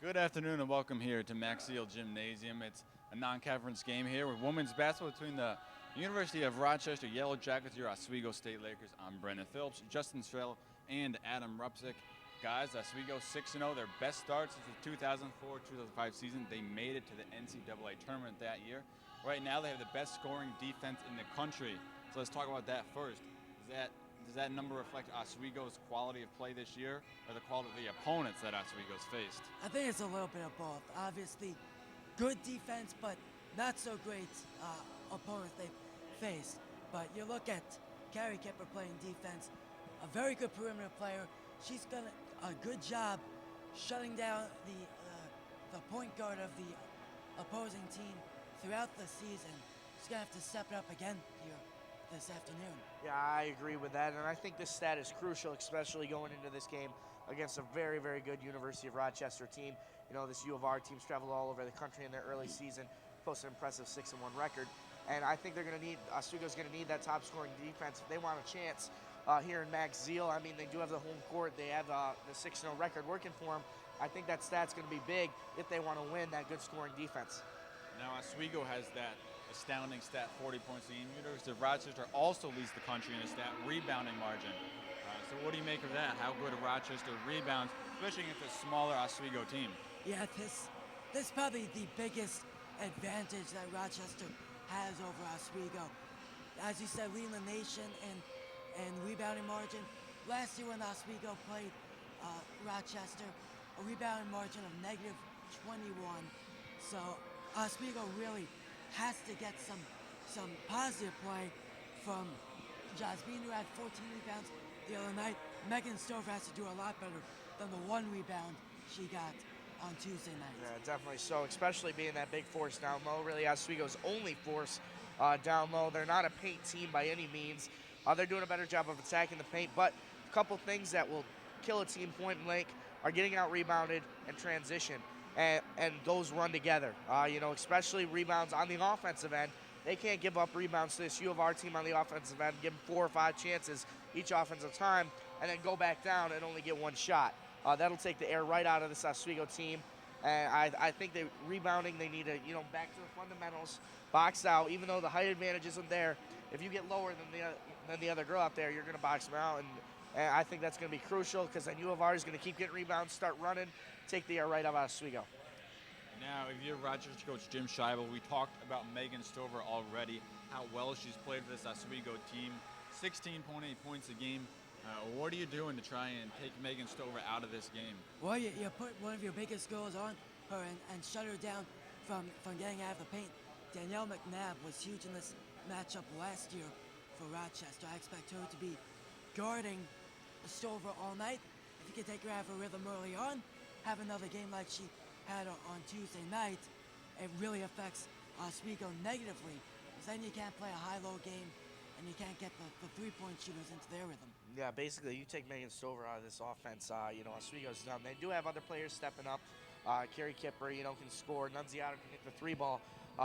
Good afternoon and welcome here to Maxiel Gymnasium. It's a non-conference game here with women's basketball between the University of Rochester Yellow Jackets, your Oswego State Lakers. I'm Brendan Phillips, Justin Strell, and Adam Rupsick. Guys, Oswego 6-0, their best start since the 2004-2005 season. They made it to the NCAA tournament that year. Right now they have the best scoring defense in the country. So let's talk about that first. Does that number reflect Oswego's quality of play this year, or the quality of the opponents that Oswego's faced? I think it's a little bit of both. Obviously, good defense, but not so great opponents they've faced. But you look at Carrie Kipper playing defense, a very good perimeter player. She's done a good job shutting down the point guard of the opposing team throughout the season. She's gonna have to step it up again here this afternoon. Yeah, I agree with that, and I think this stat is crucial, especially going into this game against a very, very good University of Rochester team. You know, this U of R team's traveled all over the country in their early season, posted an impressive 6-1 record, and I think Oswego's going to need that top-scoring defense if they want a chance here in Maxiel. I mean, they do have the home court, they have the 6-0 record working for them. I think that stat's going to be big if they want to win that good scoring defense. Now, Oswego has that astounding stat, 40 points a game. University of Rochester also leads the country in a stat rebounding margin. So what do you make of that? How good Rochester rebounds, especially against a smaller Oswego team? Yeah, this is probably the biggest advantage that Rochester has over Oswego. As you said, leading the nation in rebounding margin. Last year when Oswego played Rochester, a rebounding margin of -21. So Oswego really has to get some positive play from Jasmine, who had 14 rebounds the other night. Megan Stover has to do a lot better than the one rebound she got on Tuesday night. Yeah, definitely so, especially being that big force down low. Really, Oswego's only force down low. They're not a paint team by any means. They're doing a better job of attacking the paint, but a couple things that will kill a team point blank are getting out rebounded and transition. And those run together, you know, especially rebounds on the offensive end. They can't give up rebounds to this U of R team on the offensive end, give them 4 or 5 chances each offensive time, and then go back down and only get 1 shot. That'll take the air right out of this Oswego team. And I think they rebounding, they need to, you know, back to the fundamentals, box out. Even though the height advantage isn't there, if you get lower than the other girl out there, you're going to box them out. And I think that's going to be crucial, because then U of R is going to keep getting rebounds, start running, take the air right out of Oswego. Now, if you're Rochester coach Jim Scheibel, we talked about Megan Stover already, how well she's played for this Oswego team, 16.8 points a game. What are you doing to try and take Megan Stover out of this game? Well, you put one of your biggest girls on her and shut her down from getting out of the paint. Danielle McNabb was huge in this matchup last year for Rochester. I expect her to be guarding Stover all night. If you can take her out of her rhythm early on, have another game like she had on Tuesday night, it really affects Oswego negatively, because then you can't play a high-low game and you can't get the three-point shooters into their rhythm. Yeah, basically, you take Megan Stover out of this offense, you know, Oswego's done. They do have other players stepping up. Carrie Kipper, you know, can score. Nunziata can hit the 3-ball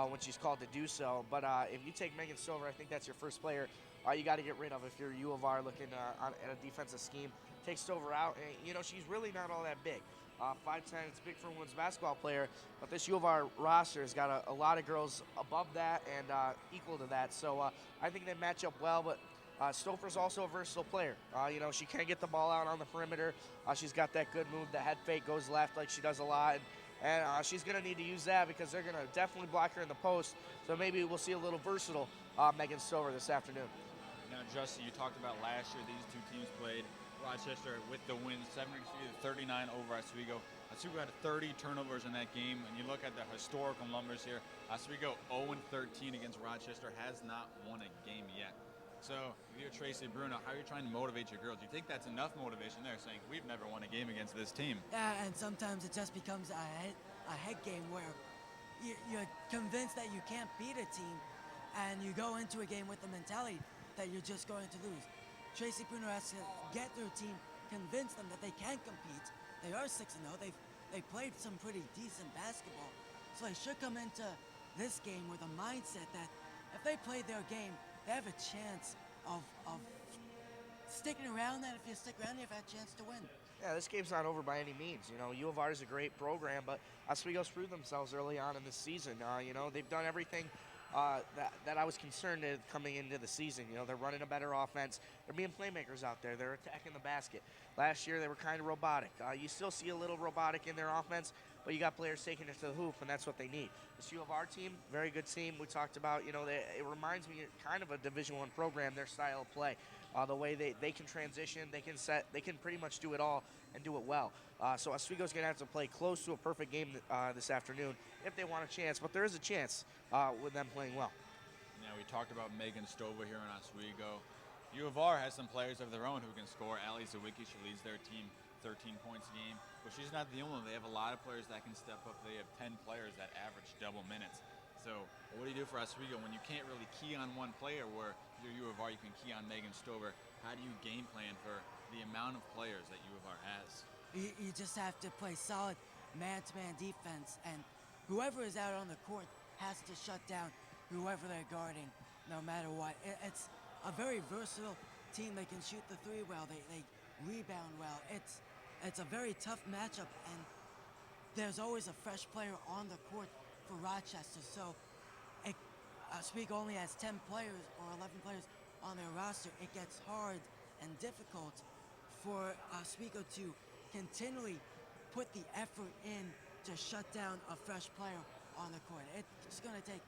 when she's called to do so. But if you take Megan Stover, I think that's your first player you got to get rid of if you're U of R looking at a defensive scheme. Take Stover out, and, you know, she's really not all that big. 5'10", it's big for a women's basketball player, but this U of R roster has got a lot of girls above that and equal to that. So I think they match up well, but Stover's also a versatile player. You know, she can get the ball out on the perimeter. She's got that good move. The head fake goes left like she does a lot. And she's going to need to use that, because they're going to definitely block her in the post. So maybe we'll see a little versatile Megan Stover this afternoon. Now, Justin, you talked about last year these two teams played. Rochester with the win, 73-39 over Oswego. Oswego had 30 turnovers in that game, and you look at the historical numbers here. Oswego 0-13 against Rochester, has not won a game yet. So, if you're Tracy Bruno, how are you trying to motivate your girls? Do you think that's enough motivation there, saying we've never won a game against this team? Yeah, and sometimes it just becomes a head game where you're convinced that you can't beat a team, and you go into a game with the mentality that you're just going to lose. Tracy Bruno has to get their team, convince them that they can compete. They are 6-0. They played some pretty decent basketball. So they should come into this game with a mindset that if they play their game, they have a chance of sticking around, and if you stick around, you have a chance to win. Yeah, this game's not over by any means. You know, U of R is a great program, but Oswego screwed themselves early on in the season. You know, they've done everything that I was concerned with coming into the season. You know, they're running a better offense. They're being playmakers out there. They're attacking the basket. Last year, they were kind of robotic. You still see a little robotic in their offense, but you got players taking it to the hoop, and that's what they need. This U of R team, very good team. We talked about, you know, it reminds me kind of a Division One program, their style of play. The way they can transition, they can pretty much do it all and do it well. So Oswego's going to have to play close to a perfect game this afternoon if they want a chance, but there is a chance with them playing well. Now, we talked about Megan Stover here in Oswego. U of R has some players of their own who can score. Ali Zawicki, she leads their team 13 points a game, but she's not the only one. They have a lot of players that can step up. They have 10 players that average double minutes. So what do you do for Oswego when you can't really key on one player, where your U of R, you can key on Megan Stover? How do you game plan for the amount of players that U of R has? You just have to play solid man-to-man defense, and whoever is out on the court has to shut down whoever they're guarding, no matter what. It's a very versatile team. They can shoot the three well. They rebound well. It's a very tough matchup, and there's always a fresh player on the court for Rochester. So it, Oswego only has 10 players or 11 players on their roster. It gets hard and difficult for Oswego to continually put the effort in to shut down a fresh player on the court. It's going to take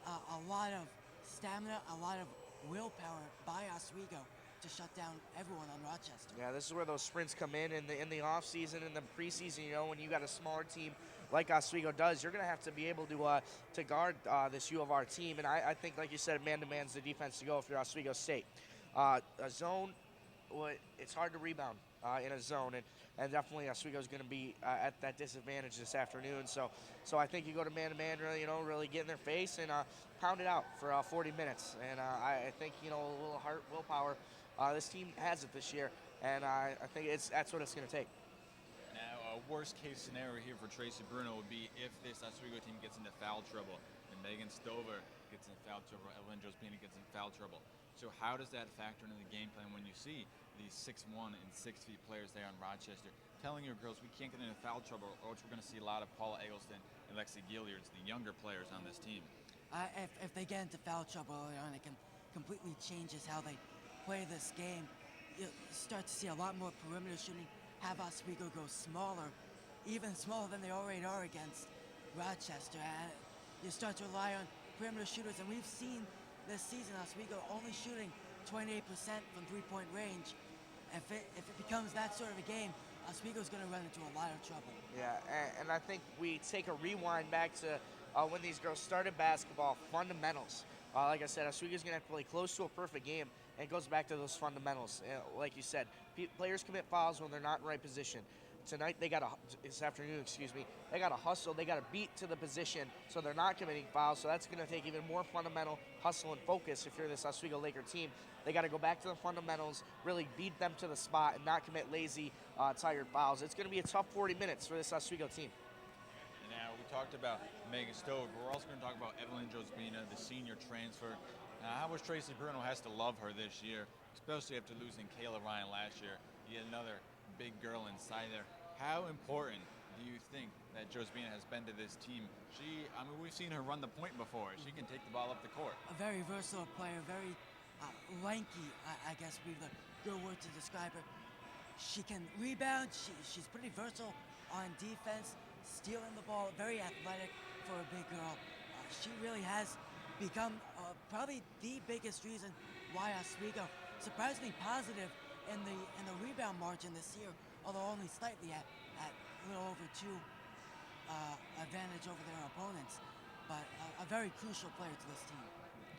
a lot of stamina, a lot of willpower by Oswego to shut down everyone on Rochester. Yeah, this is where those sprints come in the off season, in the preseason. You know, when you got a smaller team like Oswego does, you're going to have to be able to guard this U of R team. And I think, like you said, man-to-man's the defense to go if you're Oswego State. A zone, it's hard to rebound in a zone, and definitely Oswego's going to be at that disadvantage this afternoon. So I think you go to man-to-man, really, really get in their face and pound it out for 40 minutes. And I think, a little heart, willpower. This team has it this year, and I think that's what it's going to take. Now, a worst-case scenario here for Tracy Bruno would be if this Oswego team gets into foul trouble, and Megan Stover gets in foul trouble, Evelyn Jospina gets in foul trouble. So how does that factor into the game plan when you see these 6'1" and 6 feet players there in Rochester telling your girls we can't get into foul trouble, or else we're going to see a lot of Paula Eggleston and Lexi Gilliards, the younger players on this team? If they get into foul trouble early on, it can completely changes how they play this game. You start to see a lot more perimeter shooting, have Oswego go smaller, even smaller than they already are against Rochester. And you start to rely on perimeter shooters, and we've seen this season Oswego only shooting 28% from three-point range. If it becomes that sort of a game, Oswego's going to run into a lot of trouble. Yeah, and I think we take a rewind back to when these girls started basketball, fundamentals. Like I said, Oswego's going to have to play close to a perfect game, and it goes back to those fundamentals. Like you said, players commit fouls when they're not in the right position. This afternoon, they got to hustle. They got to beat to the position so they're not committing fouls. So that's going to take even more fundamental hustle and focus if you're this Oswego Laker team. They got to go back to the fundamentals, really beat them to the spot, and not commit lazy, tired fouls. It's going to be a tough 40 minutes for this Oswego team. Now, we talked about Megan Stover, but we're also going to talk about Evelyn Jospina, the senior transfer. How much Tracy Bruno has to love her this year, especially after losing Kayla Ryan last year. Yet another big girl inside there. How important do you think that Jospina has been to this team? We've seen her run the point before. She can take the ball up the court. A very versatile player, very lanky, I guess would be the good word to describe her. She can rebound. She's pretty versatile on defense, stealing the ball, very athletic for a big girl. She really has become probably the biggest reason why Oswego surprisingly positive in the rebound margin this year, although only slightly at a little over 2 advantage over their opponents. But a very crucial player to this team.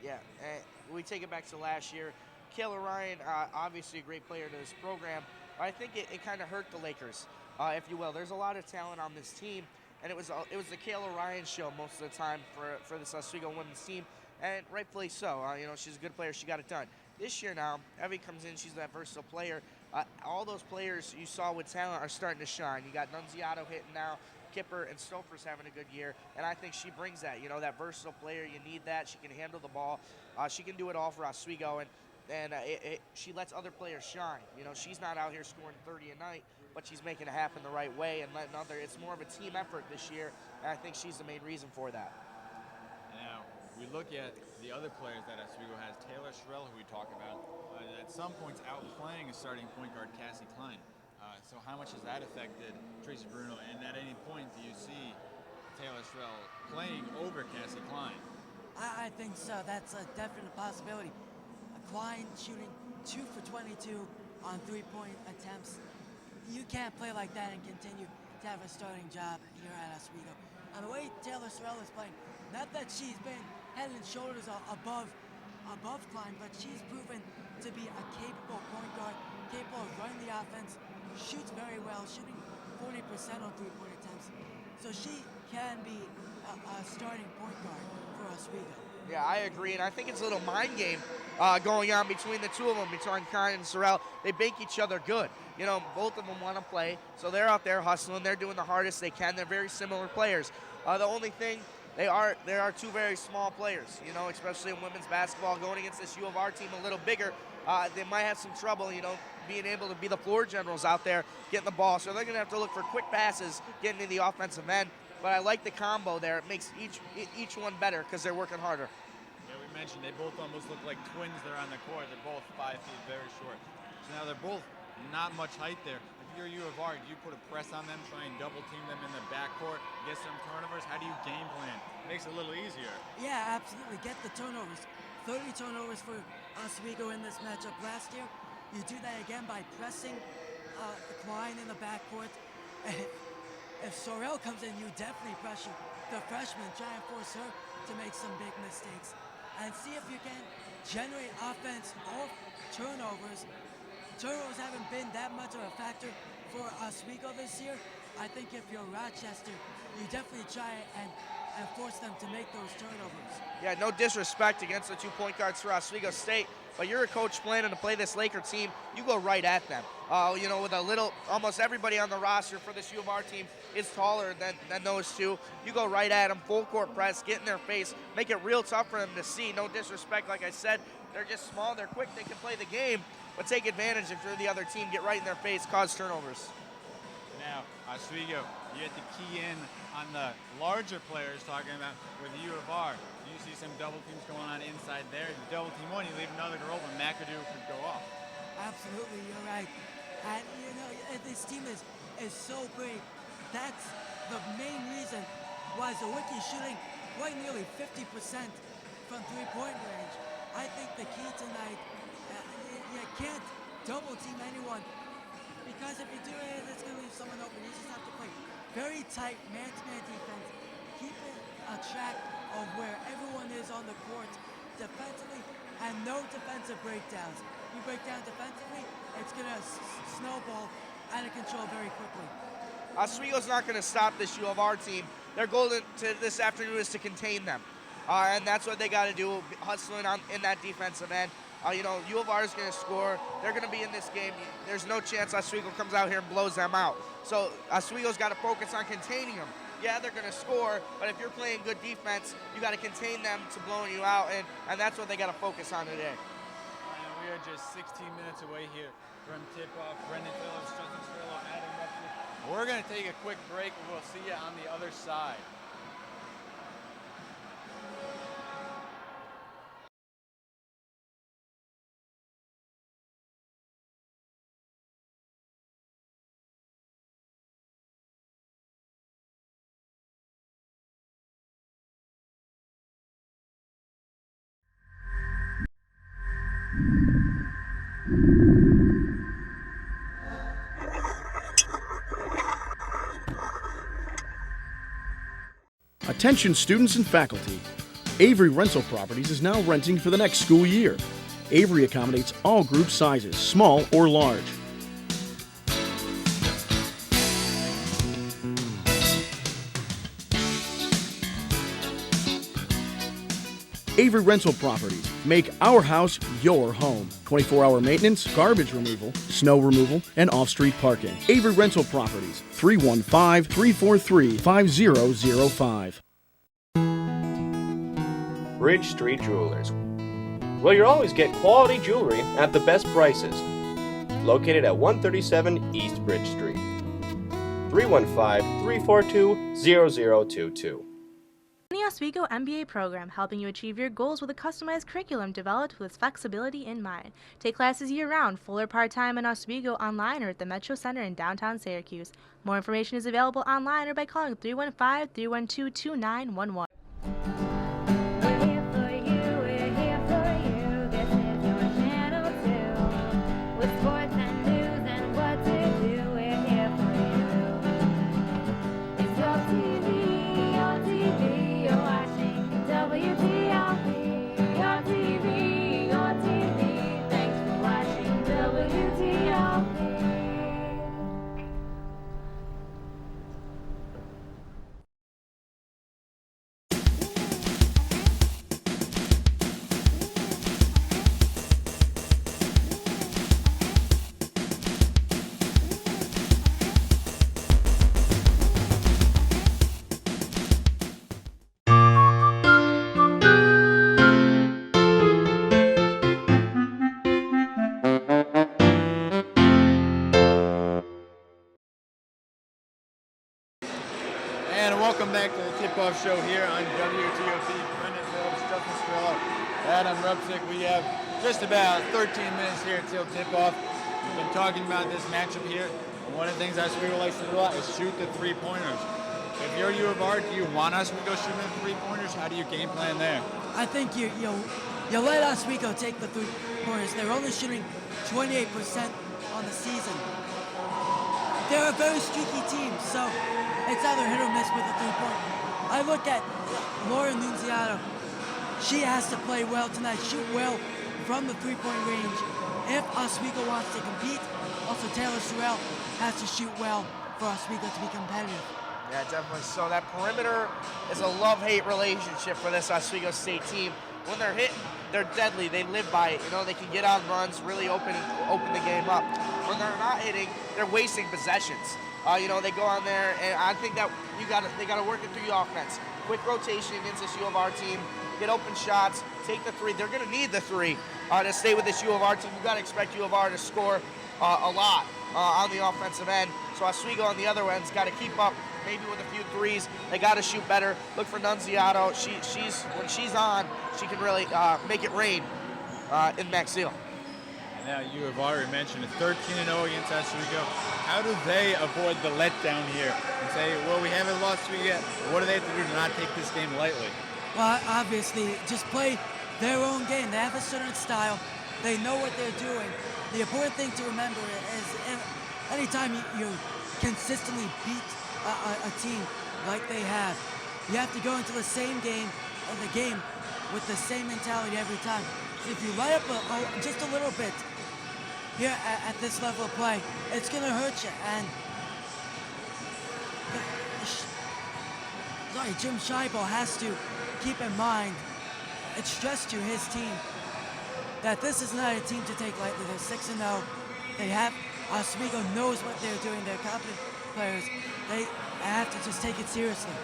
Yeah, and we take it back to last year. Kayla Ryan, obviously a great player to this program. I think it kind of hurt the Lakers, if you will. There's a lot of talent on this team, and it was the Kayla Ryan show most of the time for this Oswego women's team, and rightfully so. She's a good player. She got it done. This year now, Evie comes in. She's that versatile player. All those players you saw with talent are starting to shine. You got Nunziato hitting now. Kipper and Stouffer's having a good year, and I think she brings that. That versatile player. You need that. She can handle the ball. She can do it all for Oswego, and she lets other players shine. She's not out here scoring 30 a night, but she's making it happen the right way and letting other. It's more of a team effort this year, and I think she's the main reason for that. Now, we look at the other players that Oswego has. Taylor Shrell, who we talk about, at some points outplaying a starting point guard, Cassie Klein. So how much has that affected Tracy Bruno? And at any point, do you see Taylor Shrell playing over Cassie Klein? I think so. That's a definite possibility. Klein shooting 2 for 22 on three-point attempts. You can't play like that and continue to have a starting job here at Oswego. And the way Taylor Shrell is playing, not that she's been head and shoulders above Klein, but she's proven to be a capable point guard, capable of running the offense, shoots very well, shooting 40% on three-point attempts. So she can be a starting point guard for Oswego. Yeah, I agree, and I think it's a little mind game going on between the two of them, between Klein and Sorrell. They make each other good. You know, both of them want to play, so they're out there hustling. They're doing the hardest they can. They're very similar players. The only thing, they are two very small players, you know, especially in women's basketball. Going against this U of R team a little bigger, they might have some trouble, you know, being able to be the floor generals out there, getting the ball. So they're going to have to look for quick passes, getting to the offensive end. But I like the combo there. It makes each one better because they're working harder. Yeah, we mentioned they both almost look like twins there on the court. They're both 5 feet, very short. So now they're both not much height there. If you're U of R, do you put a press on them, try and double team them in the backcourt, get some turnovers? How do you game plan? Makes it a little easier. Yeah, absolutely. Get the turnovers. 30 turnovers for Oswego in this matchup last year. You do that again by pressing Klein in the backcourt. If Sorrell comes in, you definitely pressure the freshman, try and force her to make some big mistakes. And see if you can generate offense off turnovers. Turnovers haven't been that much of a factor for Oswego this year. I think if you're Rochester, you definitely try and force them to make those turnovers. Yeah, no disrespect against the 2 point guards for Oswego State, but you're a coach planning to play this Laker team, you go right at them. You know, with a little, almost everybody on the roster for this U of R team is taller than those two. You go right at them, full court press, get in their face, make it real tough for them to see. No disrespect, like I said, they're just small, they're quick, they can play the game, but take advantage if you're the other team, get right in their face, cause turnovers. Now, Oswego, you have to key in on the larger players talking about with U of R. You see some double teams going on inside there. You double team one, you leave another girl open. McAdoo could go off. Absolutely, you're right. And you know, this team is so great. That's the main reason why Zawicki's shooting quite nearly 50% from three-point range. I think the key tonight, you can't double team anyone, because if you do it, it's going to leave someone open. You just have to play very tight man-to-man defense, keep it a track of where everyone is on the court defensively, and no defensive breakdowns. You break down defensively, it's going to snowball out of control very quickly. Oswego's not going to stop this U of R team. Their goal this afternoon is to contain them, and that's what they got to do, hustling in that defensive end. You know, U of R is going to score. They're going to be in this game. There's no chance Oswego comes out here and blows them out. So Oswego's got to focus on containing them. Yeah, they're going to score, but if you're playing good defense, you got to contain them to blowing you out, and that's what they got to focus on today. And we are just 16 minutes away here from tip-off. Brendan Phillips, Justin Strillo, Adam Webster. We're going to take a quick break, and we'll see you on the other side. Attention students and faculty. Avery Rental Properties is now renting for the next school year. Avery accommodates all group sizes, small or large. Avery Rental Properties. Make our house your home. 24-hour maintenance, garbage removal, snow removal, and off-street parking. Avery Rental Properties. 315-343-5005. Bridge Street Jewelers. Well, you'll always get quality jewelry at the best prices. located at 137 East Bridge Street. 315-342-0022. The Oswego MBA program, helping you achieve your goals with a customized curriculum developed with flexibility in mind. Take classes year-round, full or part-time in Oswego, online or at the Metro Center in downtown Syracuse. More information is available online or by calling 315-312-2911. And welcome back to the tip-off show here on WTOP. Brendan Phillips, Justin Strillo, Adam Rupsick. We have just about 13 minutes here till tip-off. We've been talking about this matchup here. And one of the things Oswego likes to do a lot is shoot the three-pointers. If you're U of R, do you want Oswego shooting the three-pointers? How do you game plan there? I think you let Oswego take the three-pointers. They're only shooting 28% on the season. They're a very streaky team, so it's either hit or miss with the three-point. I look at Laura Nunziato. She has to play well tonight, shoot well from the three-point range. If Oswego wants to compete, also Taylor Sorrell has to shoot well for Oswego to be competitive. Yeah, definitely. So that perimeter is a love-hate relationship for this Oswego State team. When they're hitting, they're deadly. They live by it. You know, they can get on runs, really open the game up. When they're not hitting, they're wasting possessions. They go on there, and I think that they got to work it through the offense. Quick rotation against this U of R team. Get open shots, take the three. They're going to need the three to stay with this U of R team. You got to expect U of R to score a lot on the offensive end. So Oswego on the other end's got to keep up, maybe with a few threes. They got to shoot better. Look for Nunziato. When she's on, she can really make it rain in Maxfield. Now U of R, you mentioned 13-0 against Oswego. How do they avoid the letdown here and say, well, we haven't lost to you yet? What do they have to do to not take this game lightly? Well, obviously, just play their own game. They have a certain style. They know what they're doing. The important thing to remember is anytime you consistently beat a team like they have, you have to go into the same game with the same mentality every time. So if you light up just a little bit here at this level of play, it's going to hurt you. And Jim Scheibel has to keep in mind and stress to his team that this is not a team to take lightly. They're 6-0. They have Oswego knows what they're doing. They're competent players. They have to just take it seriously.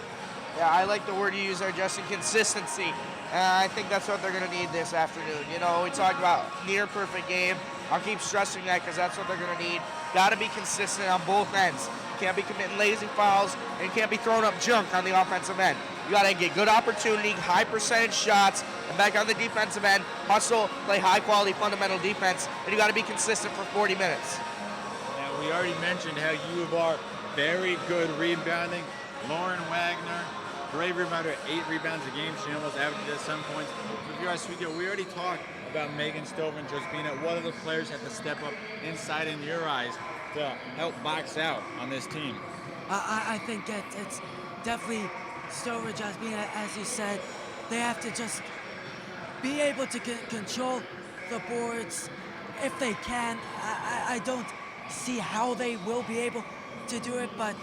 Yeah, I like the word you use there, Justin, consistency. I think that's what they're going to need this afternoon. You know, we talked about near perfect game. I'll keep stressing that because that's what they're going to need. Got to be consistent on both ends. Can't be committing lazy fouls and can't be throwing up junk on the offensive end. You got to get good opportunity, high percentage shots, and back on the defensive end, hustle, play high quality fundamental defense, and you got to be consistent for 40 minutes. Now, we already mentioned how U of R, very good rebounding. Lauren Wagner, great rebounder, 8 rebounds a game. She almost averaged at some points. If you're Oswego, we already talked about Megan Stover and Josephina. What other players have to step up inside in your eyes to help box out on this team? I think it's definitely Stover, Josephina, as you said. They have to just be able to control the boards if they can. I don't see how they will be able to do it, but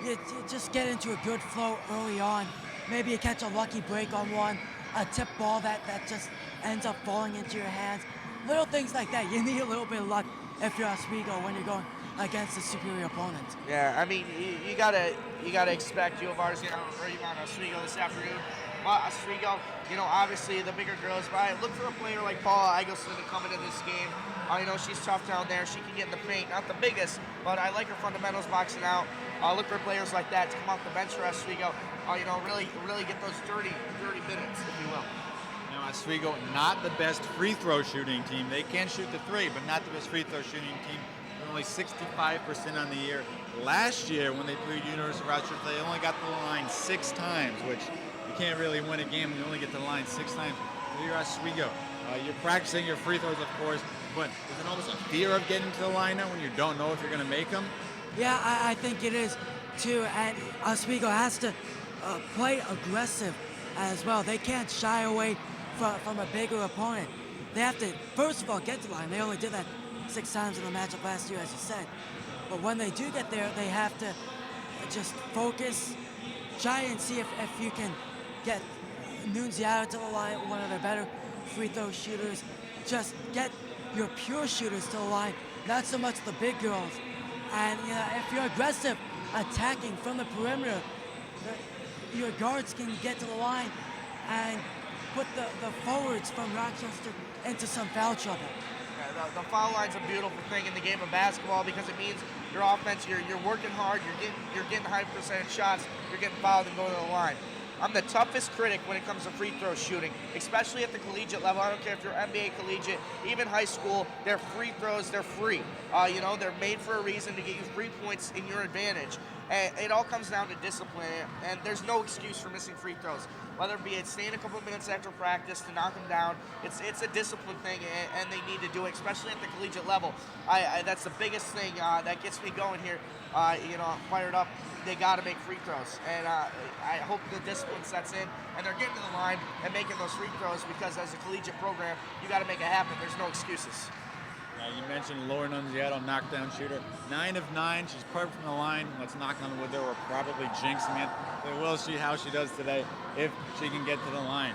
you just get into a good flow early on. Maybe you catch a lucky break on one, a tip ball that just ends up falling into your hands. Little things like that. You need a little bit of luck if you're Oswego when you're going against a superior opponent. Yeah, I mean, you gotta expect U of R's going to rebound Oswego this afternoon. But Oswego, obviously the bigger girls, but I look for a player like Paula Eggleston to come into this game. She's tough down there. She can get in the paint. Not the biggest, but I like her fundamentals boxing out. Look for players like that to come off the bench for Oswego. Really get those dirty minutes, if you will. Now, Oswego, not the best free throw shooting team. They can shoot the three, but not the best free throw shooting team. They're only 65% on the year. Last year, when they played University of Rochester, they only got to the line 6 times, which you can't really win a game when you only get to the line 6 times. You're Oswego. You're practicing your free throws, of course, but is it almost a fear of getting to the line now when you don't know if you're going to make them? Yeah, I think it is too, and Oswego has to play aggressive as well. They can't shy away from a bigger opponent. They have to, first of all, get to the line. They only did that 6 times in the matchup last year, as you said. But when they do get there, they have to just focus, try and see if you can get Nunziata to the line, one of their better free throw shooters. Just get your pure shooters to the line, not so much the big girls. And if you're aggressive attacking from the perimeter, your guards can get to the line and put the forwards from Rochester into some foul trouble. Yeah, the foul line's a beautiful thing in the game of basketball because it means your offense, you're working hard, you're getting high percentage shots, you're getting fouled and going to the line. I'm the toughest critic when it comes to free throw shooting, especially at the collegiate level. I don't care if you're NBA collegiate, even high school, their free throws, they're free. They're made for a reason to get you 3 points in your advantage. And it all comes down to discipline, and there's no excuse for missing free throws. Whether it be staying a couple of minutes after practice to knock them down, it's a discipline thing, and they need to do it, especially at the collegiate level. That's the biggest thing that gets me going here. I'm fired up. They got to make free throws, and I hope the discipline sets in, and they're getting to the line and making those free throws because as a collegiate program, you got to make it happen. There's no excuses. You mentioned Laura Nunziata, knockdown shooter. 9 of 9. She's perfect from the line. Let's knock on wood there. We're probably jinxing it. But we'll see how she does today if she can get to the line.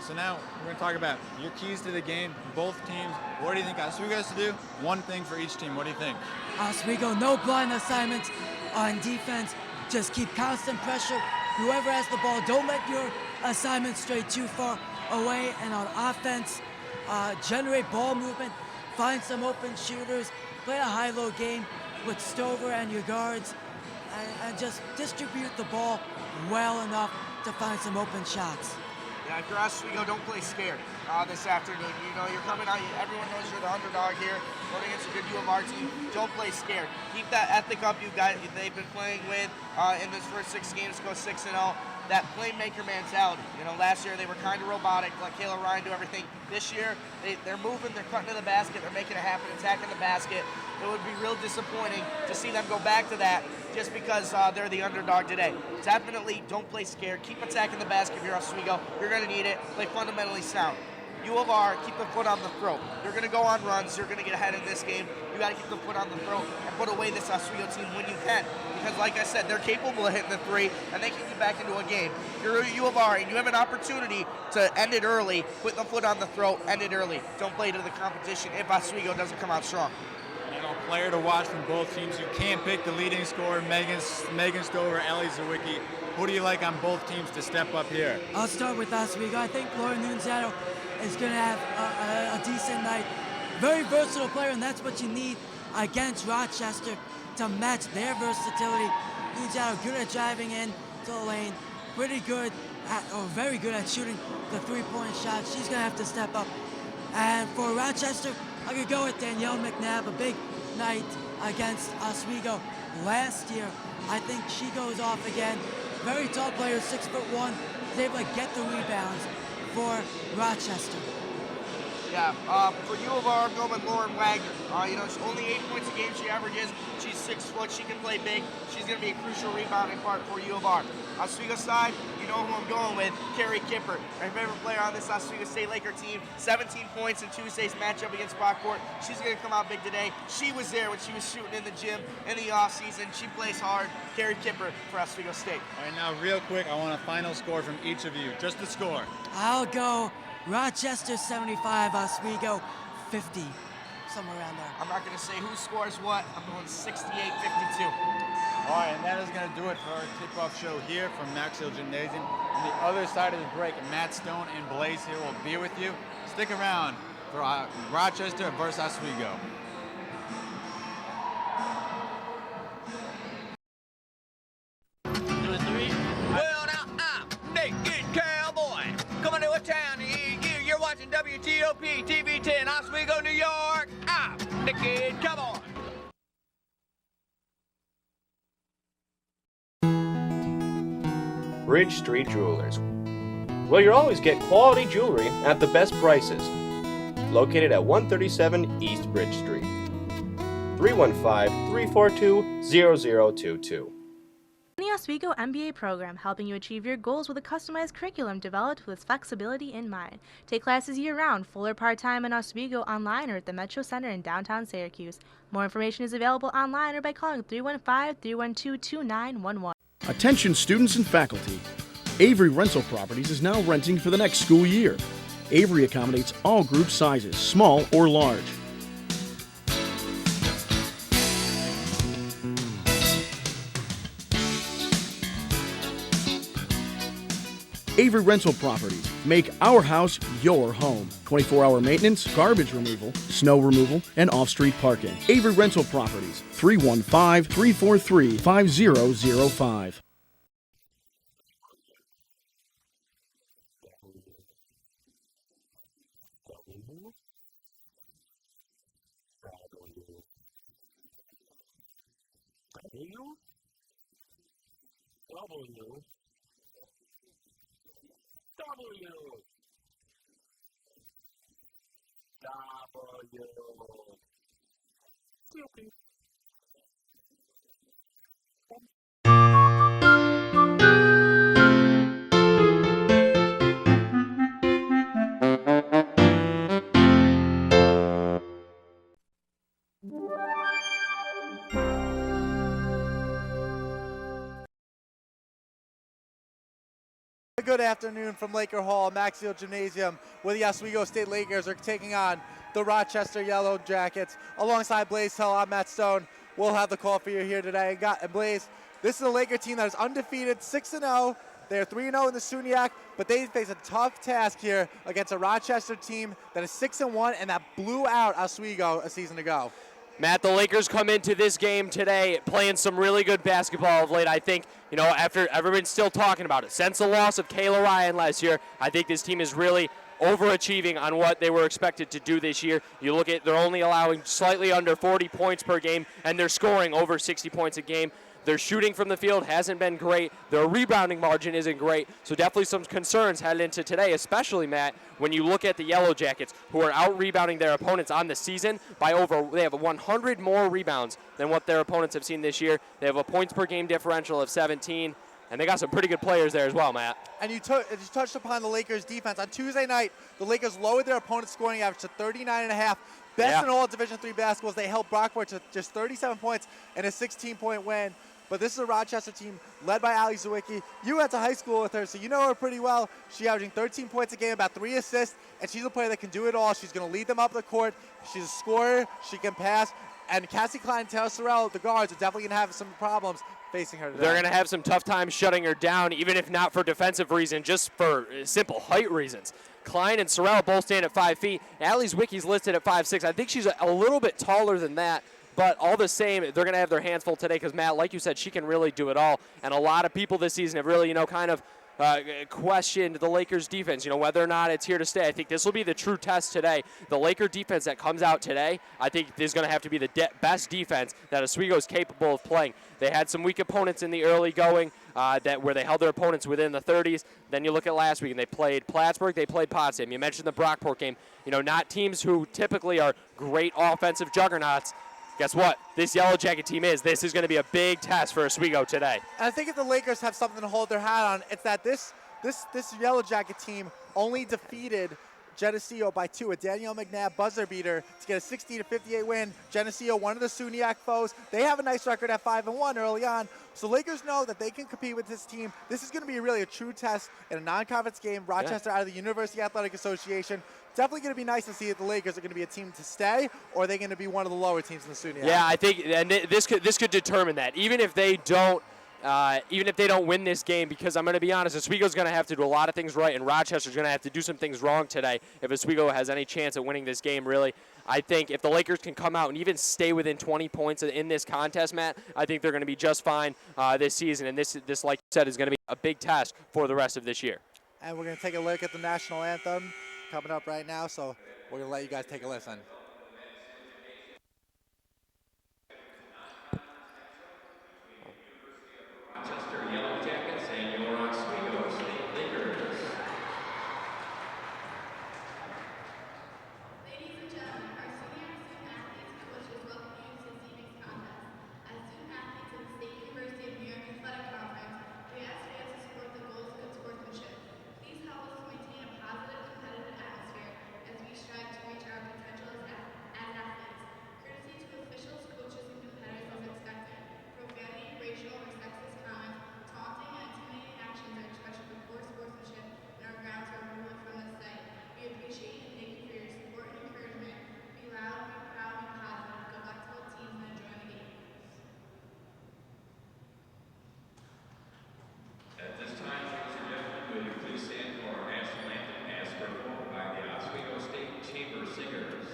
So now we're going to talk about your keys to the game. Both teams. What do you think Oswego has to do? One thing for each team. What do you think? Oswego, no blind assignments on defense. Just keep constant pressure. Whoever has the ball, don't let your assignment stray too far away. And on offense, generate ball movement. Find some open shooters, play a high-low game with Stover and your guards, and just distribute the ball well enough to find some open shots. Yeah, if you're Oswego, don't play scared this afternoon. You're coming out, everyone knows you're the underdog here, going against a good U of R team. Don't play scared. Keep that ethic up they've been playing with in this first 6 games, go 6-0. That playmaker mentality. Last year they were kind of robotic, let Kayla Ryan do everything. This year, they're moving, they're cutting to the basket, they're making it happen, attacking the basket. It would be real disappointing to see them go back to that just because they're the underdog today. Definitely don't play scared. Keep attacking the basket if you're Oswego. You're going to need it. Play fundamentally sound. U of R, keep the foot on the throat. You're going to go on runs. You're going to get ahead in this game. You got to keep the foot on the throat and put away this Oswego team when you can. Because like I said, they're capable of hitting the 3, and they can get back into a game. If you're U of R and you have an opportunity to end it early, put the foot on the throat, end it early. Don't play to the competition if Oswego doesn't come out strong. Player to watch from both teams. You can't pick the leading scorer, Megan Stover, Ellie Zawicki. Who do you like on both teams to step up here? I'll start with Oswego. I think Laura Nunziata is going to have a decent night. Very versatile player, and that's what you need against Rochester to match their versatility. Nunziata good at driving in to the lane, very good at shooting the 3-point shot. She's going to have to step up. And for Rochester, I could go with Danielle McNabb, a big night against Oswego last year. I think she goes off again. Very tall player, 6'1", is able to get the rebounds for Rochester. Yeah, for U of R, I'm going with Lauren Wagner. She's only 8 points a game she averages. She's 6 foot. She can play big. She's going to be a crucial rebounding part for U of R. Oswego side, you know who I'm going with, Carrie Kipper, my favorite player on this Oswego State Laker team. 17 points in Tuesday's matchup against Brockport. She's going to come out big today. She was there when she was shooting in the gym in the offseason. She plays hard. Carrie Kipper for Oswego State. All right, now real quick, I want a final score from each of you. Just the score. I'll go Rochester 75, Oswego 50, somewhere around there. I'm not going to say who scores what. I'm going 68-52. All right, and that is going to do it for our tip-off show here from Maxwell Gymnasium. On the other side of the break, Matt Stone and Blaze here will be with you. Stick around for Rochester versus Oswego. Well, now I'm Naked Cowboy coming to a town near you. You're watching WTOP TV 10, Oswego, New York. I'm Naked Cowboy. Bridge Street Jewelers. Well, you'll always get quality jewelry at the best prices. Located at 137 East Bridge Street. 315-342-0022. The Oswego MBA program, helping you achieve your goals with a customized curriculum developed with flexibility in mind. Take classes year-round, full or part-time in Oswego, online or at the Metro Center in downtown Syracuse. More information is available online or by calling 315-312-2911. Attention students and faculty. Avery Rental Properties is now renting for the next school year. Avery accommodates all group sizes, small or large. Avery Rental Properties. Make our house your home. 24-hour maintenance, garbage removal, snow removal, and off-street parking. Avery Rental Properties. 315-343-5005. Good afternoon from Laker Hall, Maxfield Gymnasium, where the Oswego State Lakers are taking on the Rochester Yellow Jackets. Alongside Blaze Hill, I'm Matt Stone. We'll have the call for you here today. And Blaze, this is a Laker team that is undefeated, 6-0. They're 3-0 in the SUNYAC, but they face a tough task here against a Rochester team that is 6-1 and that blew out Oswego a season ago. Matt, the Lakers come into this game today playing some really good basketball of late. I think, after everyone's still talking about it, since the loss of Kayla Ryan last year, I think this team is really overachieving on what they were expected to do this year. You look at, they're only allowing slightly under 40 points per game, and they're scoring over 60 points a game. Their shooting from the field hasn't been great. Their rebounding margin isn't great. So definitely some concerns headed into today, especially, Matt, when you look at the Yellow Jackets, who are out-rebounding their opponents on the season by they have 100 more rebounds than what their opponents have seen this year. They have a points per game differential of 17, and they got some pretty good players there as well, Matt. And you touched upon the Lakers' defense. On Tuesday night, the Lakers lowered their opponent's scoring average to 39.5. Best in all Division III basketballs. They held Brockport to just 37 points and a 16-point win. But this is a Rochester team led by Ali Zawicki. You went to high school with her, so you know her pretty well. She's averaging 13 points a game, about 3 assists, and she's a player that can do it all. She's going to lead them up the court. She's a scorer. She can pass. And Cassie Klein and Taylor Sorrell, the guards, are definitely going to have some problems facing her today. They're going to have some tough times shutting her down, even if not for defensive reasons, just for simple height reasons. Klein and Sorrell both stand at 5 feet. Ali Zawicki's listed at 5'6". I think she's a little bit taller than that. But all the same, they're going to have their hands full today because, Matt, like you said, she can really do it all. And a lot of people this season have really, kind of questioned the Lakers' defense, whether or not it's here to stay. I think this will be the true test today. The Laker defense that comes out today, I think is going to have to be the best defense that Oswego is capable of playing. They had some weak opponents in the early going where they held their opponents within the 30s. Then you look at last week, and they played Plattsburgh, they played Potsdam. You mentioned the Brockport game. Not teams who typically are great offensive juggernauts. Guess what? This Yellow Jacket team This is going to be a big test for Oswego today. And I think if the Lakers have something to hold their hat on, it's that this Yellow Jacket team only defeated Geneseo by 2. A Danielle McNabb buzzer beater to get a 60-58 win. Geneseo, one of the SUNYAC foes. They have a nice record at 5-1 early on, So Lakers know that they can compete with this team. This is going to be really a true test in a non-conference game. Rochester out of the University Athletic Association. Definitely going to be nice to see if the Lakers are going to be a team to stay, or are they going to be one of the lower teams in the Student Yeah, I think and this could determine that. Even if they don't win this game, because I'm going to be honest, Oswego's going to have to do a lot of things right, and Rochester's going to have to do some things wrong today if Oswego has any chance at winning this game, really. I think if the Lakers can come out and even stay within 20 points in this contest, Matt, I think they're going to be just fine this season, and this, like you said, is going to be a big test for the rest of this year. And we're going to take a look at the national anthem coming up right now, so we're going to let you guys take a listen. Rochester Yellow Jackets and your Oswego State Lakers. Ladies and gentlemen, our senior and student athletes and coaches welcome you to this evening's contest. As student athletes of the State University of New York Athletic Conference, we ask fans to support the goals of good sportsmanship. Please help us to maintain a positive, competitive atmosphere as we strive to reach our potential as athletes. Courtesy to officials, coaches, and competitors as expected. Profanity, racial, or sexist comments, taunting, and intimidating actions are expressions of poor sportsmanship and are grounds for removal from this site. We appreciate and thank you for your support and encouragement. Be loud, be proud, be positive. Good luck to both teams and enjoy the game. At this time, ladies and gentlemen, will you please stand for our national anthem as performed by the Oswego State Chamber Singers.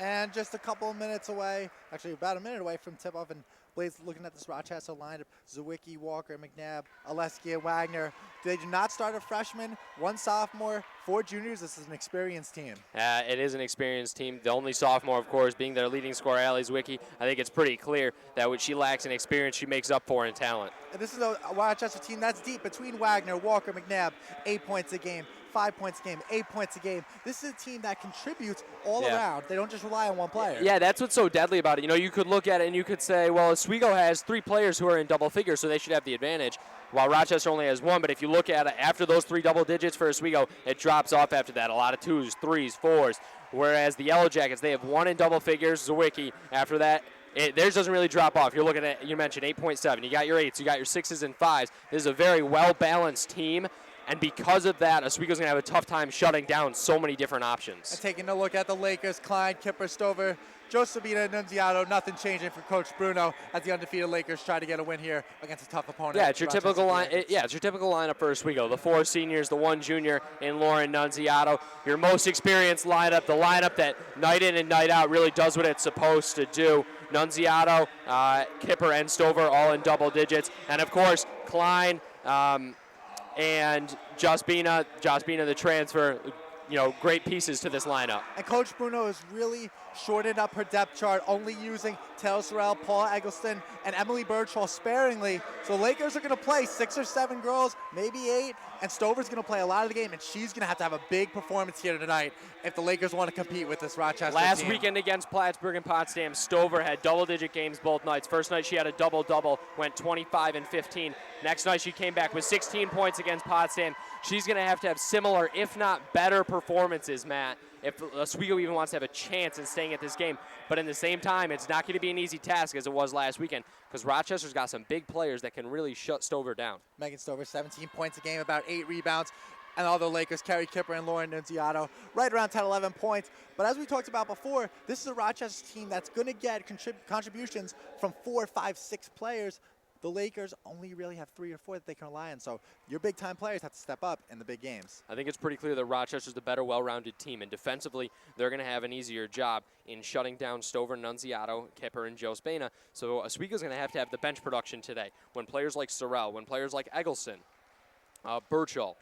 And just a couple of minutes away, actually about a minute away from tip-off, and Blaze looking at this Rochester lineup, Zawicki, Walker, McNabb, Oleski, and Wagner. They do not start a freshman, one sophomore, 4 juniors. This is an experienced team. It is an experienced team. The only sophomore, of course, being their leading scorer, Allie Zawicki. I think it's pretty clear that what she lacks in experience, she makes up for in talent. And this is a Rochester team that's deep between Wagner, Walker, McNabb, 8 points a game. 5 points a game, 8 points a game. This is a team that contributes all around. They don't just rely on one player. Yeah, that's what's so deadly about it. You know, you could look at it and you could say, well, Oswego has 3 players who are in double figures, so they should have the advantage, while Rochester only has 1. But if you look at it, after those 3 double digits for Oswego, it drops off after that. A lot of 2s, 3s, 4s. Whereas the Yellow Jackets, they have 1 in double figures, Zawicki. After that, theirs doesn't really drop off. You're looking at, you mentioned 8.7. You got your 8s, you got your 6s and 5s. This is a very well-balanced team. And because of that, Oswego's going to have a tough time shutting down so many different options. And taking a look at the Lakers, Klein, Kipper, Stover, Joe Sabina, Nunziato, nothing changing for Coach Bruno as the undefeated Lakers try to get a win here against a tough opponent. Yeah, it's your typical line. It's your typical lineup for Oswego. The 4 seniors, the 1 junior in Lauren Nunziato. Your most experienced lineup, the lineup that night in and night out really does what it's supposed to do. Nunziato, Kipper, and Stover all in double digits, and of course Klein. And Jospina, the transfer, you know, great pieces to this lineup. And Coach Bruno has really shortened up her depth chart, only using Taylor Sorrell, Paula Eggleston, and Emily Birchall sparingly. So Lakers are going to play 6 or 7 girls, maybe 8, and Stover's going to play a lot of the game, and she's going to have a big performance here tonight if the Lakers want to compete with this Rochester Last team. weekend against Plattsburgh and Potsdam, Stover had double-digit games both nights. First night she had a double-double, went 25 and 15. Next night she came back with 16 points against Potsdam. she's going to have similar, if not better, performances, Matt, if Oswego even wants to have a chance in staying at this game. But in the same time, it's not going to be an easy task as it was last weekend because Rochester's got some big players that can really shut Stover down. Megan Stover, 17 points a game, about 8 rebounds. And all the Lakers, Carrie Kipper and Lauren Nunziato, right around 10, 11 points. But as we talked about before, this is a Rochester team that's going to get contributions from 4, 5, 6 players. The Lakers only really have 3 or 4 that they can rely on. So your big-time players have to step up in the big games. I think it's pretty clear that Rochester's the better, well-rounded team. And defensively, they're going to have an easier job in shutting down Stover, Nunziato, Kipper, and Joe Spana. So Oswego's going to have the bench production today. When players like Sorrell, when players like Eggleston, Burchell,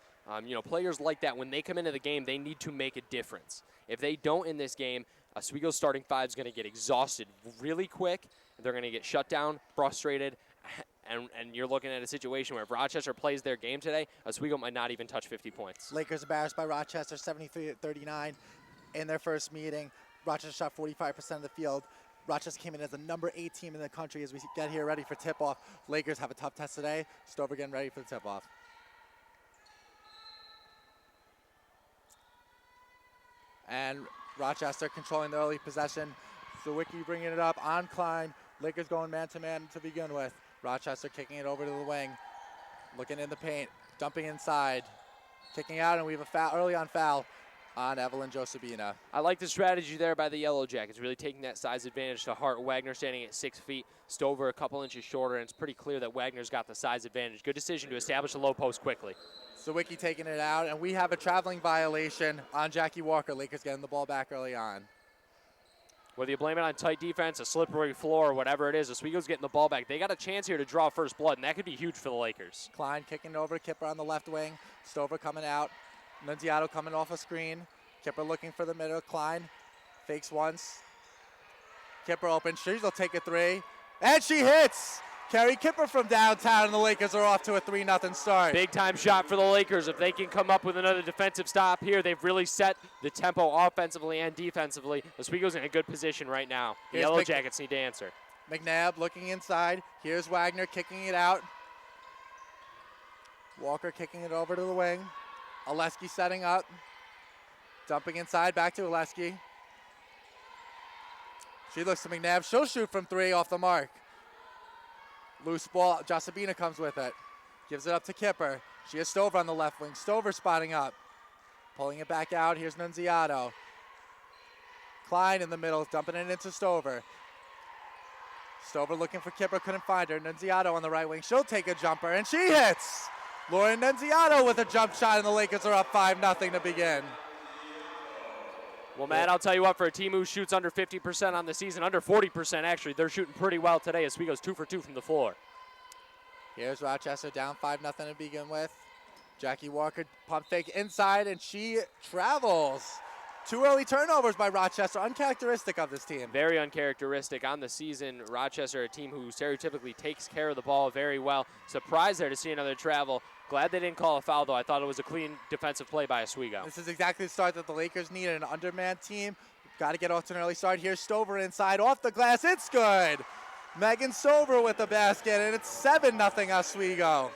players like that, when they come into the game, they need to make a difference. If they don't in this game, Oswego's starting 5 is going to get exhausted really quick. They're going to get shut down, frustrated, and you're looking at a situation where if Rochester plays their game today, Oswego might not even touch 50 points. Lakers embarrassed by Rochester, 73-39 in their first meeting. Rochester shot 45% of the field. Rochester came in as the number 8 team in the country as we get here ready for tip-off. Lakers have a tough test today. Stover getting ready for the tip-off. And Rochester controlling the early possession. Zawicki bringing it up on Klein. Lakers going man-to-man to begin with. Rochester kicking it over to the wing. Looking in the paint. Dumping inside. Kicking out, and we have a foul, early on foul on Evelyn Josebina. I like the strategy there by the Yellow Jackets, really taking that size advantage to Hart. Wagner standing at 6 feet. Stover a couple inches shorter, and it's pretty clear that Wagner's got the size advantage. Good decision to establish a low post quickly. Zawicki taking it out, and we have a traveling violation on Jackie Walker. Lakers getting the ball back early on. Whether you blame it on tight defense, a slippery floor, or whatever it is, Oswego's getting the ball back. They got a chance here to draw first blood, and that could be huge for the Lakers. Klein kicking it over to Kipper on the left wing. Stover coming out. Nunziato coming off a screen. Kipper looking for the middle. Klein fakes once. Kipper open. She'll take a 3. And she hits! Carrie Kipper from downtown, and the Lakers are off to a 3-0 start. Big time shot for the Lakers. If they can come up with another defensive stop here, they've really set the tempo offensively and defensively. Oswego's in a good position right now. The Yellow Jackets need to answer. McNabb looking inside. Here's Wagner kicking it out. Walker kicking it over to the wing. Oleski setting up. Dumping inside, back to Oleski. She looks to McNabb. She'll shoot from 3 off the mark. Loose ball, Josebina comes with it. Gives it up to Kipper. She has Stover on the left wing. Stover spotting up. Pulling it back out, here's Nunziato. Klein in the middle, dumping it into Stover. Stover looking for Kipper, couldn't find her. Nunziato on the right wing, she'll take a jumper, and she hits! Lauren Nunziato with a jump shot, and the Lakers are up 5-0 to begin. Well, Matt, I'll tell you what, for a team who shoots under 50% on the season, under 40% actually, they're shooting pretty well today. Oswego's 2 for 2 from the floor. Here's Rochester down 5-0 to begin with. Jackie Walker pump fake inside, and she travels. 2 early turnovers by Rochester, uncharacteristic of this team. Very uncharacteristic on the season. Rochester, a team who stereotypically takes care of the ball very well. Surprised there to see another travel. Glad they didn't call a foul, though. I thought it was a clean defensive play by Oswego. This is exactly the start that the Lakers need, an undermanned team. Got to get off to an early start. Here's Stover inside, off the glass. It's good. Megan Stover with the basket, and it's 7-0 Oswego.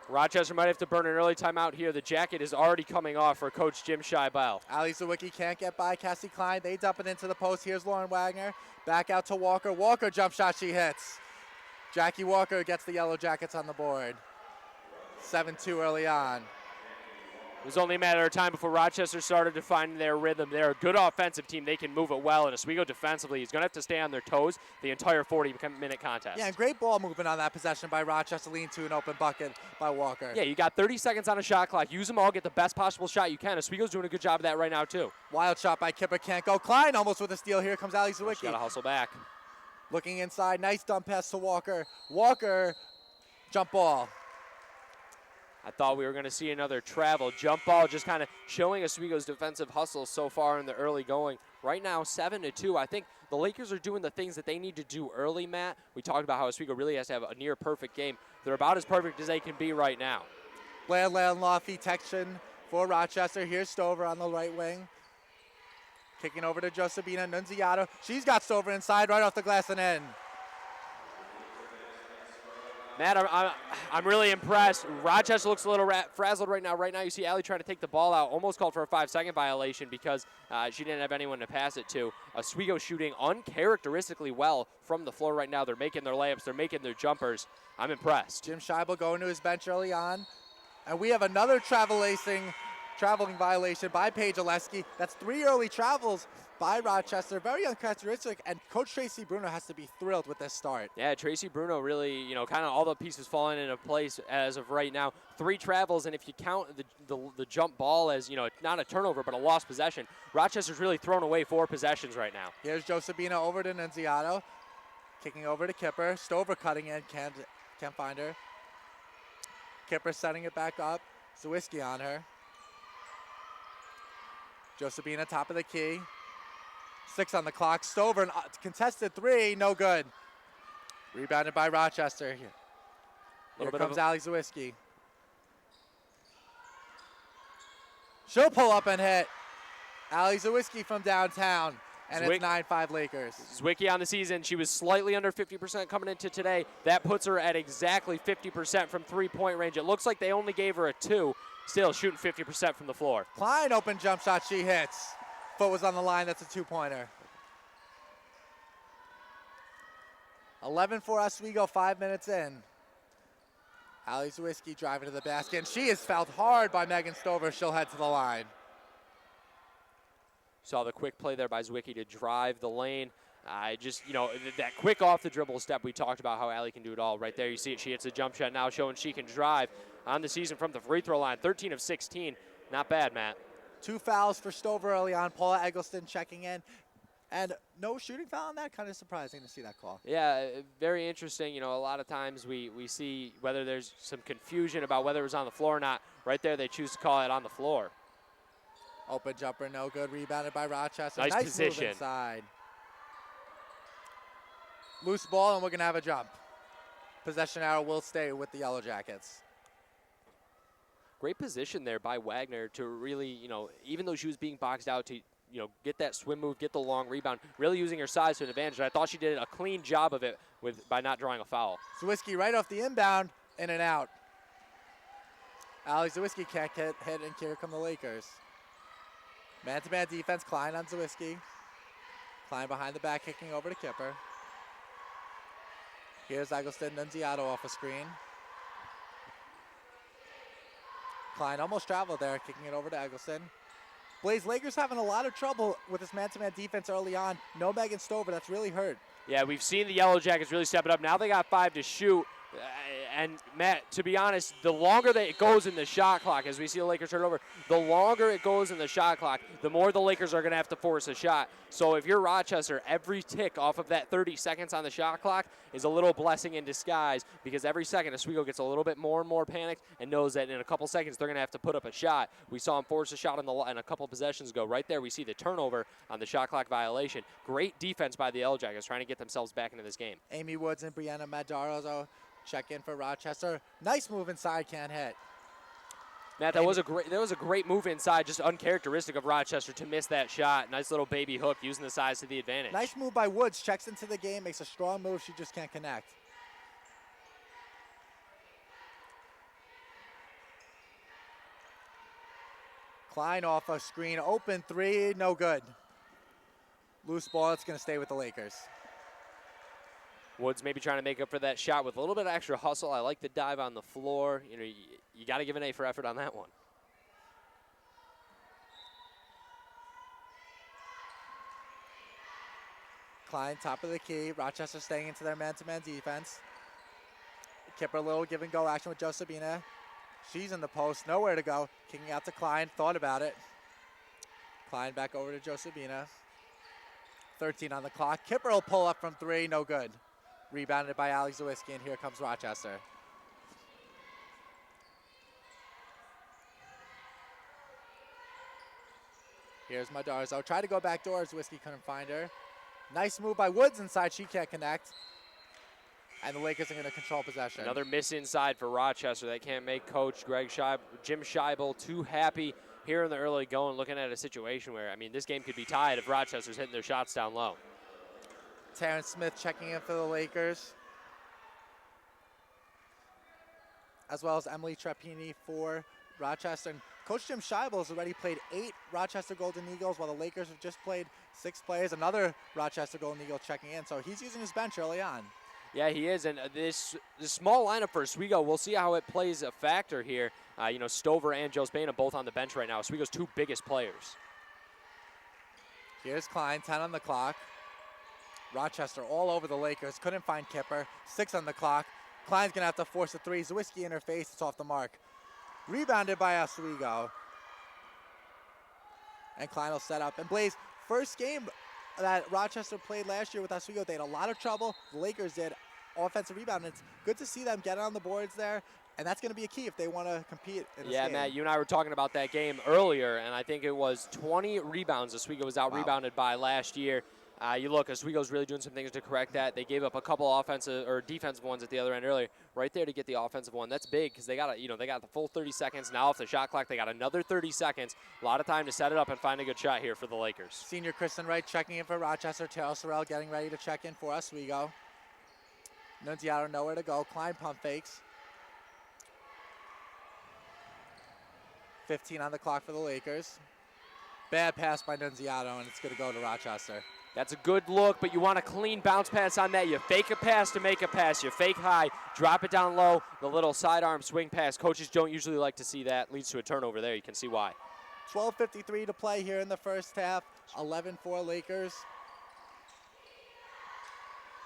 Rochester might have to burn an early timeout here. The jacket is already coming off for Coach Jim Scheibel. Ali Zawicki can't get by Cassie Klein. They dump it into the post. Here's Lauren Wagner. Back out to Walker. Walker jump shot, she hits. Jackie Walker gets the Yellow Jackets on the board. 7-2 early on. It was only a matter of time before Rochester started to find their rhythm. They're a good offensive team. They can move it well. And Oswego defensively is going to have to stay on their toes the entire 40-minute contest. Yeah, and great ball movement on that possession by Rochester, leading to an open bucket by Walker. Yeah, you got 30 seconds on a shot clock. Use them all. Get the best possible shot you can. Oswego's doing a good job of that right now, too. Wild shot by Kipper. Can't go. Klein almost with a steal. Here comes Ali Zawicki. Got to hustle back. Looking inside. Nice dump pass to Walker. Walker, jump ball. I thought we were going to see another travel. Jump ball just kind of showing Oswego's defensive hustle so far in the early going. Right now, 7-2. I think the Lakers are doing the things that they need to do early, Matt. We talked about how Oswego really has to have a near-perfect game. They're about as perfect as they can be right now. Bland Lofty protection for Rochester. Here's Stover on the right wing. Kicking over to Josebina Nunziato. She's got Stover inside, right off the glass and in. Matt, I'm really impressed. Rochester looks a little frazzled right now. Right now, you see Allie trying to take the ball out, almost called for a 5-second violation because she didn't have anyone to pass it to. Oswego shooting uncharacteristically well from the floor right now. They're making their layups. They're making their jumpers. I'm impressed. Jim Scheibel going to his bench early on. And we have another traveling violation by Paige Oleski. That's 3 early travels by Rochester. Very uncharacteristic, and Coach Tracy Bruno has to be thrilled with this start. Yeah, Tracy Bruno really, kind of all the pieces falling into place as of right now. 3 travels, and if you count the jump ball as, not a turnover but a lost possession, Rochester's really thrown away 4 possessions right now. Here's Josebina over to Nunziato. Kicking over to Kipper. Stover cutting in, can't find her. Kipper setting it back up. Zawiski on her. Josebina top of the key. 6 on the clock. Stover, contested 3, no good. Rebounded by Rochester. Here comes Allie Zawiski. She'll pull up and hit. Allie Zawiski from downtown. And it's 9-5 Lakers. Zwicky on the season, she was slightly under 50% coming into today. That puts her at exactly 50% from 3-point range. It looks like they only gave her a 2. Still shooting 50% from the floor. Klein open jump shot, she hits. Foot was on the line, that's a 2-pointer. 11 for Oswego, 5 minutes in. Allie Zawiski driving to the basket, and she is fouled hard by Megan Stover. She'll head to the line. Saw the quick play there by Zwicky to drive the lane. That quick off the dribble step, we talked about how Allie can do it all. Right there, you see it. She hits a jump shot now, showing she can drive on the season from the free throw line. 13 of 16. Not bad, Matt. 2 fouls for Stover early on. Paula Eggleston checking in. And no shooting foul on that. Kind of surprising to see that call. Yeah, very interesting. A lot of times we see whether there's some confusion about whether it was on the floor or not. Right there, they choose to call it on the floor. Open jumper, no good. Rebounded by Rochester. Nice position. Move inside. Loose ball, and we're going to have a jump. Possession arrow will stay with the Yellow Jackets. Great position there by Wagner to really, even though she was being boxed out, to get that swim move, get the long rebound, really using her size to an advantage. And I thought she did a clean job of it by not drawing a foul. Zawiski right off the inbound, in and out. Allie Zawiski can't get hit, and here come the Lakers. Man-to-man defense, Klein on Zawiski. Klein behind the back, kicking over to Kipper. Here's Eggleston Nunziato off a screen. Klein almost traveled there, kicking it over to Eggleston. Blaze, Lakers having a lot of trouble with this man-to-man defense early on. No Megan Stover, that's really hurt. Yeah, we've seen the Yellow Jackets really step it up. Now they got 5 to shoot. And, Matt, to be honest, the longer that it goes in the shot clock, as we see the Lakers turn over, the longer it goes in the shot clock, the more the Lakers are going to have to force a shot. So if you're Rochester, every tick off of that 30 seconds on the shot clock is a little blessing in disguise, because every second Oswego gets a little bit more and more panicked and knows that in a couple seconds they're going to have to put up a shot. We saw him force a shot in a couple possessions ago. Right there we see the turnover on the shot clock violation. Great defense by the Yellow Jackets trying to get themselves back into this game. Amy Woods and Brianna Madarazo check in for Rochester. Nice move inside, can't hit. Matt, that was a great move inside, just uncharacteristic of Rochester to miss that shot. Nice little baby hook, using the size to the advantage. Nice move by Woods, checks into the game, makes a strong move, she just can't connect. Klein off a screen, open 3, no good. Loose ball, it's gonna stay with the Lakers. Woods maybe trying to make up for that shot with a little bit of extra hustle. I like the dive on the floor. You got to give an A for effort on that one. Klein, top of the key. Rochester staying into their man-to-man defense. Kipper, a little give-and-go action with Josebina. She's in the post, nowhere to go. Kicking out to Klein, thought about it. Klein back over to Josebina. 13 on the clock. Kipper will pull up from 3, no good. Rebounded by Allie Zawiski, and here comes Rochester. Here's Madarzo. Tried to go back door. Zawiski couldn't find her. Nice move by Woods inside. She can't connect. And the Lakers are going to control possession. Another miss inside for Rochester. They can't make Coach Jim Scheibel too happy here in the early going, looking at a situation where, this game could be tied if Rochester's hitting their shots down low. Terrence Smith checking in for the Lakers. as well as Emily Trappini for Rochester. And Coach Jim Scheibel has already played 8 Rochester Golden Eagles, while the Lakers have just played 6 players. Another Rochester Golden Eagle checking in, so he's using his bench early on. Yeah, he is, and this small lineup for Oswego, we'll see how it plays a factor here. Stover and Joe Spain are both on the bench right now. Oswego's 2 biggest players. Here's Klein, 10 on the clock. Rochester all over the Lakers, couldn't find Kipper, 6 on the clock. Klein's gonna have to force a 3. Zawiski in her face, it's off the mark. Rebounded by Oswego. And Klein will set up. And Blaze, first game that Rochester played last year with Oswego, they had a lot of trouble. The Lakers did offensive rebound. And it's good to see them get on the boards there. And that's going to be a key if they want to compete in this game. Matt, you and I were talking about that game earlier, and I think it was 20 rebounds Oswego was out-rebounded by last year. You look, Oswego's really doing some things to correct that. They gave up a couple offensive or defensive ones at the other end earlier. Right there to get the offensive one. That's big because they got the full 30 seconds. Now off the shot clock, they got another 30 seconds. A lot of time to set it up and find a good shot here for the Lakers. Senior Kristen Wright checking in for Rochester. Terrell Sorrell getting ready to check in for Oswego. Nunziato nowhere to go. Klein pump fakes. 15 on the clock for the Lakers. Bad pass by Nunziato, and it's going to go to Rochester. That's a good look, but you want a clean bounce pass on that. You fake a pass to make a pass. You fake high, drop it down low, the little sidearm swing pass. Coaches don't usually like to see that. Leads to a turnover there. You can see why. 12:53 to play here in the first half. 11-4 Lakers.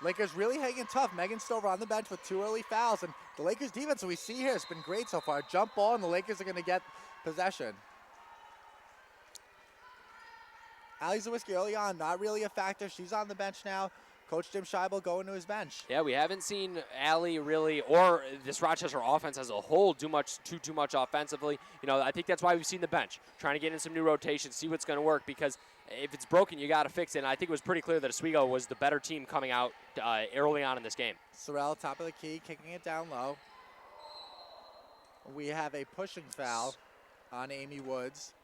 Lakers really hanging tough. Megan Stover on the bench with 2 early fouls. And the Lakers defense we see here has been great so far. Jump ball, and the Lakers are going to get possession. Allie Zawiski early on, not really a factor. She's on the bench now. Coach Jim Scheibel going to his bench. Yeah, we haven't seen Allie really, or this Rochester offense as a whole, do too much offensively. I think that's why we've seen the bench, trying to get in some new rotations, see what's going to work, because if it's broken, you got to fix it. And I think it was pretty clear that Oswego was the better team coming out early on in this game. Sorrell, top of the key, kicking it down low. We have a pushing foul on Amy Woods.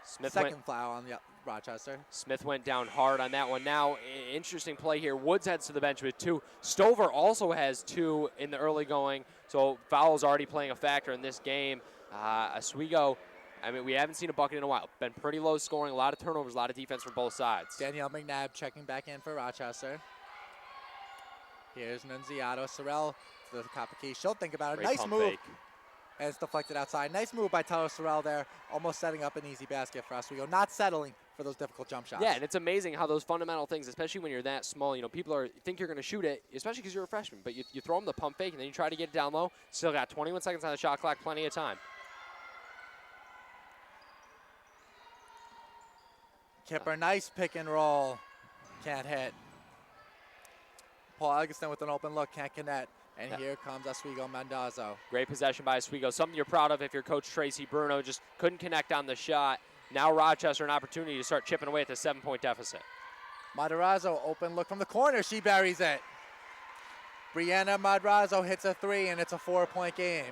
Second foul on the Rochester. Smith went down hard on that one. Now, interesting play here. Woods heads to the bench with 2. Stover also has 2 in the early going, so fouls already playing a factor in this game. Oswego, we haven't seen a bucket in a while. Been pretty low scoring, a lot of turnovers, a lot of defense from both sides. Danielle McNabb checking back in for Rochester. Here's Nunziato. Sorrell to the top of key. She'll think about it. Great nice move. Fake. And it's deflected outside. Nice move by Tyler Sorrell there, almost setting up an easy basket for Oswego, not settling for those difficult jump shots. Yeah, and it's amazing how those fundamental things, especially when you're that small, people think you're going to shoot it, especially because you're a freshman, but you throw them the pump fake and then you try to get it down low. Still got 21 seconds on the shot clock, plenty of time. Kipper, nice pick and roll. Can't hit. Paul Eggleston with an open look, can't connect. And here comes Oswego Mendoza. Great possession by Oswego. Something you're proud of if you're Coach Tracy Bruno. Just couldn't connect on the shot. Now Rochester an opportunity to start chipping away at the 7-point deficit. Madrazo, open look from the corner. She buries it. Brianna Madrazo hits a 3, and it's a 4-point game.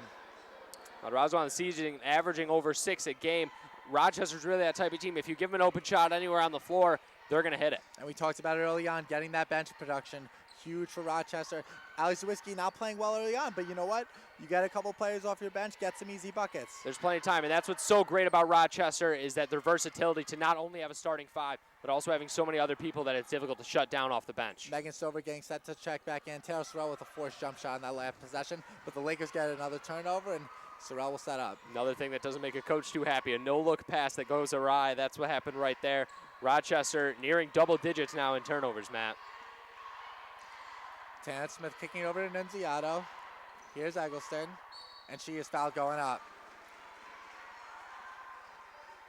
Madrazo on the season averaging over 6 a game. Rochester's really that type of team. If you give them an open shot anywhere on the floor, they're going to hit it. And we talked about it early on, getting that bench production. Huge for Rochester. Allie Zawiski not playing well early on, but you know what? You get a couple players off your bench, get some easy buckets. There's plenty of time, and that's what's so great about Rochester is that their versatility to not only have a starting 5, but also having so many other people that it's difficult to shut down off the bench. Megan Stover getting set to check back in. Taylor Sorrell with a forced jump shot in that last possession, but the Lakers get another turnover, and Sorrell will set up. Another thing that doesn't make a coach too happy, a no-look pass that goes awry. That's what happened right there. Rochester nearing double digits now in turnovers, Matt. Tana Smith kicking over to Nunziato. Here's Eggleston, and she is fouled going up.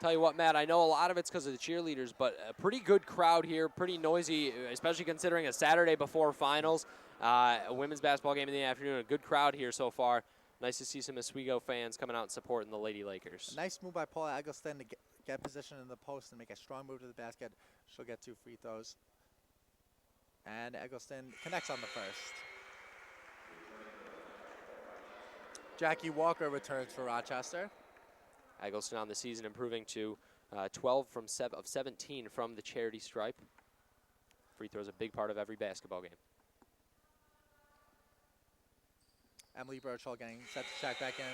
Tell you what, Matt, I know a lot of it's because of the cheerleaders, but a pretty good crowd here, pretty noisy, especially considering a Saturday before finals, a women's basketball game in the afternoon, a good crowd here so far. Nice to see some Oswego fans coming out and supporting the Lady Lakers. A nice move by Paula Eggleston to get position in the post and make a strong move to the basket. She'll get 2 free throws. And Eggleston connects on the first. Jackie Walker returns for Rochester. Eggleston on the season improving to 12 of 17 from the charity stripe. Free throws a big part of every basketball game. Emily Birchall getting set to check back in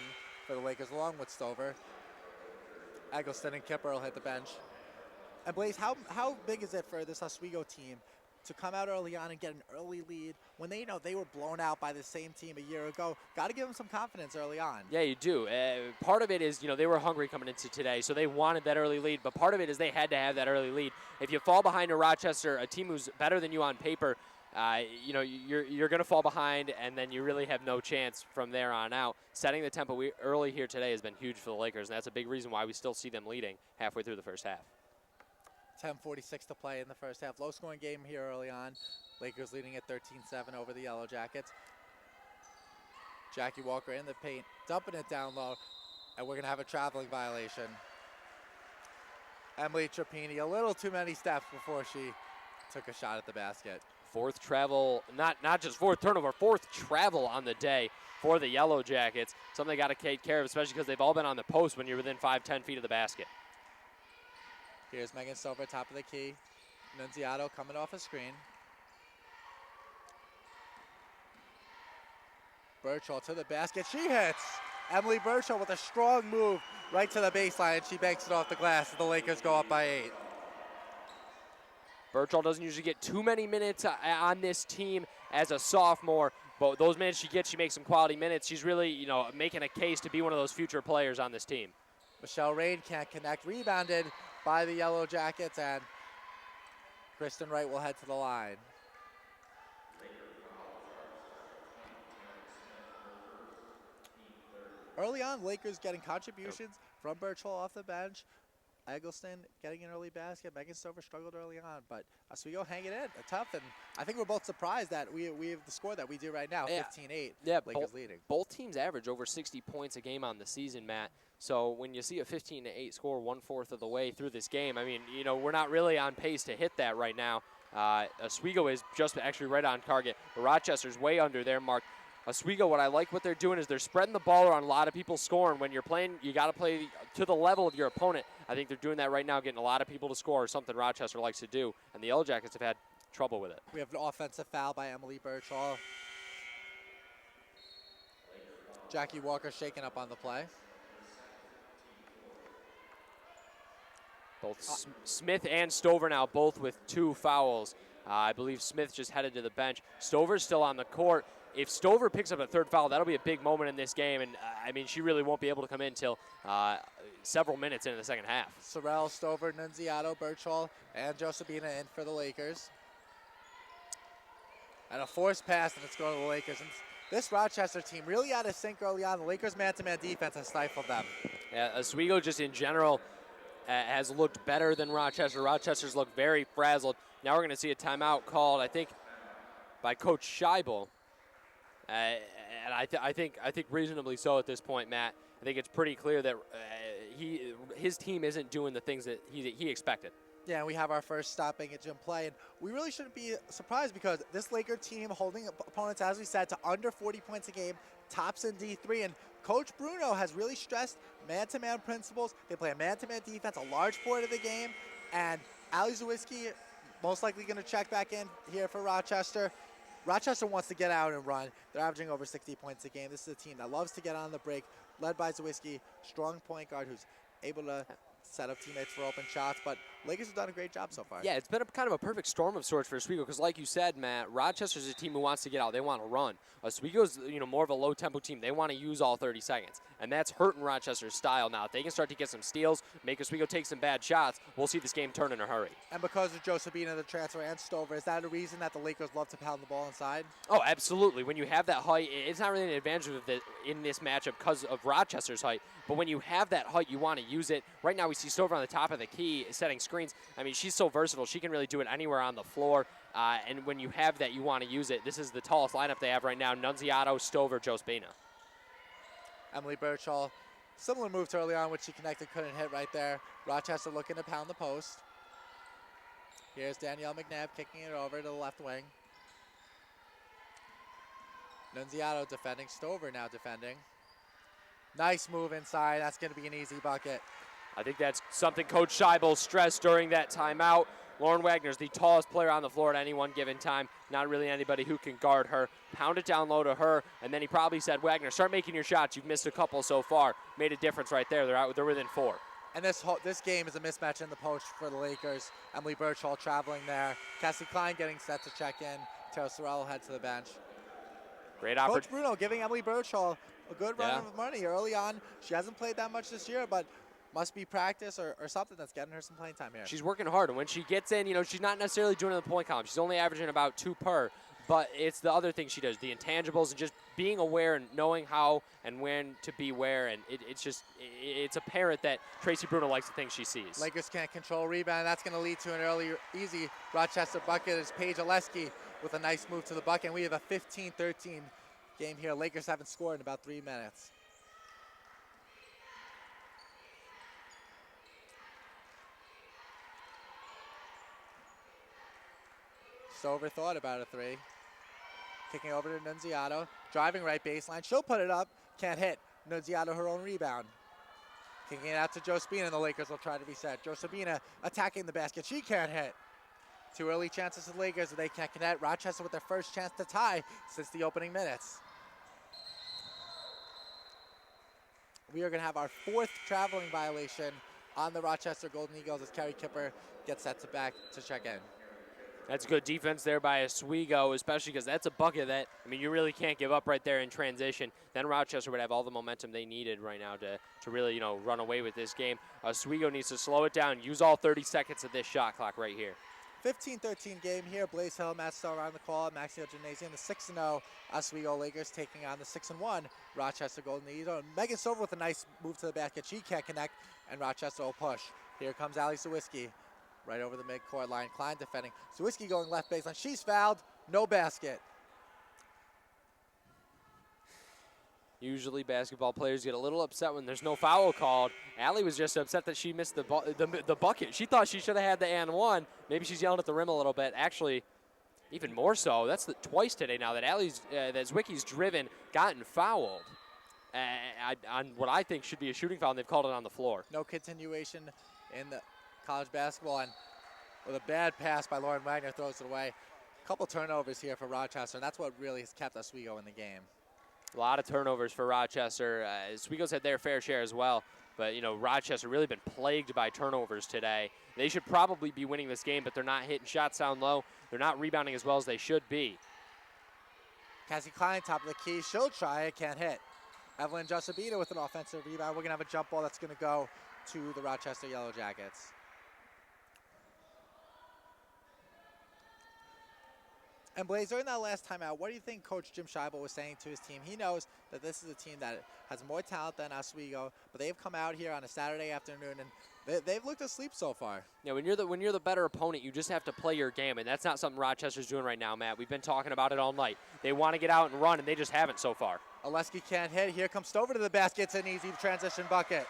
for the Lakers along with Stover. Eggleston and Kipper will hit the bench. And Blaze, how big is it for this Oswego team to come out early on and get an early lead when they know they were blown out by the same team a year ago? Got to give them some confidence early on. Yeah, you do. Part of it is, they were hungry coming into today, so they wanted that early lead. But part of it is they had to have that early lead. If you fall behind to Rochester, a team who's better than you on paper, you're going to fall behind, and then you really have no chance from there on out. Setting the tempo early here today has been huge for the Lakers, and that's a big reason why we still see them leading halfway through the first half. 10:46 to play in the first half. Low-scoring game here early on. Lakers leading at 13-7 over the Yellow Jackets. Jackie Walker in the paint, dumping it down low, and we're going to have a traveling violation. Emily Trappini, a little too many steps before she took a shot at the basket. Fourth travel, not just fourth turnover, fourth travel on the day for the Yellow Jackets. Something they got to take care of, especially because they've all been on the post when you're within 5-10 feet of the basket. Here's Megan Silver, top of the key. Nunziato coming off a screen. Birchall to the basket. She hits. Emily Birchall with a strong move right to the baseline, and she banks it off the glass as the Lakers go up by 8. Birchall doesn't usually get too many minutes on this team as a sophomore, but those minutes she gets, she makes some quality minutes. She's really, making a case to be one of those future players on this team. Michelle Rain can't connect. Rebounded by the Yellow Jackets, and Kristen Wright will head to the line. Early on, Lakers getting contributions from Birchall off the bench. Eggleston getting an early basket. Megan Stover struggled early on, but Oswego hanging in tough. And I think we're both surprised that we have the score that we do right now, 15-8. Yeah, Lakers leading. Both teams average over 60 points a game on the season, Matt. So when you see a 15-8 score 1/4 of the way through this game, I mean, we're not really on pace to hit that right now. Oswego is just actually right on target. But Rochester's way under their mark. Oswego, what I like what they're doing is they're spreading the ball around. A lot of people scoring. When you're playing, you got to play to the level of your opponent. I think they're doing that right now, getting a lot of people to score, something Rochester likes to do, and the Yellow Jackets have had trouble with it. We have an offensive foul by Emily Birchall. Jackie Walker shaking up on the play. Both Smith and Stover now both with 2 fouls. I believe Smith just headed to the bench. Stover's still on the court. If Stover picks up a 3rd foul, that'll be a big moment in this game, and she really won't be able to come in until several minutes into the second half. Sorrell, Stover, Nunziato, Birchall, and Josephina in for the Lakers. And a forced pass, and it's going to the Lakers. And this Rochester team really out of sync early on. The Lakers' man-to-man defense has stifled them. Yeah, Oswego just in general has looked better than Rochester. Rochester's looked very frazzled. Now we're going to see a timeout called, I think, by Coach Scheibel. And I think reasonably so at this point, Matt. I think it's pretty clear that his team isn't doing the things that he expected. Yeah, and we have our first stopping at gym play, and we really shouldn't be surprised because this Laker team holding opponents, as we said, to under 40 points a game, tops in D3, and Coach Bruno has really stressed man-to-man principles. They play a man-to-man defense a large part of the game, and Ali Zawiski most likely going to check back in here for Rochester. Rochester wants to get out and run. They're averaging over 60 points a game. This is a team that loves to get on the break, led by Zawiski, strong point guard who's able to set up teammates for open shots, but Lakers have done a great job so far. Yeah, it's been kind of a perfect storm of sorts for Oswego because, like you said, Matt, Rochester's a team who wants to get out. They want to run. Oswego's, more of a low-tempo team. They want to use all 30 seconds, and that's hurting Rochester's style now. If they can start to get some steals, make Oswego take some bad shots, we'll see this game turn in a hurry. And because of Josephina, the transfer, and Stover, is that a reason that the Lakers love to pound the ball inside? Oh, absolutely. When you have that height, it's not really an advantage in this matchup because of Rochester's height, but when you have that height, you want to use it. Right now we see Stover on the top of the key setting screens. She's so versatile. She can really do it anywhere on the floor. And when you have that, you want to use it. This is the tallest lineup they have right now. Nunziato, Stover, Josephina. Emily Birchall, similar moves early on, which she connected, couldn't hit right there. Rochester looking to pound the post. Here's Danielle McNabb kicking it over to the left wing. Nunziato defending, Stover now defending. Nice move inside. That's going to be an easy bucket. I think that's something Coach Scheibel stressed during that timeout. Lauren Wagner's the tallest player on the floor at any one given time. Not really anybody who can guard her. Pound it down low to her, and then he probably said, Wagner, start making your shots. You've missed a couple so far. Made a difference right there. They're within 4. And this game is a mismatch in the post for the Lakers. Emily Birchall traveling there. Cassie Klein getting set to check in. Tara Sorrell head to the bench. Great Coach opportunity. Bruno giving Emily Birchall a good run of money early on. She hasn't played that much this year, but must be practice or something that's getting her some playing time here. She's working hard, and when she gets in, she's not necessarily doing it in the point column. She's only averaging about 2 per, but it's the other things she does, the intangibles, and just being aware and knowing how and when to be where, and it's apparent that Tracy Bruno likes the things she sees. Lakers can't control rebound. That's going to lead to an early, easy Rochester bucket as Paige Oleski with a nice move to the bucket. And we have a 15-13 game here. Lakers haven't scored in about 3 minutes. Stover thought about a 3. Kicking over to Nunziato. Driving right baseline. She'll put it up. Can't hit. Nunziato her own rebound. Kicking it out to Joe Spina, and the Lakers will try to reset. Joe Spina attacking the basket. She can't hit. 2 early chances to the Lakers, but they can't connect. Rochester with their first chance to tie since the opening minutes. We are going to have our 4th traveling violation on the Rochester Golden Eagles as Kerry Kipper gets set to back to check in. That's good defense there by Oswego, especially because that's a bucket that, you really can't give up right there in transition. Then Rochester would have all the momentum they needed right now to really, run away with this game. Oswego needs to slow it down, use all 30 seconds of this shot clock right here. 15-13 game here. Blaze Hill, Matt Stowe around the call at Maxfield Gymnasium. The 6-0 Oswego Lakers taking on the 6-1 Rochester Golden Eagles. Megan Stover with a nice move to the basket. She can't connect, and Rochester will push. Here comes Allie Sawiski. Right over the midcourt line. Klein defending. Sawiski going left baseline. She's fouled. No basket. Usually basketball players get a little upset when there's no foul called. Allie was just upset that she missed the bucket. She thought she should have had the and one. Maybe she's yelling at the rim a little bit. Actually, even more so. That's twice today now that that Zwicky's driven, gotten fouled. On what I think should be a shooting foul, and they've called it on the floor. No continuation in the college basketball, and with a bad pass by Lauren Wagner, throws it away. A couple turnovers here for Rochester, and that's what really has kept Oswego in the game. A lot of turnovers for Rochester. Oswego's had their fair share as well, but Rochester really been plagued by turnovers today. They should probably be winning this game, but they're not hitting shots down low. They're not rebounding as well as they should be. Cassie Klein, top of the key. She'll try it, can't hit. Evelyn Josabita with an offensive rebound. We're going to have a jump ball that's going to go to the Rochester Yellow Jackets. And Blaze, during that last timeout, what do you think Coach Jim Scheibel was saying to his team? He knows that this is a team that has more talent than Oswego, but they've come out here on a Saturday afternoon and they've looked asleep so far. Yeah, when you're the better opponent, you just have to play your game, and that's not something Rochester's doing right now, Matt. We've been talking about it all night. They want to get out and run, and they just haven't so far. Oleski can't hit. Here comes Stover to the basket. It's an easy transition bucket.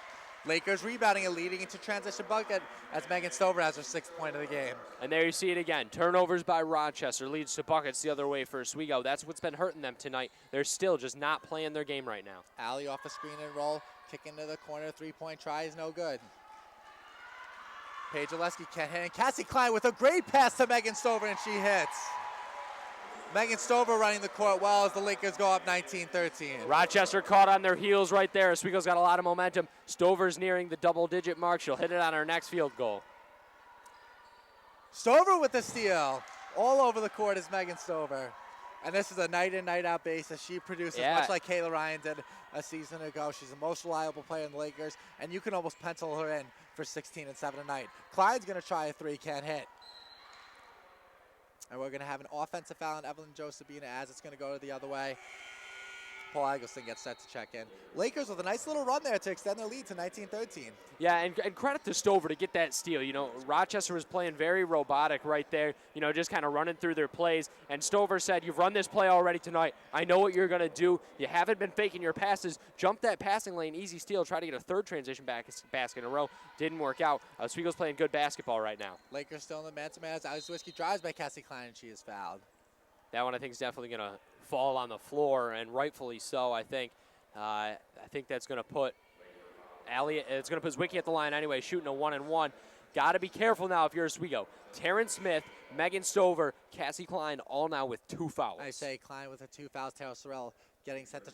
Lakers rebounding and leading into transition bucket as Megan Stover has her 6th point of the game. And there you see it again. Turnovers by Rochester leads to buckets the other way for Oswego. That's what's been hurting them tonight. They're still just not playing their game right now. Allie off the screen and roll. Kick into the corner. 3-point try is no good. Paige Oleski can't hit. And Cassie Klein with a great pass to Megan Stover, and she hits. Megan Stover running the court well as the Lakers go up 19-13. Rochester caught on their heels right there. Oswego's got a lot of momentum. Stover's nearing the double-digit mark. She'll hit it on her next field goal. Stover with the steal. All over the court is Megan Stover. And this is a night in, night out basis. She produces much like Kayla Ryan did a season ago. She's the most reliable player in the Lakers, and you can almost pencil her in for 16 and 7 tonight. Klein's going to try a 3, can't hit. And we're going to have an offensive foul on Evelyn Josabina as it's going to go the other way. Paul Eggleston gets set to check in. Lakers with a nice little run there to extend their lead to 19-13. Yeah, and credit to Stover to get that steal. Rochester was playing very robotic right there, just kind of running through their plays. And Stover said, you've run this play already tonight. I know what you're going to do. You haven't been faking your passes. Jump that passing lane, easy steal, try to get a 3rd transition basket in a row. Didn't work out. Oswego's playing good basketball right now. Lakers still in the man-to-man as Alice Whiskey drives by Cassie Klein, and she is fouled. That one I think is definitely going to fall on the floor, and rightfully so, I think. I think that's going to put Allie, it's going to put Zwicky at the line anyway, shooting a 1-and-1. Got to be careful now if you're Oswego. Taryn Smith, Megan Stover, Cassie Klein, all now with 2 fouls. I say Klein with the 2 fouls. Tara Sorrell getting set to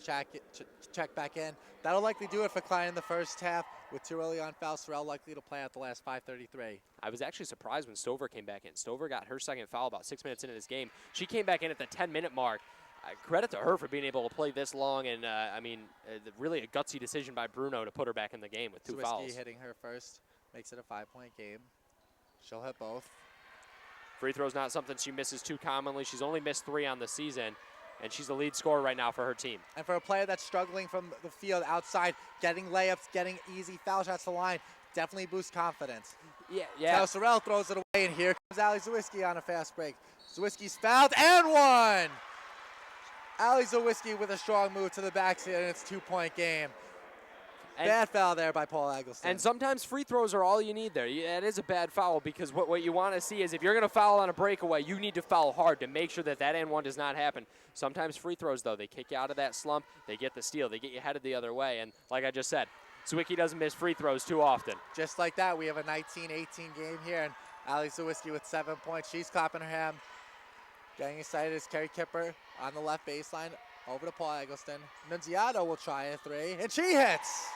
check back in. That'll likely do it for Klein in the first half. With 2 early on fouls, Sorrell likely to play out the last 5:33. I was actually surprised when Stover came back in. Stover got her second foul about 6 minutes into this game. She came back in at the 10-minute mark. Credit to her for being able to play this long, and really a gutsy decision by Bruno to put her back in the game with 2 fouls. Hitting her first makes it a 5-point game. She'll hit both. Free throw's not something she misses too commonly. She's only missed 3 on the season, and she's the lead scorer right now for her team. And for a player that's struggling from the field outside, getting layups, getting easy foul shots to the line, definitely boosts confidence. Yeah. Tara Sorrell throws it away, and here comes Allie Zawiski on a fast break. Zawiski's fouled and one! Allie Zawiski with a strong move to the backside, and it's a 2-point game. Bad foul there by Paul Eggleston. And sometimes free throws are all you need there. That is a bad foul because what you want to see is if you're going to foul on a breakaway, you need to foul hard to make sure that and one does not happen. Sometimes free throws, though, they kick you out of that slump, they get the steal, they get you headed the other way. And like I just said, Zwicky doesn't miss free throws too often. Just like that, we have a 19-18 game here, and Allie Zawiski with 7 points. She's clapping her hand. Getting excited is Kerry Kipper on the left baseline. Over to Paul Eggleston. Nunziato will try a 3, and she hits!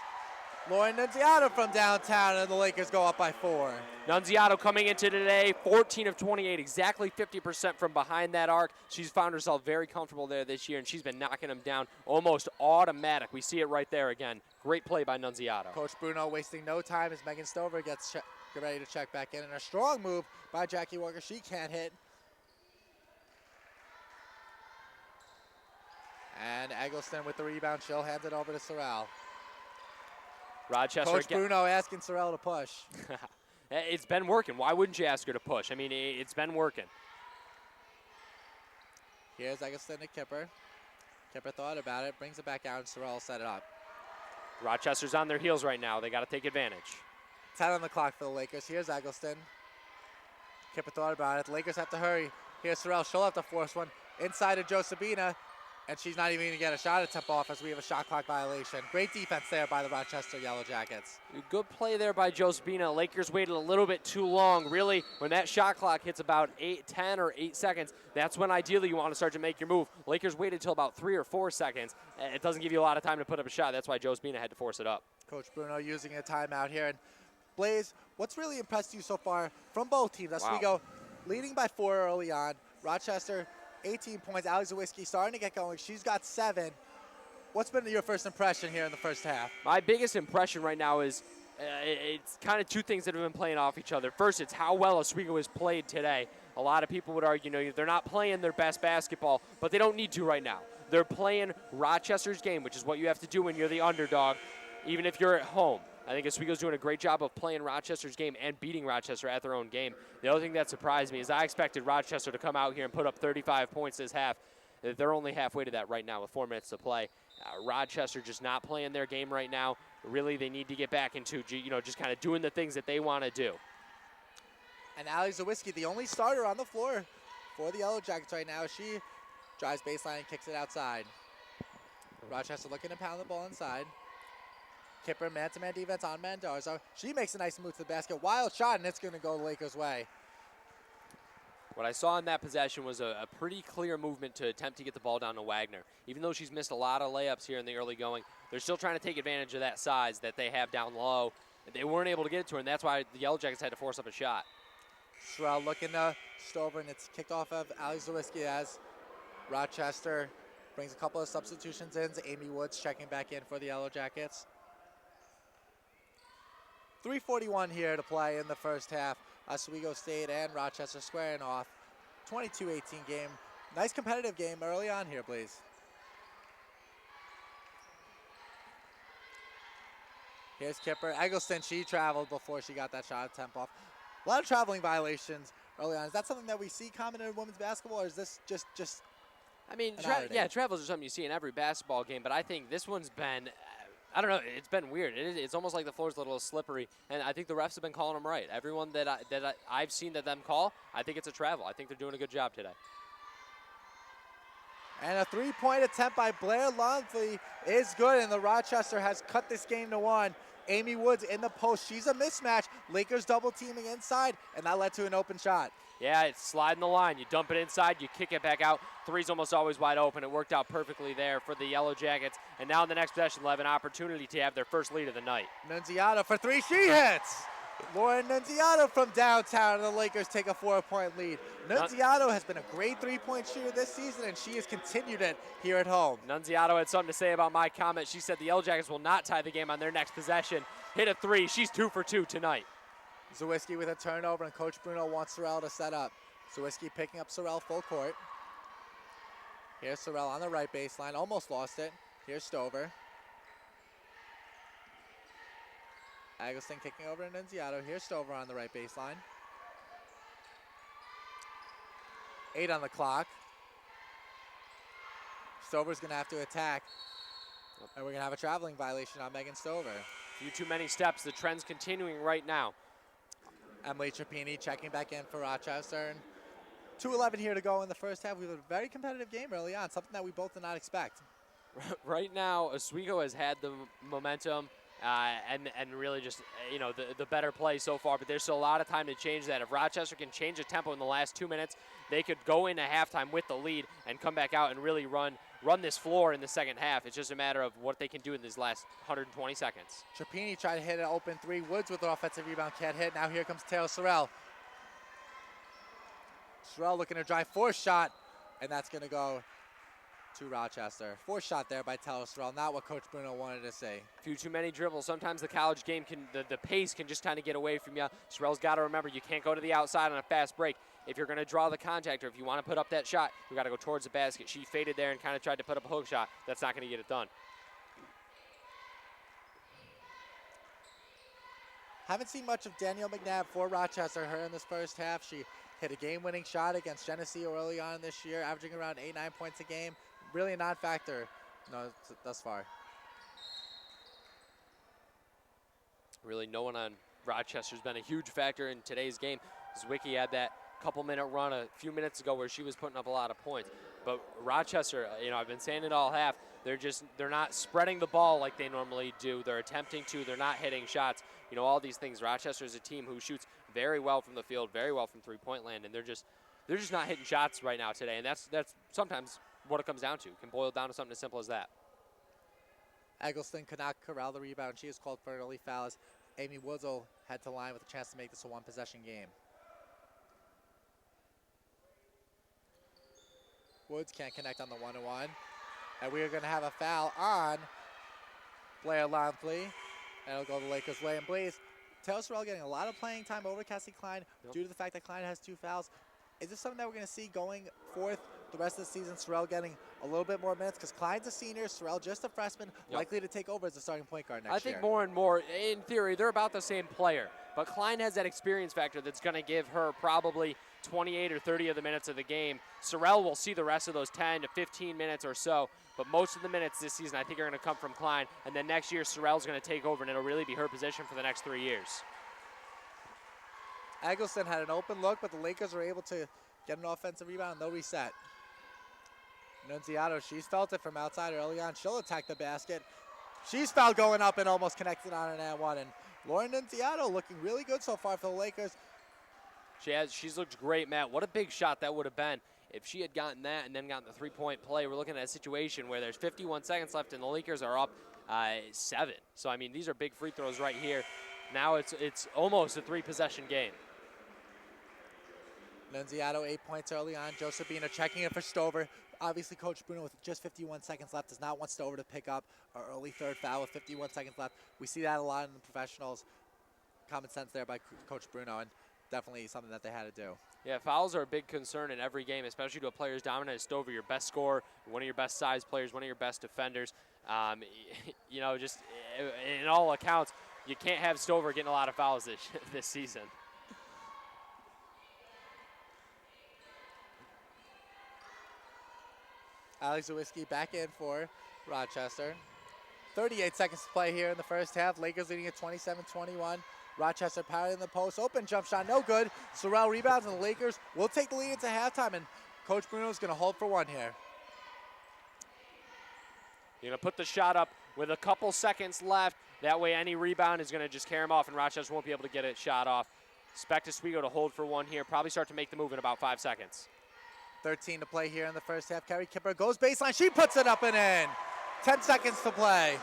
Lauren Nunziato from downtown, and the Lakers go up by 4. Nunziato coming into today, 14 of 28, exactly 50% from behind that arc. She's found herself very comfortable there this year, and she's been knocking them down almost automatic. We see it right there again. Great play by Nunziato. Coach Bruno wasting no time as Megan Stover gets ready to check back in. And a strong move by Jackie Walker. She can't hit. And Eggleston with the rebound. She'll hand it over to Sorrell. Rochester. Coach Bruno asking Sorrell to push. It's been working. Why wouldn't you ask her to push? I mean, it's been working. Here's Eggleston to Kipper. Kipper thought about it, brings it back out, and Sorrell set it up. Rochester's on their heels right now. They got to take advantage. 10 on the clock for the Lakers. Here's Eggleston. Kipper thought about it. The Lakers have to hurry. Here's Sorrell. She'll have to force one. Inside to Josebina. And she's not even going to get a shot attempt off as we have a shot clock violation. Great defense there by the Rochester Yellow Jackets. Good play there by Josebina. Lakers waited a little bit too long. Really, when that shot clock hits about 10 or 8 seconds, that's when ideally you want to start to make your move. Lakers waited till about 3 or 4 seconds. It doesn't give you a lot of time to put up a shot. That's why Josebina had to force it up. Coach Bruno using a timeout here. And Blaze, what's really impressed you so far from both teams? Oswego leading by 4 early on. Rochester 18 points. Allie Zawiski starting to get going. She's got 7. What's been your first impression here in the first half? My biggest impression right now is it's kind of 2 things that have been playing off each other. First, it's how well Oswego has played today. A lot of people would argue, they're not playing their best basketball, but they don't need to right now. They're playing Rochester's game, which is what you have to do when you're the underdog, even if you're at home. I think Oswego's doing a great job of playing Rochester's game and beating Rochester at their own game. The other thing that surprised me is I expected Rochester to come out here and put up 35 points this half. They're only halfway to that right now with 4 minutes to play. Rochester just not playing their game right now. Really, they need to get back into, just kind of doing the things that they want to do. And Allie Zawiski, the only starter on the floor for the Yellow Jackets right now. She drives baseline and kicks it outside. Rochester looking to pound the ball inside. Kipper, man-to-man defense on Mendoza. She makes a nice move to the basket. Wild shot, and it's going to go the Lakers' way. What I saw in that possession was a pretty clear movement to attempt to get the ball down to Wagner. Even though she's missed a lot of layups here in the early going, they're still trying to take advantage of that size that they have down low. They weren't able to get it to her, and that's why the Yellow Jackets had to force up a shot. Sorrell looking to Stover, and it's kicked off of Allie Zawiski as Rochester brings a couple of substitutions in. Amy Woods checking back in for the Yellow Jackets. 3:41 here to play in the first half. Oswego State and Rochester squaring off. 22-18 game. Nice competitive game early on here, please. Here's Kipper. Eggleston, she traveled before she got that shot attempt off. A lot of traveling violations early on. Is that something that we see common in women's basketball, or is this just I mean, yeah, travels are something you see in every basketball game, but I think this one's been I don't know. It's been weird. It's almost like the floor's a little slippery, and I think the refs have been calling them right. Everyone that I've seen them call, I think it's a travel. I think they're doing a good job today. And a 3-point attempt by Blair Longley is good, and the Rochester has cut this game to 1. Amy Woods in the post. She's a mismatch. Lakers double teaming inside, and that led to an open shot. Yeah, it's sliding the line. You dump it inside, you kick it back out. Three's almost always wide open. It worked out perfectly there for the Yellow Jackets. And now in the next possession, they'll have an opportunity to have their first lead of the night. Nunziato for three. She hits. Lauren Nunziato from downtown, and the Lakers take a 4-point lead. Nunziato has been a great three-point shooter this season, and she has continued it here at home. Nunziato had something to say about my comment. She said the Yellow Jackets will not tie the game on their next possession. Hit a three. She's 2 for 2 tonight. Zawiski with a turnover, and Coach Bruno wants Sorrell to set up. Zawiski picking up Sorrell full court. Here's Sorrell on the right baseline, almost lost it. Here's Stover. Agustin kicking over to Nunziato. Here's Stover on the right baseline. 8 on the clock. Stover's going to have to attack. And we're going to have a traveling violation on Megan Stover. A few too many steps. The trend's continuing right now. Emily Trapini checking back in for Rochester. And 2:11 here to go in the first half. We have a very competitive game early on, something that we both did not expect. Right now, Oswego has had the momentum and really just, you know, the better play so far, but there's still a lot of time to change that. If Rochester can change the tempo in the last 2 minutes, they could go into halftime with the lead and come back out and really run this floor in the second half. It's just a matter of what they can do in these last 120 seconds. Trapini tried to hit an open three. Woods with an offensive rebound, can't hit. Now here comes Taylor Sorrell. Sorrell looking to drive, forced shot, and that's going to go to Rochester. Forced shot there by Taylor Sorrell, not what Coach Bruno wanted to say. A few too many dribbles. Sometimes the college game the pace can just kind of get away from you. Sorrell's got to remember, you can't go to the outside on a fast break. If you're going to draw the contact or if you want to put up that shot, you got to go towards the basket. She faded there and kind of tried to put up a hook shot. That's not going to get it done. Haven't seen much of Danielle McNabb for Rochester. Her in this first half, she hit a game-winning shot against Geneseo early on this year, averaging around 8-9 points a game. Really a non-factor thus far. Really no one on Rochester's been a huge factor in today's game. Zwicky had that couple-minute run a few minutes ago where she was putting up a lot of points. But Rochester, you know, I've been saying it all half, they're not spreading the ball like they normally do. They're attempting to, they're not hitting shots. You know, all these things. Rochester is a team who shoots very well from the field, very well from three-point land, and they're just not hitting shots right now today. And that's sometimes what it comes down to. It can boil down to something as simple as that. Eggleston could not corral the rebound. She is called for an early foul as Amy Woods will head to line with a chance to make this a one-possession game. Woods can't connect on the one-on-one. And we are going to have a foul on Blair Longley. And it'll go the Lakers' way. And Blaze, Taylor Sorrell getting a lot of playing time over Cassie Klein due to the fact that Klein has 2 fouls. Is this something that we're going to see going forth the rest of the season? Sorrell getting a little bit more minutes because Klein's a senior, Sorrell just a freshman, likely to take over as the starting point guard next year. I think more and more, in theory, they're about the same player. But Klein has that experience factor that's going to give her probably 28 or 30 of the minutes of the game. Sorrell will see the rest of those 10 to 15 minutes or so. But most of the minutes this season, I think, are going to come from Klein. And then next year, Sorrell's going to take over, and it'll really be her position for the next 3 years. Eggleston had an open look, but the Lakers were able to get an offensive rebound, and they'll reset. Nunziato, she's felt it from outside early on. She'll attack the basket. She's fouled going up and almost connected on an and one. And Lauren Nunziato looking really good so far for the Lakers. She's looked great, Matt. What a big shot that would have been if she had gotten that and then gotten the three-point play. We're looking at a situation where there's 51 seconds left and the Lakers are up 7. So, I mean, these are big free throws right here. Now it's almost a 3-possession game. Nunziato 8 points early on. Josephina checking it for Stover. Obviously, Coach Bruno, with just 51 seconds left, does not want Stover to pick up an early third foul with 51 seconds left. We see that a lot in the professionals. Common sense there by Coach Bruno, and definitely something that they had to do. Yeah, fouls are a big concern in every game, especially to a player as dominant as Stover, your best scorer, one of your best size players, one of your best defenders. You know, just in all accounts, you can't have Stover getting a lot of fouls this season. Alex Zawiski back in for Rochester. 38 seconds to play here in the first half. Lakers leading at 27-21. Rochester powering the post. Open jump shot, no good. Sorrell rebounds, and the Lakers will take the lead into halftime, and Coach Bruno is going to hold for one here. You're going to put the shot up with a couple seconds left. That way any rebound is going to just carry them off, and Rochester won't be able to get it shot off. Expect Oswego to hold for one here. Probably start to make the move in about 5 seconds. 13 to play here in the first half. Carrie Kipper goes baseline. She puts it up and in. 10 seconds to play.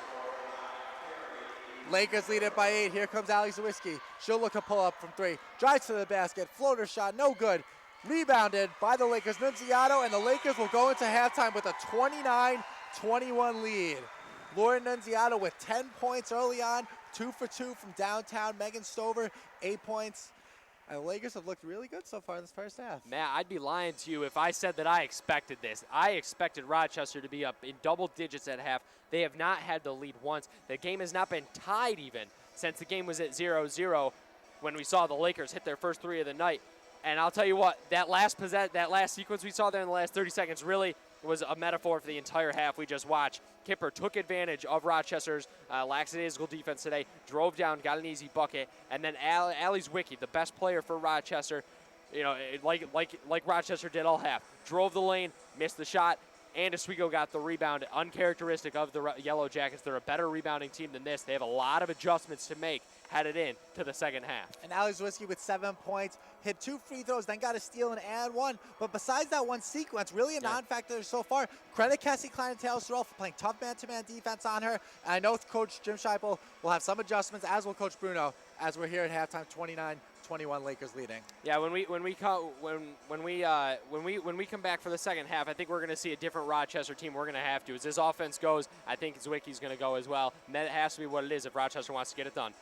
Lakers lead it by 8. Here comes Allie Zawiski. She'll look a pull up from 3. Drives to the basket. Floater shot, no good. Rebounded by the Lakers' Nunziato, and the Lakers will go into halftime with a 29-21 lead. Lauren Nunziato with 10 points early on. 2 for 2 from downtown. Megan Stover, 8 points. And the Lakers have looked really good so far in this first half. Matt, I'd be lying to you if I said that I expected this. I expected Rochester to be up in double digits at half. They have not had the lead once. The game has not been tied even since the game was at 0-0 when we saw the Lakers hit their first 3 of the night. And I'll tell you what, that last sequence we saw there in the last 30 seconds really was a metaphor for the entire half we just watched. Kipper took advantage of Rochester's lackadaisical defense today, drove down, got an easy bucket, and then Allie Zwicky, the best player for Rochester, like Rochester did all half, drove the lane, missed the shot, and Oswego got the rebound. Uncharacteristic of the Yellow Jackets. They're a better rebounding team than this. They have a lot of adjustments to make headed in to the second half. And Allie Zwiski with 7 points, hit 2 free throws, then got a steal and add 1. But besides that one sequence, really a non-factor so far. Credit Cassie Klein and Taylor Sorrell for playing tough man-to-man defense on her. And I know Coach Jim Scheipel will have some adjustments, as will Coach Bruno, as we're here at halftime, 29-21 Lakers leading. Yeah, when we come back for the second half, I think we're going to see a different Rochester team. We're going to have to. As this offense goes, I think Zwicky's going to go as well. And that has to be what it is if Rochester wants to get it done.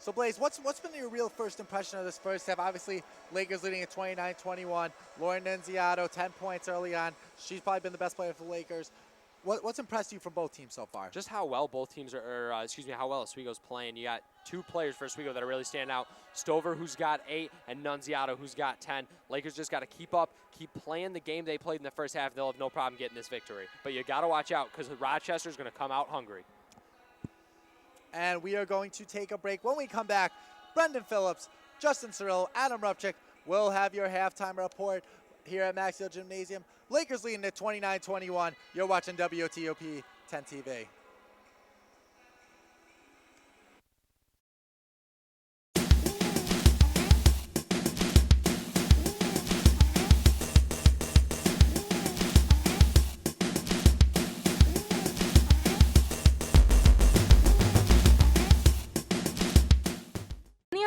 So, Blaze, what's been your real first impression of this first half? Obviously, Lakers leading at 29-21. Lauren Nunziato, 10 points early on. She's probably been the best player for the Lakers. What's impressed you from both teams so far? Just how well both teams how well Oswego's playing. You got 2 players for Oswego that are really standing out. Stover, who's got 8, and Nunziato, who's got 10. Lakers just got to keep playing the game they played in the first half. They'll have no problem getting this victory. But you got to watch out because Rochester's going to come out hungry. And we are going to take a break. When we come back, Brendan Phillips, Justin Cirillo, Adam Rupchick will have your halftime report here at Maxill Gymnasium. Lakers leading at 29-21. You're watching WTOP 10 TV.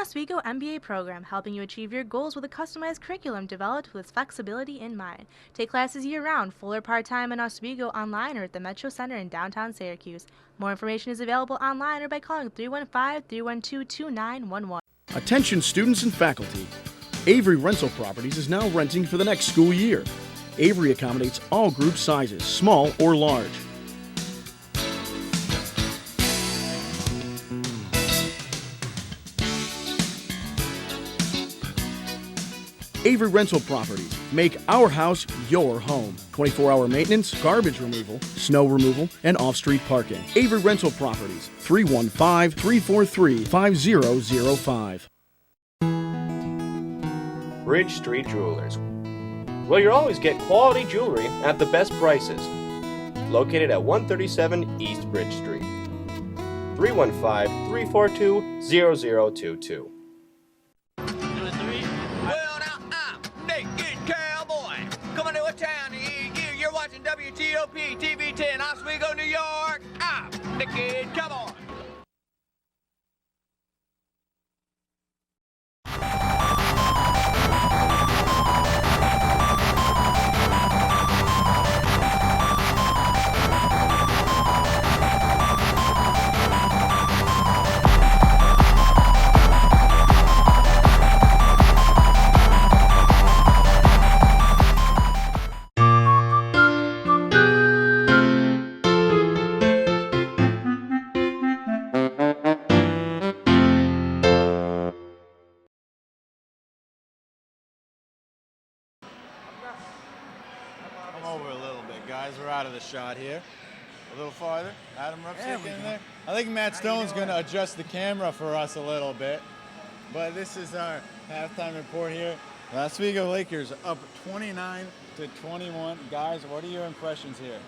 Oswego MBA program, helping you achieve your goals with a customized curriculum developed with flexibility in mind. Take classes year-round, full or part-time in Oswego, online or at the Metro Center in downtown Syracuse. More information is available online or by calling 315-312-2911. Attention students and faculty. Avery Rental Properties is now renting for the next school year. Avery accommodates all group sizes, small or large. Avery Rental Properties. Make our house your home. 24-hour maintenance, garbage removal, snow removal, and off-street parking. Avery Rental Properties. 315-343-5005. Bridge Street Jewelers. Well, you'll always get quality jewelry at the best prices. Located at 137 East Bridge Street. 315-342-0022. You're watching WTOP TV 10, Oswego, New York. I'm Naked. Come on. We're out of the shot here. A little farther. Adam Rupchick in there. I think Matt Stone's going to adjust the camera for us a little bit. But this is our halftime report here. Oswego Lakers up 29-21. Guys, what are your impressions here?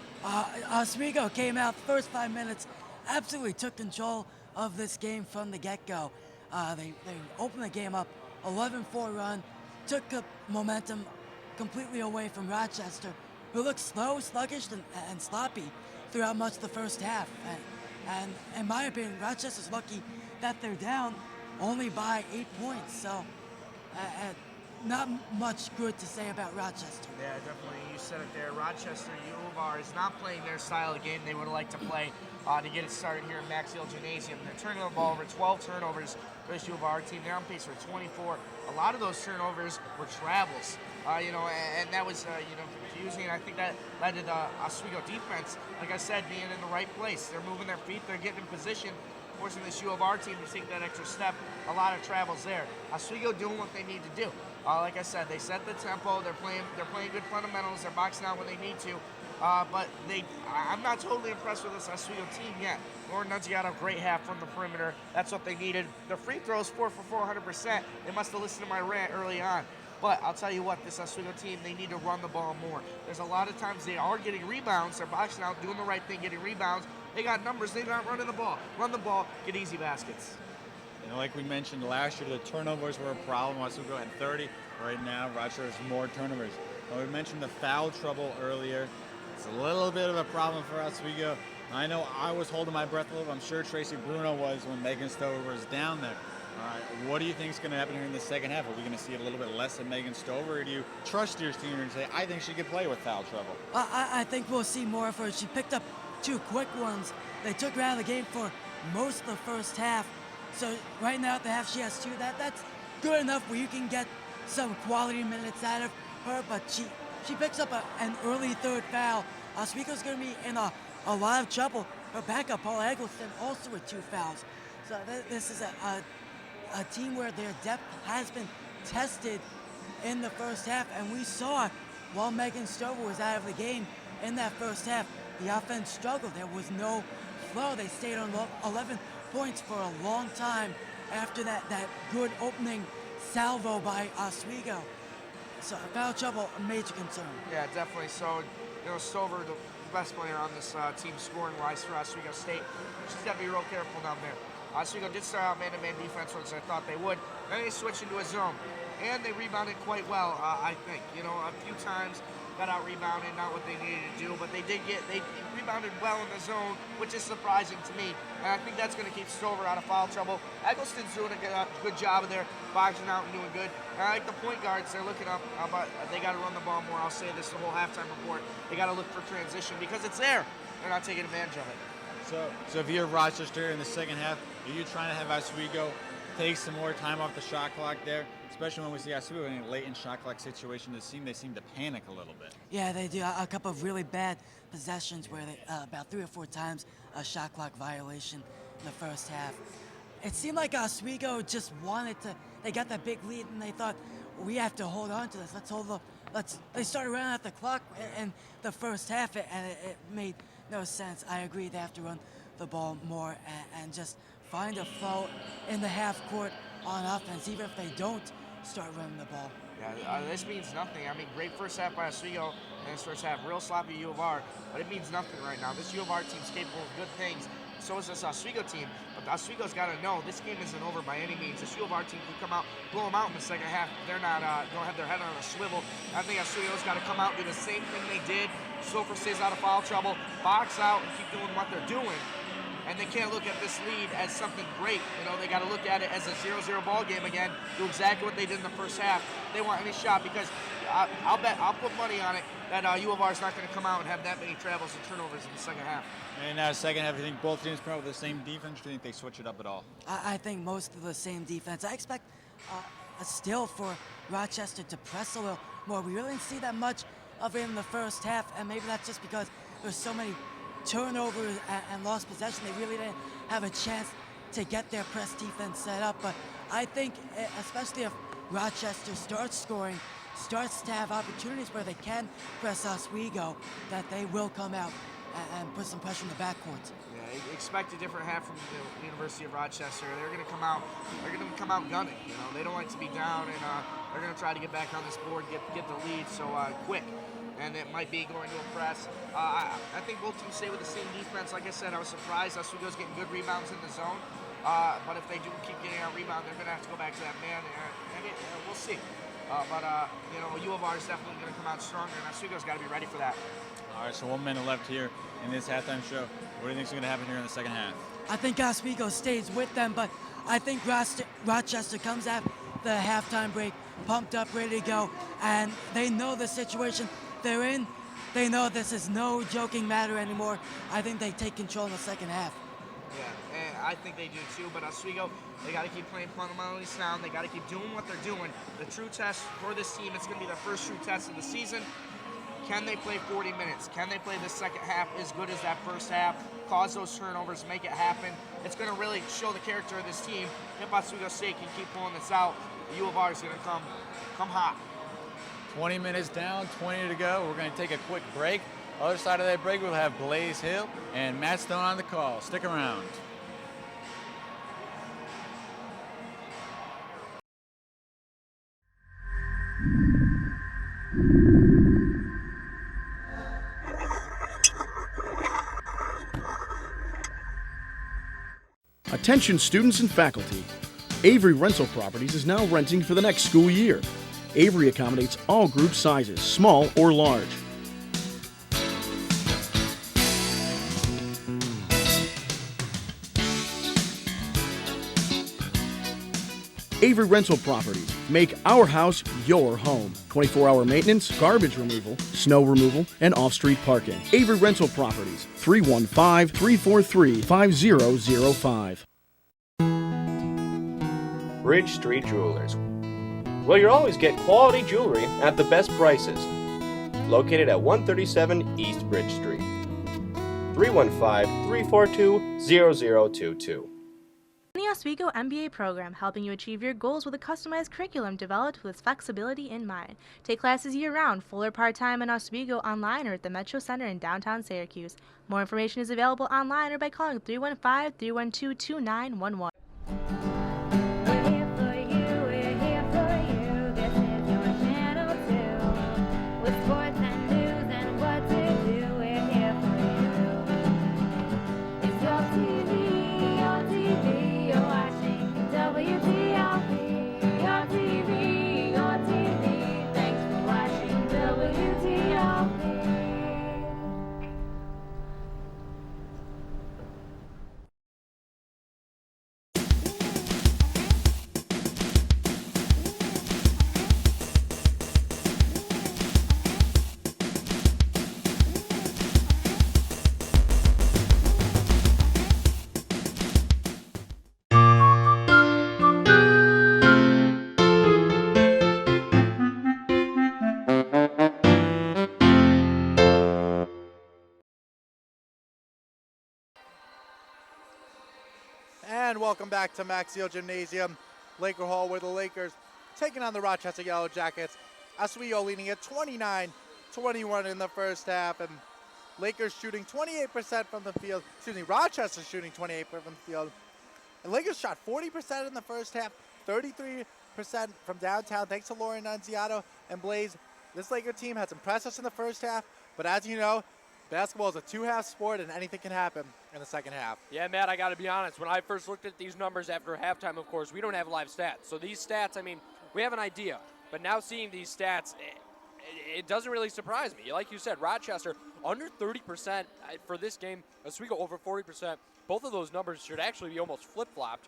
Oswego came out first 5 minutes, absolutely took control of this game from the get-go. They opened the game up, 11-4 run, took the momentum completely away from Rochester, who looked slow, sluggish, and sloppy throughout much of the first half. And in my opinion, Rochester's lucky that they're down only by 8 points. So not much good to say about Rochester. Yeah, definitely. You said it there. Rochester U of R is not playing their style of game they would like to play to get it started here in Maxill Gymnasium. They're turning the ball over, 12 turnovers for this U of R team. They're on pace for 24. A lot of those turnovers were travels, and that was, confusing. I think that led to the Oswego defense, like I said, being in the right place. They're moving their feet. They're getting in position, forcing this U of R team to take that extra step. A lot of travels there. Oswego doing what they need to do. Like I said, they set the tempo. They're playing good fundamentals. They're boxing out when they need to. But I'm not totally impressed with this Oswego team yet. Lauren Nunzi got a great half from the perimeter. That's what they needed. The free throws, 4 for 400%. They must have listened to my rant early on. But I'll tell you what, this Oswego team, they need to run the ball more. There's a lot of times they are getting rebounds. They're boxing out, doing the right thing, getting rebounds. They got numbers. They're not running the ball. Run the ball, get easy baskets. Like we mentioned last year, the turnovers were a problem. Oswego had 30. Right now, Rochester has more turnovers. We mentioned the foul trouble earlier. It's a little bit of a problem for Oswego. I know I was holding my breath a little. I'm sure Tracy Bruno was when Megan Stover was down there. All right, what do you think is going to happen here in the second half? Are we going to see a little bit less of Megan Stover, or do you trust your senior and say, I think she could play with foul trouble? I think we'll see more of her. She picked up 2 quick ones. They took her out of the game for most of the first half. So right now at the half, she has 2. That's good enough where you can get some quality minutes out of her, but she picks up an early third foul. Oswego's going to be in a lot of trouble. Her backup, Paul Eggleston, also with 2 fouls. So this is a team where their depth has been tested in the first half, and we saw while Megan Stover was out of the game in that first half, the offense struggled. There was no flow. They stayed on 11 points for a long time after that good opening salvo by Oswego. So foul trouble, a major concern. Yeah, definitely. So, Stover, the best player on this team scoring-wise for Oswego State. She's got to be real careful down there. Oswego did start out man-to-man defense, which I thought they would. Then they switched into a zone, and they rebounded quite well, I think. A few times got out-rebounded, not what they needed to do, but they rebounded well in the zone, which is surprising to me. And I think that's going to keep Stover out of foul trouble. Eggleston's doing a good job of there, boxing out and doing good. And I like the point guards. They're looking up, but they got to run the ball more. I'll say this the whole halftime report. They got to look for transition because it's there. They're not taking advantage of it. So if you're Rochester in the second half, are you trying to have Oswego take some more time off the shot clock there? Especially when we see Oswego in a late in shot clock situation, they seem to panic a little bit. Yeah, they do. A couple of really bad possessions where they about 3 or 4 times a shot clock violation in the first half. It seemed like Oswego just wanted to. They got that big lead and they thought, we have to hold on to this. They started running out the clock in the first half, and it made no sense. I agree. They have to run the ball more and just find a flow in the half court on offense, even if they don't start running the ball. Yeah, this means nothing. I mean, great first half by Oswego in this first half. Real sloppy U of R, but it means nothing right now. This U of R team's capable of good things. So is this Oswego team. But Oswego's got to know this game isn't over by any means. This U of R team can come out, blow them out in the second half. They're not going to have their head on a swivel. I think Oswego's got to come out and do the same thing they did. Stover stays out of foul trouble, box out, and keep doing what they're doing. And they can't look at this lead as something great. They got to look at it as a 0-0 ball game again. Do exactly what they did in the first half. They want any shot because I'll put money on it that U of R is not going to come out and have that many travels and turnovers in the second half. And now second half, you think both teams come out with the same defense? Do you think they switch it up at all? I think most of the same defense. I expect still for Rochester to press a little more. We really didn't see that much of it in the first half, and maybe that's just because there's so many turnovers and lost possession. They really didn't have a chance to get their press defense set up. But I think, especially if Rochester starts scoring, starts to have opportunities where they can press Oswego, that they will come out and put some pressure in the backcourt. Yeah, expect a different half from the University of Rochester. They're going to come out. They're going to come out gunning. You know, they don't like to be down, and they're going to try to get back on this board, get the lead. So quick, and it might be going to impress. I think both teams stay with the same defense. Like I said, I was surprised Oswego's getting good rebounds in the zone. But if they do keep getting out rebound, they're going to have to go back to that man, and we'll see. You know, U of R is definitely going to come out stronger, and Oswego's got to be ready for that. All right, so 1 minute left here in this halftime show. What do you think is going to happen here in the second half? I think Oswego stays with them, but I think Rochester comes at the halftime break, pumped up, ready to go, and they know the situation they're in. They know this is no joking matter anymore. I think they take control in the second half. Yeah, and I think they do too, but Oswego, they got to keep playing fundamentally sound. They got to keep doing what they're doing. The true test for this team, it's going to be their first true test of the season. Can they play 40 minutes? Can they play the second half as good as that first half? Cause those turnovers, make it happen. It's going to really show the character of this team. If Oswego State can keep pulling this out, the U of R is going to come hot. 20 minutes down, 20 to go. We're going to take a quick break. Other side of that break, we'll have Blaze Hill and Matt Stone on the call. Stick around. Attention students and faculty. Avery Rental Properties is now renting for the next school year. Avery accommodates all group sizes, small or large. Avery Rental Properties. Make our house your home. 24-hour maintenance, garbage removal, snow removal, and off-street parking. Avery Rental Properties. 315-343-5005. Bridge Street Jewelers. Well, you'll always get quality jewelry at the best prices. Located at 137 East Bridge Street. 315-342-0022. The Oswego MBA program, helping you achieve your goals with a customized curriculum developed with flexibility in mind. Take classes year-round, full or part-time in Oswego, online or at the Metro Center in downtown Syracuse. More information is available online or by calling 315-312-2911. And welcome back to Maxfield Gymnasium, Laker Hall, where the Lakers taking on the Rochester Yellow Jackets. Oswego leading at 29-21 in the first half, and Lakers shooting 28% from the field. Excuse me, Rochester shooting 28% from the field. And Lakers shot 40% in the first half, 33% from downtown, thanks to Lauren Nunziato and Blaze. This Laker team has impressed us in the first half, but as you know, basketball is a two-half sport, and anything can happen in the second half. Yeah, Matt, I got to be honest. When I first looked at these numbers after halftime, of course, we don't have live stats. So these stats, I mean, we have an idea. But now seeing these stats, it doesn't really surprise me. Like you said, Rochester under 30% for this game. Oswego over 40%. Both of those numbers should actually be almost flip-flopped.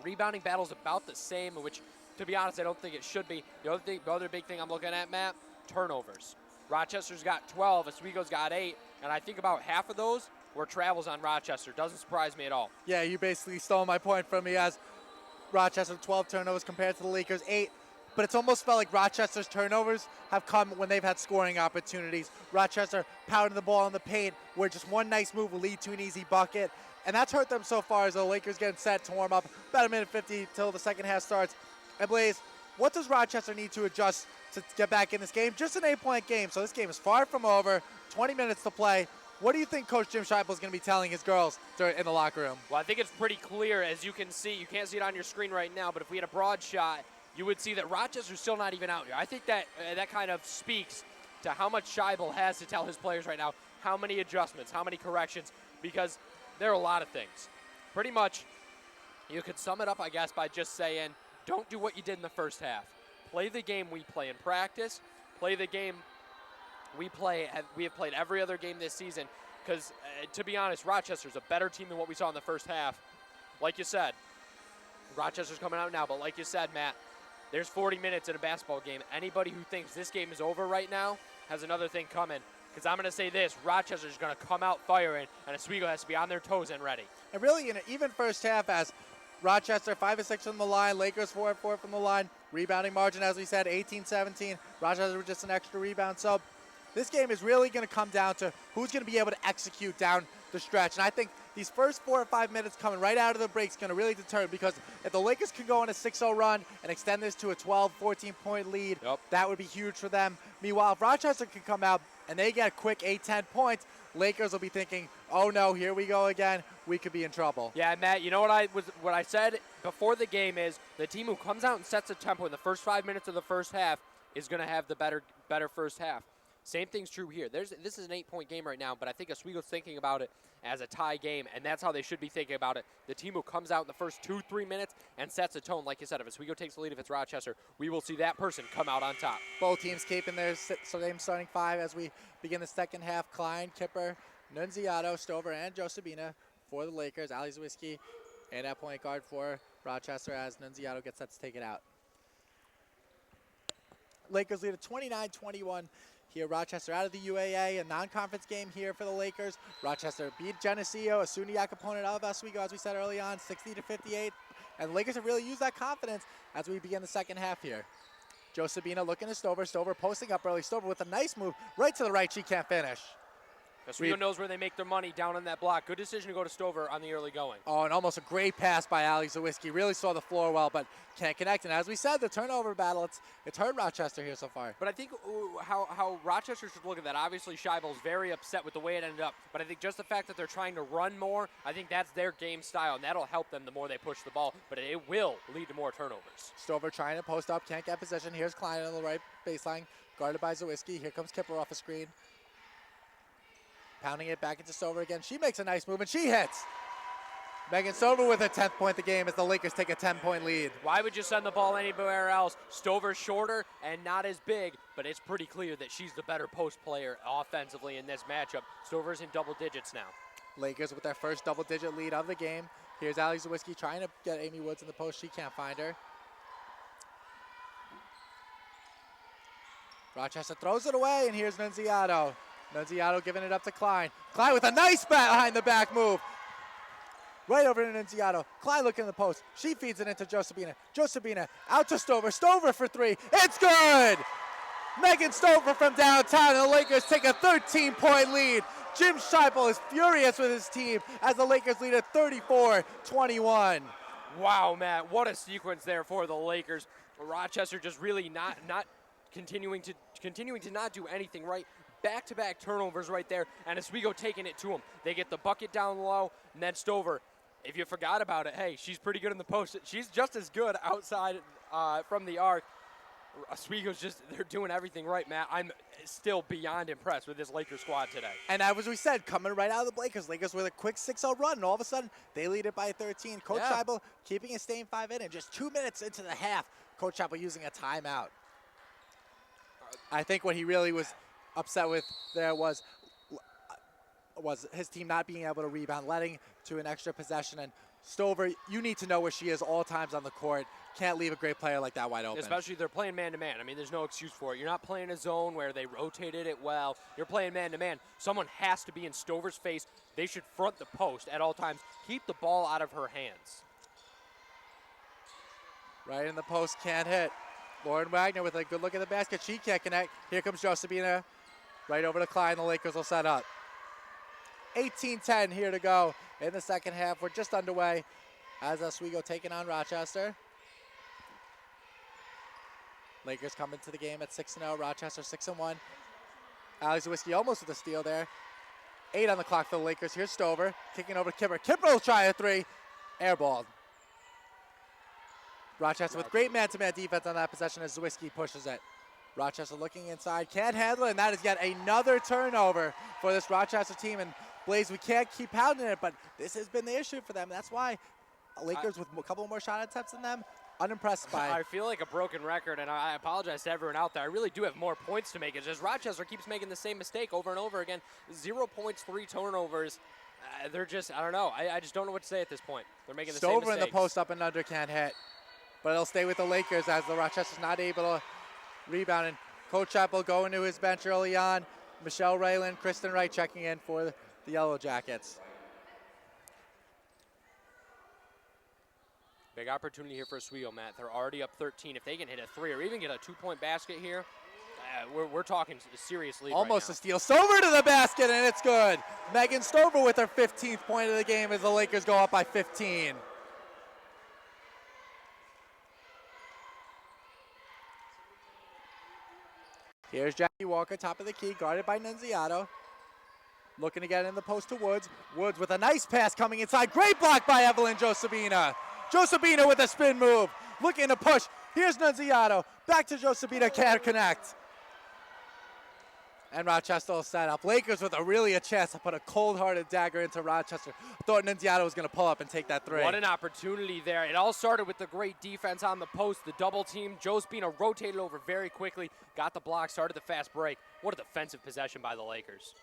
Rebounding battle's about the same, which, to be honest, I don't think it should be. The other big thing I'm looking at, Matt, turnovers. Rochester's got 12, Oswego's got 8, and I think about half of those were travels on Rochester. Doesn't surprise me at all. Yeah, you basically stole my point from me, as Rochester 12 turnovers compared to the Lakers 8. But it's almost felt like Rochester's turnovers have come when they've had scoring opportunities. Rochester pounding the ball in the paint, where just one nice move will lead to an easy bucket. And that's hurt them so far, as the Lakers getting set to warm up. About a minute 50 till the second half starts. And Blaze, what does Rochester need to adjust to get back in this game? Just an 8-point game, so this game is far from over. 20 minutes to play. What do you think Coach Jim Scheibel is going to be telling his girls in the locker room? Well, I think it's pretty clear, as you can see. You can't see it on your screen right now, but if we had a broad shot, you would see that Rochester's still not even out here. I think that that kind of speaks to how much Scheibel has to tell his players right now, how many adjustments, how many corrections, because there are a lot of things. Pretty much, you could sum it up, I guess, by just saying, don't do what you did in the first half. Play the game we play in practice. Play the game we have played every other game this season, because to be honest, Rochester's a better team than what we saw in the first half. Like you said, Rochester's coming out now, but like you said, Matt, there's 40 minutes in a basketball game. Anybody who thinks this game is over right now has another thing coming, because I'm going to say this, Rochester's going to come out firing, and Oswego has to be on their toes and ready. And really, in an even first half, as Rochester 5 of 6 from the line, Lakers 4 of 4 from the line, rebounding margin, as we said, 18-17. Rochester with just an extra rebound. So this game is really going to come down to who's going to be able to execute down the stretch. And I think these first 4 or 5 minutes coming right out of the break is going to really determine, because if the Lakers can go on a 6-0 run and extend this to a 12, 14-point lead, that would be huge for them. Meanwhile, if Rochester can come out and they get a quick 8-10 points, Lakers will be thinking, oh no, here we go again. We could be in trouble. Yeah, Matt, you know what I said before the game is the team who comes out and sets a tempo in the first 5 minutes of the first half is going to have the better first half. Same thing's true here. This is an 8-point game right now, but I think Oswego's thinking about it as a tie game, and that's how they should be thinking about it. The team who comes out in the first 2-3 minutes and sets a tone, like you said, if Oswego takes the lead, if it's Rochester, we will see that person come out on top. Both teams keeping their same starting 5 as we begin the second half. Klein, Kipper, Nunziato, Stover, and Josebina for the Lakers. Ali Zawiski and at point guard for Rochester as Nunziato gets set to take it out. Lakers lead at 29-21. Here, Rochester out of the UAA, a non-conference game here for the Lakers. Rochester beat Geneseo, a SUNYAC opponent of Oswego, as we said early on, 60-58. And the Lakers have really used that confidence as we begin the second half here. Josebina looking at Stover. Stover posting up early. Stover with a nice move right to the right. She can't finish. Oswego knows where they make their money, down on that block. Good decision to go to Stover on the early going. Oh, and almost a great pass by Ali Zawiski. Really saw the floor well, but can't connect. And as we said, the turnover battle, it's hurt Rochester here so far. But I think how Rochester should look at that, obviously Scheibel's very upset with the way it ended up, but I think just the fact that they're trying to run more, I think that's their game style, and that'll help them the more they push the ball, but it will lead to more turnovers. Stover trying to post up, can't get position. Here's Klein on the right baseline, guarded by Zawiski. Here comes Kipper off a screen. Pounding it back into Stover again. She makes a nice move, and she hits. Megan Stover with her 10th point of the game as the Lakers take a 10-point lead. Why would you send the ball anywhere else? Stover's shorter and not as big, but it's pretty clear that she's the better post player offensively in this matchup. Stover's in double digits now. Lakers with their first double-digit lead of the game. Here's Ali Zawiski trying to get Amy Woods in the post. She can't find her. Rochester throws it away, and here's Nunziato. Nunziato giving it up to Klein. Klein with a nice behind-the-back move. Right over to Nunziato. Klein looking in the post. She feeds it into Josebina. Josebina out to Stover. Stover for 3. It's good! Megan Stover from downtown, and the Lakers take a 13-point lead. Jim Scheibel is furious with his team as the Lakers lead at 34-21. Wow, Matt, what a sequence there for the Lakers. Rochester just really not continuing to not do anything right. Back-to-back turnovers right there, and Oswego taking it to them. They get the bucket down low, and then Stover, if you forgot about it, hey, she's pretty good in the post. She's just as good outside from the arc. Oswego's they're doing everything right, Matt. I'm still beyond impressed with this Lakers squad today. And as we said, coming right out of the Lakers with a quick 6-0 run, and all of a sudden, they lead it by 13. Coach Scheibel keeping it staying 5 in, and just 2 minutes into the half, Coach Scheibel using a timeout. I think what he really was upset with there was his team not being able to rebound, letting to an extra possession. And Stover, you need to know where she is all times on the court. Can't leave a great player like that wide open. Especially if they're playing man-to-man. I mean, there's no excuse for it. You're not playing a zone where they rotated it well. You're playing man-to-man. Someone has to be in Stover's face. They should front the post at all times. Keep the ball out of her hands. Right in the post, can't hit. Lauren Wagner with a good look at the basket. She can't connect. Here comes Josebina. Right over to Klein. The Lakers will set up. 18-10 here to go in the second half. We're just underway as Oswego taking on Rochester. Lakers come into the game at 6-0. Rochester 6-1. Ali Zawiski almost with a steal there. 8 on the clock for the Lakers. Here's Stover, kicking over to Kipper. Kipper will try a three. Airballed. Rochester with great man-to-man defense on that possession as Zwiski pushes it. Rochester looking inside, can't handle it, and that is yet another turnover for this Rochester team. And Blaze, we can't keep pounding it, but this has been the issue for them. That's why Lakers with a couple more shot attempts than them, unimpressed by. I feel like a broken record, and I apologize to everyone out there. I really do have more points to make. It's just Rochester keeps making the same mistake over and over again. 0 points, 3 turnovers. They're just, I don't know. I just don't know what to say at this point. They're making the same mistakes. Stover in the post up and under can't hit, but it'll stay with the Lakers as the Rochester's not able to rebound. And Coach Chappell going to his bench early on. Michelle Rayland, Kristen Wright checking in for the Yellow Jackets. Big opportunity here for Oswego, Matt. They're already up 13. If they can hit a 3 or even get a 2-point basket here, we're talking serious lead. Almost right a steal. Stover to the basket, and it's good. Megan Stover with her 15th point of the game as the Lakers go up by 15. Here's Jackie Walker, top of the key, guarded by Nunziato. Looking to get in the post to Woods. Woods with a nice pass coming inside. Great block by Evelyn Josebina. Josebina with a spin move. Looking to push. Here's Nunziato. Back to Josebina, can't connect. And Rochester will set up. Lakers with a chance to put a cold-hearted dagger into Rochester. Thought Nunziato was going to pull up and take that three. What an opportunity there. It all started with the great defense on the post, the double team. Josebina rotated over very quickly, got the block, started the fast break. What a defensive possession by the Lakers.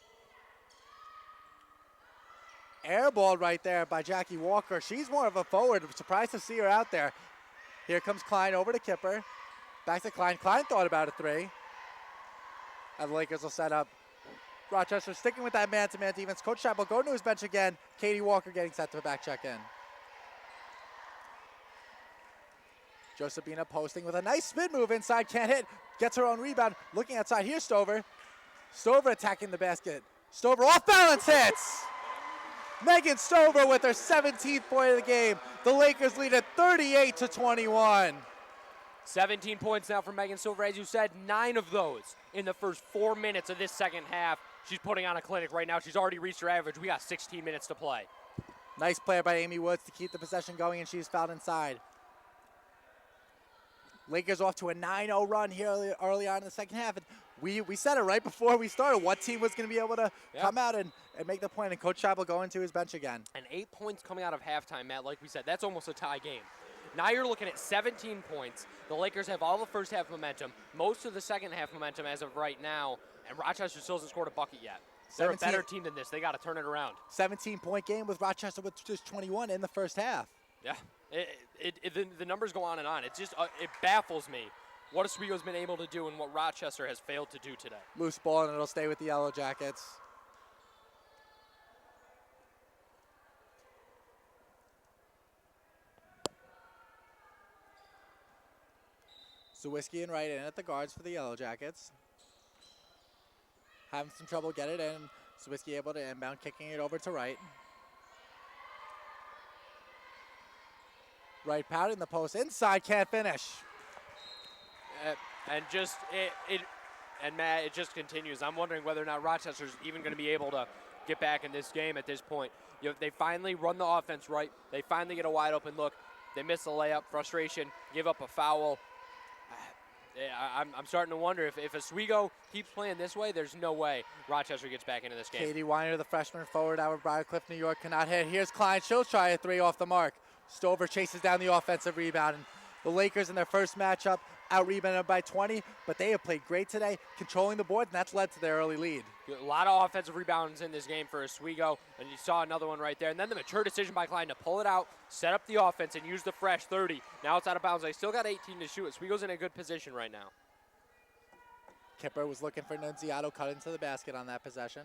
Airball right there by Jackie Walker. She's more of a forward. Surprised to see her out there. Here comes Klein over to Kipper. Back to Klein. Klein thought about a three. And the Lakers will set up. Rochester sticking with that man-to-man defense. Coach Chappell going to his bench again. Katie Walker getting set to back check in. Josebina posting with a nice spin move inside. Can't hit. Gets her own rebound. Looking outside. Here's Stover. Stover attacking the basket. Stover off balance hits. Megan Stover with her 17th point of the game. The Lakers lead at 38-21. 17 points now for Megan Stover. As you said, 9 of those in the first 4 minutes of this second half. She's putting on a clinic right now. She's already reached her average. We got 16 minutes to play. Nice play by Amy Woods to keep the possession going, and she's fouled inside. Lakers off to a 9-0 run here early on in the second half. And we said it right before we started. What team was going to be able to come out and make the point? And Coach Chappell going to his bench again. And 8 points coming out of halftime, Matt. Like we said, that's almost a tie game. Now you're looking at 17 points. The Lakers have all the first half momentum, most of the second half momentum as of right now, and Rochester still hasn't scored a bucket yet. They're a better team than this. They got to turn it around. 17-point game with Rochester with just 21 in the first half. Yeah, the numbers go on and on. It just it baffles me what Oswego's been able to do and what Rochester has failed to do today. Loose ball, and it'll stay with the Yellow Jackets. Zwiski and Wright in at the guards for the Yellow Jackets. Having some trouble get it in. Zwiski able to inbound, kicking it over to Wright. Wright pounding the post inside, can't finish. And just Matt, it just continues. I'm wondering whether or not Rochester's even going to be able to get back in this game at this point. You know, they finally run the offense right. They finally get a wide open look. They miss the layup, frustration, give up a foul. I'm starting to wonder if Oswego keeps playing this way, there's no way Rochester gets back into this game. Katie Weiner, the freshman forward out of Briarcliff, New York, cannot hit. Here's Klein. She'll try a three off the mark. Stover chases down the offensive rebound. And the Lakers in their first matchup out-rebounded by 20, but they have played great today, controlling the board, and that's led to their early lead. A lot of offensive rebounds in this game for Oswego, and you saw another one right there. And then the mature decision by Klein to pull it out, set up the offense, and use the fresh 30. Now it's out of bounds. They still got 18 to shoot. Oswego's in a good position right now. Kipper was looking for Nunziato, cut into the basket on that possession.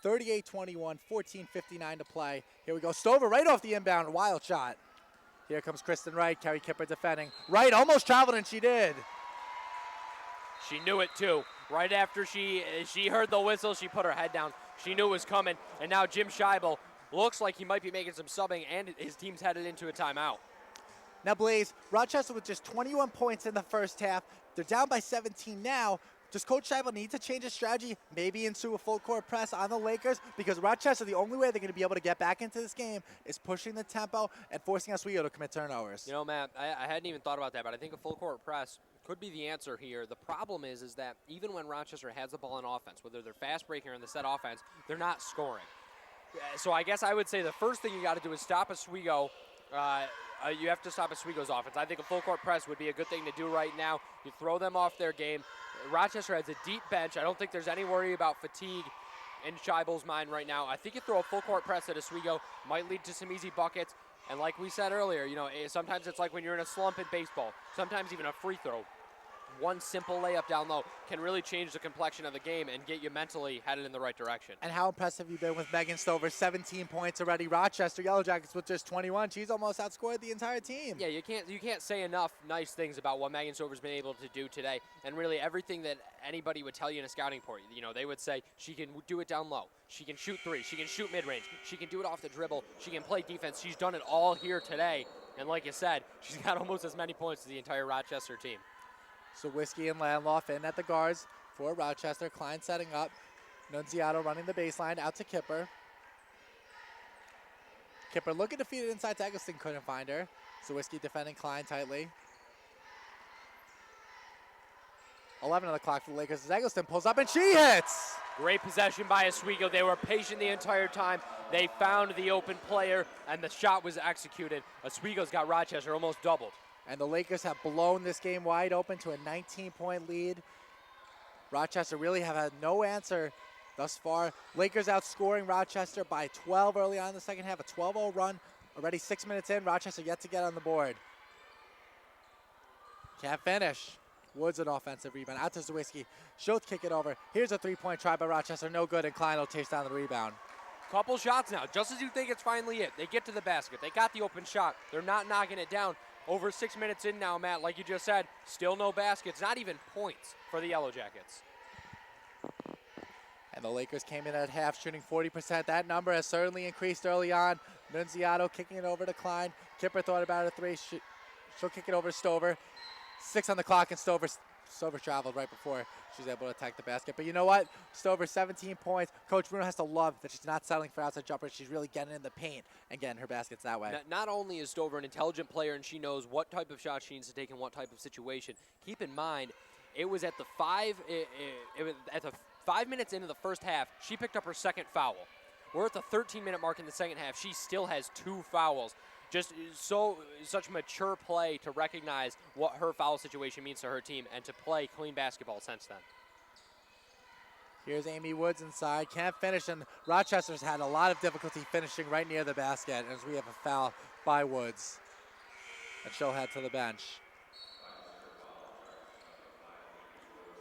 38-21, 14:59 to play. Here we go. Stover right off the inbound, wild shot. Here comes Kristen Wright, Carrie Kipper defending. Wright almost traveled, and she did. She knew it too. Right after she heard the whistle, she put her head down. She knew it was coming, and now Jim Scheibel looks like he might be making some subbing, and his team's headed into a timeout. Now, Blaze, Rochester with just 21 points in the first half. They're down by 17 now. Does Coach Scheibel need to change his strategy, maybe into a full court press on the Lakers? Because Rochester, the only way they're going to be able to get back into this game is pushing the tempo and forcing Oswego to commit turnovers. You know, Matt, I hadn't even thought about that, but I think a full court press could be the answer here. The problem is that even when Rochester has the ball in offense, whether they're fast breaking or in the set offense, they're not scoring. So I guess I would say the first thing you got to do is stop Oswego. You have to stop Oswego's offense. I think a full court press would be a good thing to do right now. You throw them off their game. Rochester has a deep bench. I don't think there's any worry about fatigue in Scheibel's mind right now. I think you throw a full court press at Oswego, might lead to some easy buckets. And like we said earlier, you know, sometimes it's like when you're in a slump in baseball, sometimes even a free throw. One simple layup down low can really change the complexion of the game and get you mentally headed in the right direction. And how impressed have you been with Megan Stover? 17 points already. Rochester Yellow Jackets with just 21. She's almost outscored the entire team. Yeah, you can't say enough nice things about what Megan Stover's been able to do today. And really everything that anybody would tell you in a scouting report, you know, they would say she can do it down low. She can shoot three. She can shoot mid-range. She can do it off the dribble. She can play defense. She's done it all here today. And like you said, she's got almost as many points as the entire Rochester team. So Whiskey and Landloff in at the guards for Rochester. Klein setting up. Nunziato running the baseline out to Kipper. Kipper looking to feed it inside to Eggleston, couldn't find her. So Whiskey defending Klein tightly. 11 on the clock for the Lakers as Eggleston pulls up and she hits! Great possession by Oswego. They were patient the entire time. They found the open player and the shot was executed. Oswego's got Rochester almost doubled. And the Lakers have blown this game wide open to a 19-point lead. Rochester really have had no answer thus far. Lakers outscoring Rochester by 12 early on in the second half, a 12-0 run. Already 6 minutes in, Rochester yet to get on the board. Can't finish. Woods an offensive rebound. Out to Zawicki. She'll kick it over. Here's a three-point try by Rochester. No good, and Klein will chase down the rebound. Couple shots now, just as you think it's finally it. They get to the basket. They got the open shot. They're not knocking it down. Over 6 minutes in now, Matt, like you just said, still no baskets, not even points for the Yellow Jackets. And the Lakers came in at half shooting 40%. That number has certainly increased early on. Nunziato kicking it over to Klein. Kipper thought about a three. She'll kick it over to Stover. 6 on the clock, and Stover traveled right before she was able to attack the basket. But you know what? Stover, 17 points. Coach Bruno has to love that she's not settling for outside jumpers. She's really getting in the paint and getting her baskets that way. Not only is Stover an intelligent player and she knows what type of shot she needs to take in what type of situation, keep in mind, it was at the 5 minutes into the first half, she picked up her second foul. We're at the 13-minute mark in the second half. She still has 2 fouls. Just such mature play to recognize what her foul situation means to her team and to play clean basketball since then. Here's Amy Woods inside, can't finish, and Rochester's had a lot of difficulty finishing right near the basket as we have a foul by Woods. And she'll head to the bench.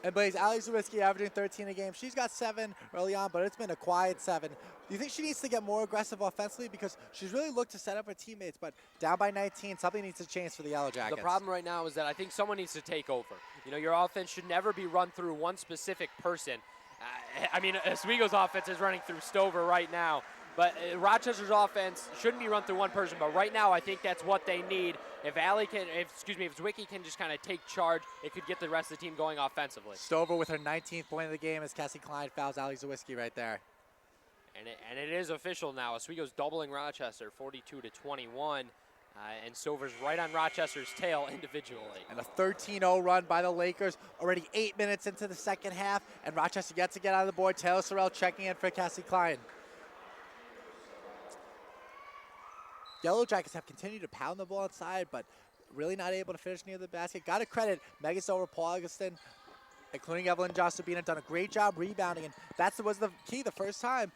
And Blaze, Allie Zawicki averaging 13 a game. She's got 7 early on, but it's been a quiet 7. Do you think she needs to get more aggressive offensively? Because she's really looked to set up her teammates, but down by 19, something needs to change for the Yellow Jackets. The problem right now is that I think someone needs to take over. You know, your offense should never be run through one specific person. I mean, Oswego's offense is running through Stover right now. But Rochester's offense shouldn't be run through one person, but right now I think that's what they need. If Zawicki can just kind of take charge, it could get the rest of the team going offensively. Stover with her 19th point of the game as Cassie Klein fouls Allie Zawicki right there. And it is official now. Oswego's doubling Rochester, 42-21, and Stover's right on Rochester's tail individually. And a 13-0 run by the Lakers, already 8 minutes into the second half, and Rochester gets to get on the board. Taylor Sorrell checking in for Cassie Klein. Yellow Jackets have continued to pound the ball inside, but really not able to finish near the basket. Got to credit Megan Stover, Paul Augustin, including Evelyn Jostabina, done a great job rebounding, and that was the key the first time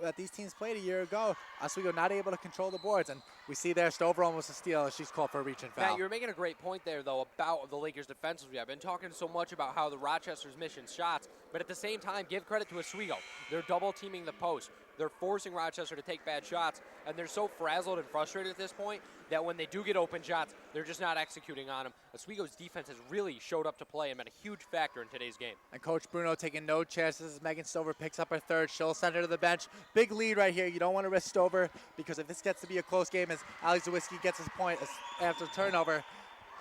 that these teams played a year ago. Oswego not able to control the boards, and we see there Stover almost a steal as she's called for a reach and foul. Matt, you're making a great point there, though, about the Lakers defensively. I've been talking so much about how the Rochester's missing shots, but at the same time, give credit to Oswego. They're double-teaming the post. They're forcing Rochester to take bad shots, and they're so frazzled and frustrated at this point that when they do get open shots, they're just not executing on them. Oswego's defense has really showed up to play and been a huge factor in today's game. And Coach Bruno taking no chances as Megan Stover picks up her third. She'll send her to the bench. Big lead right here. You don't want to risk Stover because if this gets to be a close game as Allie Zawicki gets his point after turnover,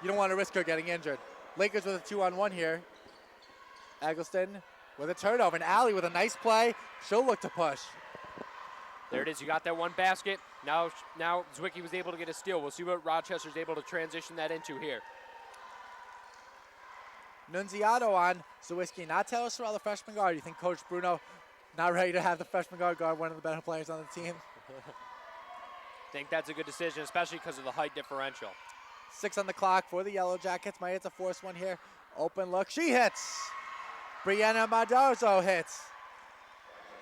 you don't want to risk her getting injured. Lakers with a 2-on-1 here. Eggleston with a turnover. And Allie with a nice play. She'll look to push. There it is. You got that one basket. Now Zwicky was able to get a steal. We'll see what Rochester's able to transition that into here. Nunziato on Zawiski, not Taylor Sorrell, the freshman guard. You think Coach Bruno not ready to have the freshman guard one of the better players on the team? Think that's a good decision, especially because of the height differential. 6 on the clock for the Yellow Jackets. Might hit to force one here. Open look. She hits. Brianna Madarzo hits.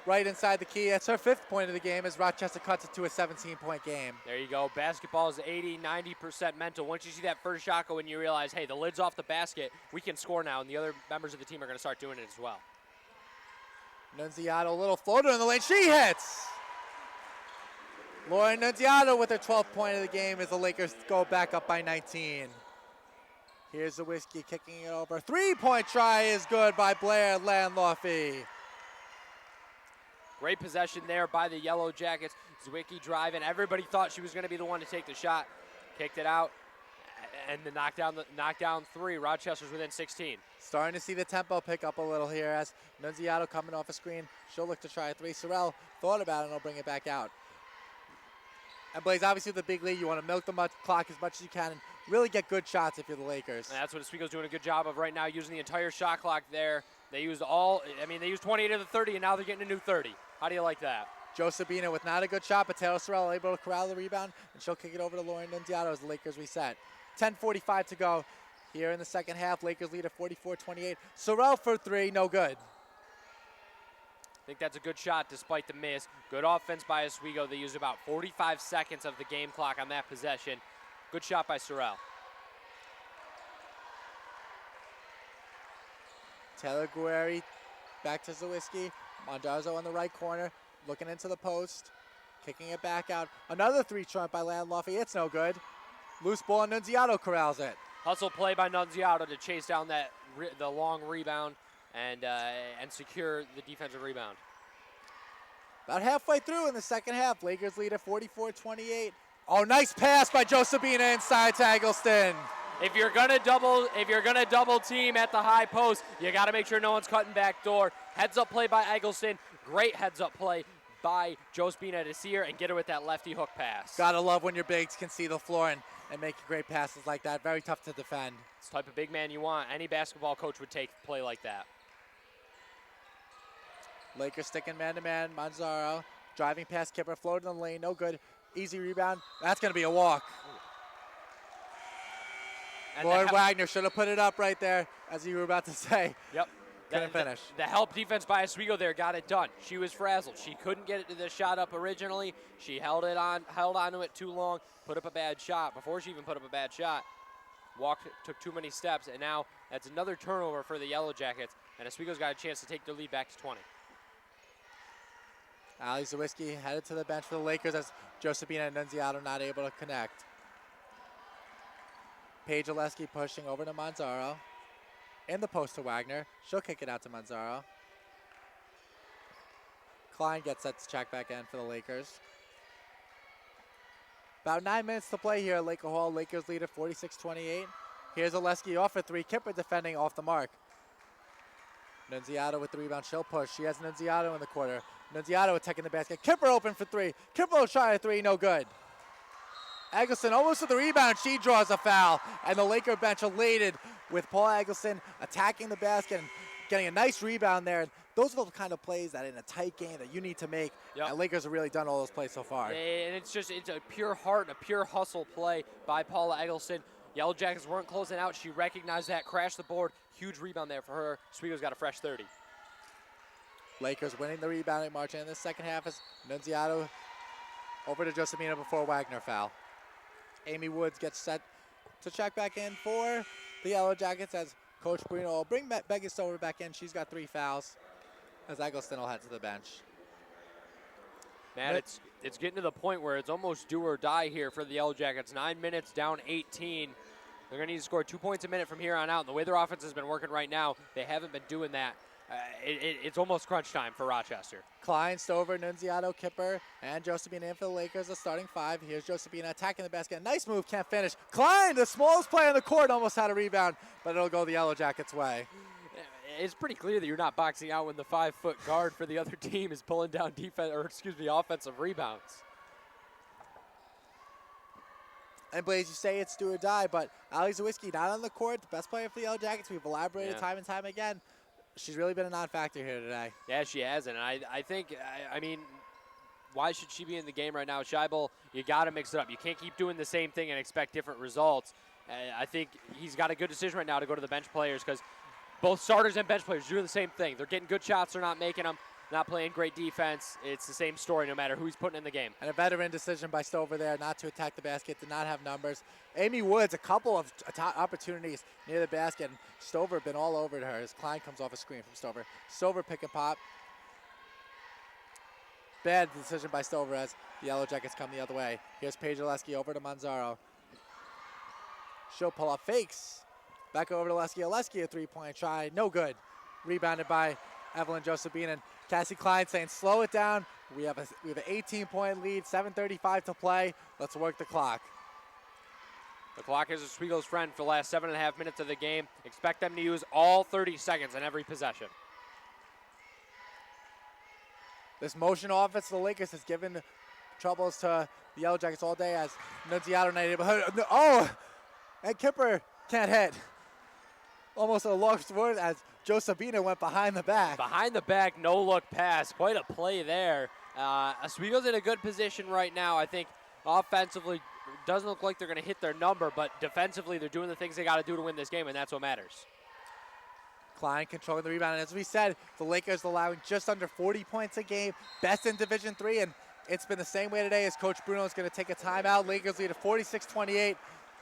Right inside the key. It's her 5th point of the game as Rochester cuts it to a 17-point game. There you go. Basketball is 80-90% mental. Once you see that first shot go and you realize, hey, the lid's off the basket, we can score now, and the other members of the team are going to start doing it as well. Nunziato, a little floater in the lane. She hits. Lauren Nunziato with her 12th point of the game as the Lakers go back up by 19. Here's the Whiskey kicking it over. 3-point try is good by Blair Landlofty. Great possession there by the Yellow Jackets. Zwicky driving. Everybody thought she was going to be the one to take the shot. Kicked it out, and the knockdown 3. Rochester's within 16. Starting to see the tempo pick up a little here as Nunziato coming off a screen. She'll look to try a 3. Sorrell thought about it and will bring it back out. And Blaze, obviously with the big lead, you want to milk the clock as much as you can and really get good shots if you're the Lakers. And that's what Oswego's doing a good job of right now, using the entire shot clock there. They used they used 28 of the 30, and now they're getting a new 30. How do you like that? Josephina with not a good shot, but Taylor Sorrell able to corral the rebound, and she'll kick it over to Lauren Nunziato as the Lakers reset. 10:45 to go here in the second half. Lakers lead at 44-28. Sorrell for 3, no good. I think that's a good shot despite the miss. Good offense by Oswego. They used about 45 seconds of the game clock on that possession. Good shot by Sorrell. Taylor Guerri back to Zawiski. Mondarzo on the right corner, looking into the post, kicking it back out. Another 3 trump by Landlofty. It's no good. Loose ball, and Nunziato corrals it. Hustle play by Nunziato to chase down the long rebound and secure the defensive rebound. About halfway through in the second half, Lakers lead at 44-28. Oh, nice pass by Josephina inside to Eggleston. If you're gonna double team at the high post, you got to make sure no one's cutting back door. Heads up play by Eggleston. Great heads up play by Josephina to see her and get her with that lefty hook pass. Gotta love when your bigs can see the floor and make great passes like that. Very tough to defend. It's the type of big man you want. Any basketball coach would take a play like that. Lakers sticking man-to-man. Manzaro driving past Kipper, floated in the lane, no good. Easy rebound. That's going to be a walk. Lord Wagner should have put it up right there, as you were about to say. Yep. Couldn't finish. The help defense by Oswego there got it done. She was frazzled. She couldn't get the shot up originally. She held onto it too long, put up a bad shot. Before she even put up a bad shot, took too many steps, and now that's another turnover for the Yellow Jackets, and Oswego's got a chance to take the lead back to 20. Ali Zawiski headed to the bench for the Lakers as Josephina and Nunziato not able to connect. Paige Oleski pushing over to Manzaro. In the post to Wagner. She'll kick it out to Manzaro. Klein gets set to check back in for the Lakers. About 9 minutes to play here at Laker Hall. Lakers lead at 46-28. Here's Oleski off for 3. Kipper defending off the mark. Nunziato with the rebound. She'll push. She has Nunziato in the corner. Nunziato attacking the basket. Kipper open for 3. Kipper will try a 3. No good. Eggleston almost with the rebound. She draws a foul. And the Laker bench elated with Paul Eggleston attacking the basket and getting a nice rebound there. Those are the kind of plays that in a tight game that you need to make. Yep. And Lakers have really done all those plays so far. And it's a pure heart and a pure hustle play by Paula Eggleston. Yellow Jackets weren't closing out. She recognized that, crashed the board. Huge rebound there for her. Oswego's got a fresh 30. Lakers winning the rebounding march in the second half as Nunziato over to Josephina before Wagner foul. Amy Woods gets set to check back in for the Yellow Jackets as Coach Bruno will bring Becky Stover back in. She's got 3 fouls as Eggleston will head to the bench. Man, it's getting to the point where it's almost do or die here for the Yellow Jackets. 9 minutes down 18. They're going to need to score 2 points a minute from here on out. And the way their offense has been working right now, they haven't been doing that. It's almost crunch time for Rochester. Klein, Stover, Nunziato, Kipper, and Josephina in for the Lakers, the starting 5. Here's Josephina attacking the basket. Nice move, can't finish. Klein, the smallest player on the court, almost had a rebound, but it'll go the Yellow Jackets' way. it's pretty clear that you're not boxing out when the 5-foot guard for the other team is pulling down offensive rebounds. And Blaze, you say it's do or die, but Ali Zawiski not on the court, the best player for the Yellow Jackets. We've elaborated time and time again. She's really been a non-factor here today. Yeah, she has, and I think, I mean, why should she be in the game right now? Scheibel, you got to mix it up. You can't keep doing the same thing and expect different results. I think he's got a good decision right now to go to the bench players because both starters and bench players are doing the same thing. They're getting good shots, they're not making them. Not playing great defense. It's the same story no matter who he's putting in the game. And a veteran decision by Stover there not to attack the basket, did not have numbers. Amy Woods, a couple of opportunities near the basket, and Stover been all over to her as Klein comes off a screen from Stover. Stover pick and pop. Bad decision by Stover as the Yellow Jackets come the other way. Here's Paige Oleski over to Manzaro. She'll pull up fakes. Back over to Oleski. Oleski, a three-point try. No good. Rebounded by Evelyn Josephine, and Cassie Klein saying, slow it down. We have an 18-point lead, 7:35 to play. Let's work the clock. The clock is Oswego's friend for the last 7.5 minutes of the game. Expect them to use all 30 seconds on every possession. This motion offense to the Lakers has given troubles to the Yellow Jackets all day as Nunziato not able to, oh, and Kipper can't hit. Almost a lost word as Joe Sabina went behind the back. Behind the back, no-look pass. Quite a play there. Oswego's in a good position right now. I think offensively, doesn't look like they're going to hit their number, but defensively, they're doing the things they got to do to win this game, and that's what matters. Klein controlling the rebound. And as we said, the Lakers allowing just under 40 points a game, best in Division III, and it's been the same way today as Coach Bruno is going to take a timeout. Lakers lead at 46-28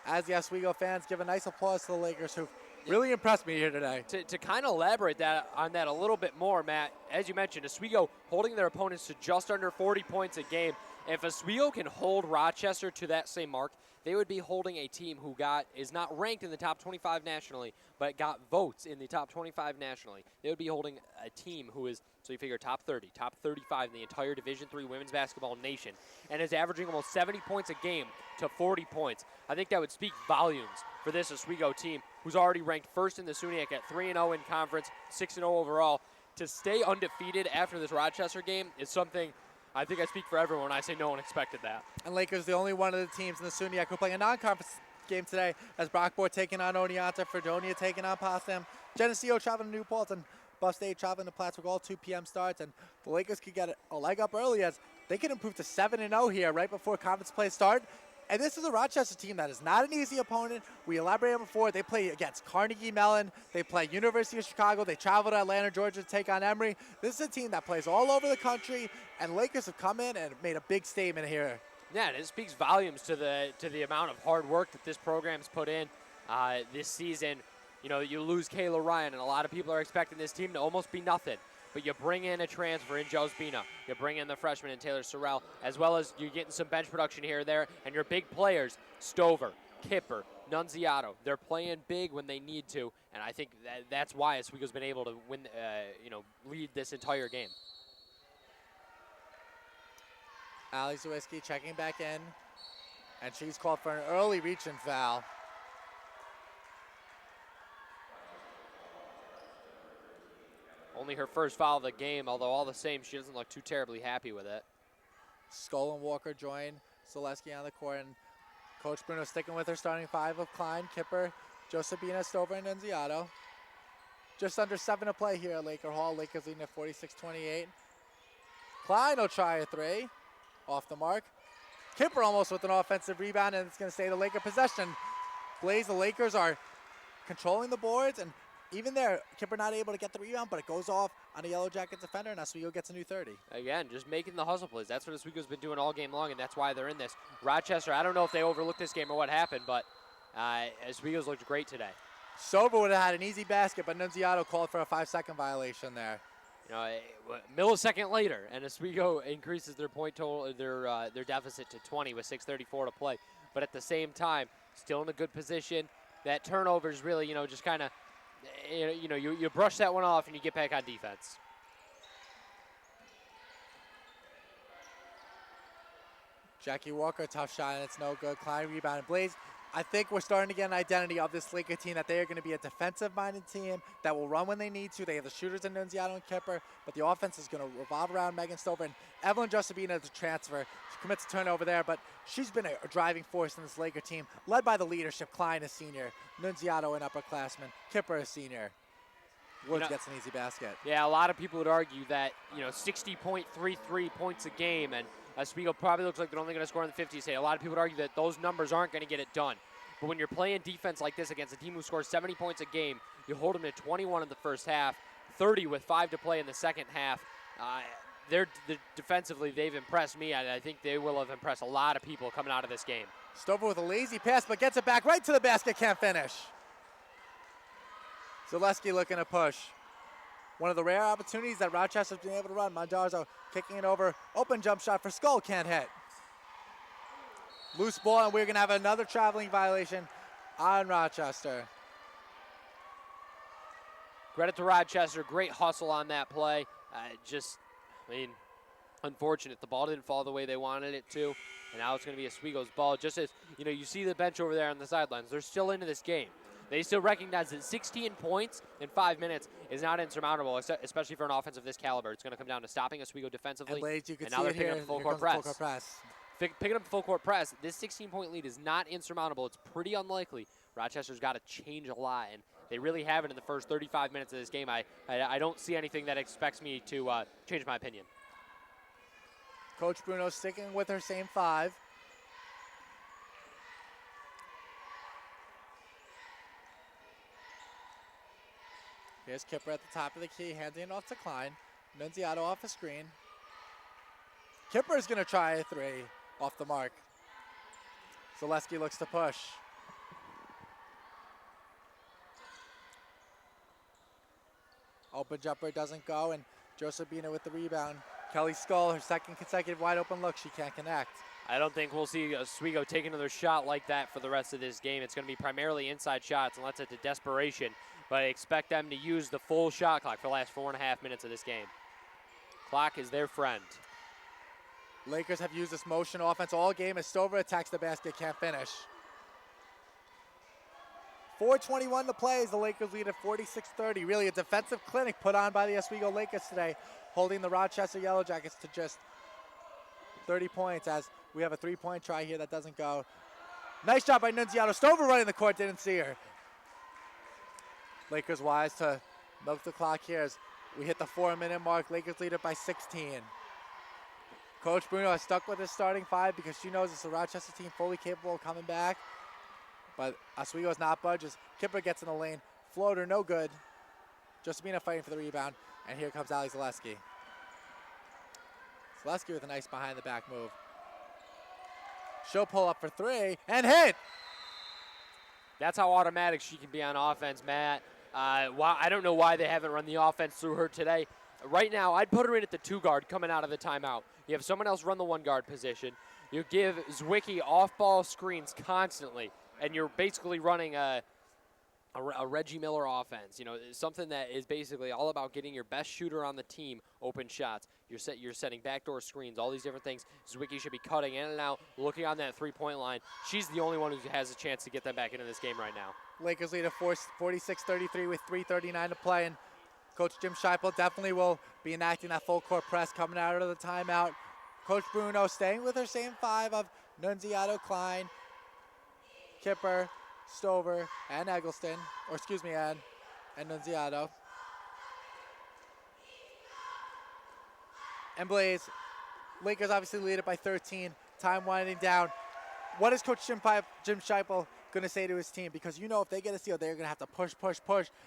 as the Oswego fans give a nice applause to the Lakers who really impressed me here today. To kind of elaborate on that a little bit more, Matt, as you mentioned, Oswego holding their opponents to just under 40 points a game. If Oswego can hold Rochester to that same mark, they would be holding a team who is not ranked in the top 25 nationally, but got votes in the top 25 nationally. They would be holding a team who is, so you figure top 30, top 35 in the entire Division III women's basketball nation, and is averaging almost 70 points a game to 40 points. I think that would speak volumes for this Oswego team, who's already ranked first in the SUNYAC at 3-0 in conference, 6-0 overall. To stay undefeated after this Rochester game is something I think I speak for everyone when I say no one expected that. And Lakers the only one of the teams in the SUNYAC who are playing a non-conference game today as Brockport taking on Oneonta, Fredonia taking on Potsdam, Geneseo traveling to Newport, and Buff State traveling to Plattsburgh, all 2 p.m. starts. And the Lakers could get a leg up early as they can improve to 7-0 here right before conference play start. And this is a Rochester team that is not an easy opponent. We elaborated before. They play against Carnegie Mellon. They play University of Chicago. They travel to Atlanta, Georgia to take on Emory. This is a team that plays all over the country, and Lakers have come in and made a big statement here. Yeah, and it speaks volumes to the amount of hard work that this program's put in this season. You know, you lose Kayla Ryan, and a lot of people are expecting this team to almost be nothing. But you bring in a transfer in Joe Spina. You bring in the freshman in Taylor Sorrell, as well as you're getting some bench production here or there. And your big players, Stover, Kipper, Nunziato, they're playing big when they need to. And I think that's why Oswego's been able to win, lead this entire game. Ali Zawiski checking back in, and she's called for an early reach-in foul. Only her first foul of the game, although all the same, she doesn't look too terribly happy with it. Skoll and Walker join Zaleski on the court, and Coach Bruno sticking with her starting 5 of Klein, Kipper, Josephina, Stover, and Nunziato. Just under 7 to play here at Laker Hall. Lakers leading at 46-28. Klein will try a 3. Off the mark. Kipper almost with an offensive rebound, and it's going to stay the Laker possession. Blaze, the Lakers are controlling the boards, and even there, Kipper not able to get the rebound, but it goes off on a Yellow Jacket defender, and Oswego gets a new 30. Again, just making the hustle plays. That's what Oswego's been doing all game long, and that's why they're in this. Rochester, I don't know if they overlooked this game or what happened, but Oswego's looked great today. Sober would have had an easy basket, but Nunziato called for a 5-second violation there. You know, a millisecond later, and Oswego increases their point total, their deficit to 20 with 6:34 to play. But at the same time, still in a good position. That turnover is really, just kind of, you brush that one off and you get back on defense. Jackie Walker, tough shot, and it's no good. Klein rebound. Blaze, I think we're starting to get an identity of this Laker team that they are going to be a defensive-minded team that will run when they need to. They have the shooters in Nunziato and Kipper, but the offense is going to revolve around Megan Stover. And Evelyn Justabina is a transfer. She commits a turnover there, but she's been a driving force in this Laker team, led by the leadership. Klein, a senior. Nunziato, an upperclassman. Kipper, a senior. Woods gets an easy basket. Yeah, a lot of people would argue that, 60.33 points a game, and Oswego probably looks like they're only going to score in the 50s today. A lot of people would argue that those numbers aren't going to get it done. But when you're playing defense like this against a team who scores 70 points a game, you hold them to 21 in the first half, 30 with 5 to play in the second half. Defensively, they've impressed me, and I think they will have impressed a lot of people coming out of this game. Stover with a lazy pass, but gets it back right to the basket, can't finish. Zaleski looking to push. One of the rare opportunities that Rochester's been able to run. Mandarzo kicking it over. Open jump shot for Skull, can't hit. Loose ball, and we're going to have another traveling violation on Rochester. Credit to Rochester. Great hustle on that play. Unfortunate. The ball didn't fall the way they wanted it to, and now it's going to be Oswego's ball. Just as, you see the bench over there on the sidelines. They're still into this game. They still recognize that 16 points in 5 minutes is not insurmountable, especially for an offense of this caliber. It's going to come down to stopping Oswego defensively. And ladies, you can and see now they're it picking here. up full court press. Picking up full court press. This 16-point lead is not insurmountable. It's pretty unlikely. Rochester's got to change a lot, and they really haven't in the first 35 minutes of this game. I don't see anything that expects me to change my opinion. Coach Bruno sticking with her same 5. Here's Kipper at the top of the key, handing it off to Klein. Nunziato off the screen. Kipper is going to try a 3 off the mark. Zaleski looks to push. Open jumper doesn't go, and Josephina with the rebound. Kelly Skull, her second consecutive wide open look, she can't connect. I don't think we'll see Oswego take another shot like that for the rest of this game. It's going to be primarily inside shots unless it's a desperation. But I expect them to use the full shot clock for the last 4.5 minutes of this game. Clock is their friend. Lakers have used this motion offense all game as Stover attacks the basket, can't finish. 4:21 to play as the Lakers lead at 46-30. Really a defensive clinic put on by the Oswego Lakers today, holding the Rochester Yellow Jackets to just 30 points as we have a 3-point try here that doesn't go. Nice job by Nunziato. Stover running the court, didn't see her. Lakers wise to milk the clock here as we hit the 4-minute mark. Lakers lead it by 16. Coach Bruno has stuck with his starting 5 because she knows it's a Rochester team fully capable of coming back. But Oswego is not budges. Kipper gets in the lane. Floater, no good. Josephina fighting for the rebound. And here comes Ali Zaleski. Zaleski with a nice behind the back move. She'll pull up for 3 and hit. That's how automatic she can be on offense, Matt. I don't know why they haven't run the offense through her today. Right now, I'd put her in at the 2 guard coming out of the timeout. You have someone else run the 1 guard position. You give Zwicky off-ball screens constantly, and you're basically running a Reggie Miller offense. Something that is basically all about getting your best shooter on the team open shots. You're setting backdoor screens, all these different things. Zwicky should be cutting in and out, looking on that 3-point line. She's the only one who has a chance to get them back into this game right now. Lakers lead at 46-33 with 3:39 to play, and Coach Jim Scheipel definitely will be enacting that full court press coming out of the timeout. Coach Bruno staying with her same 5 of Nunziato, Klein, Kipper, Stover, and Eggleston, and Nunziato. And Blaze, Lakers obviously lead it by 13, time winding down. What is Coach Jim Scheipel going to say to his team? Because if they get a steal, they're going to have to push.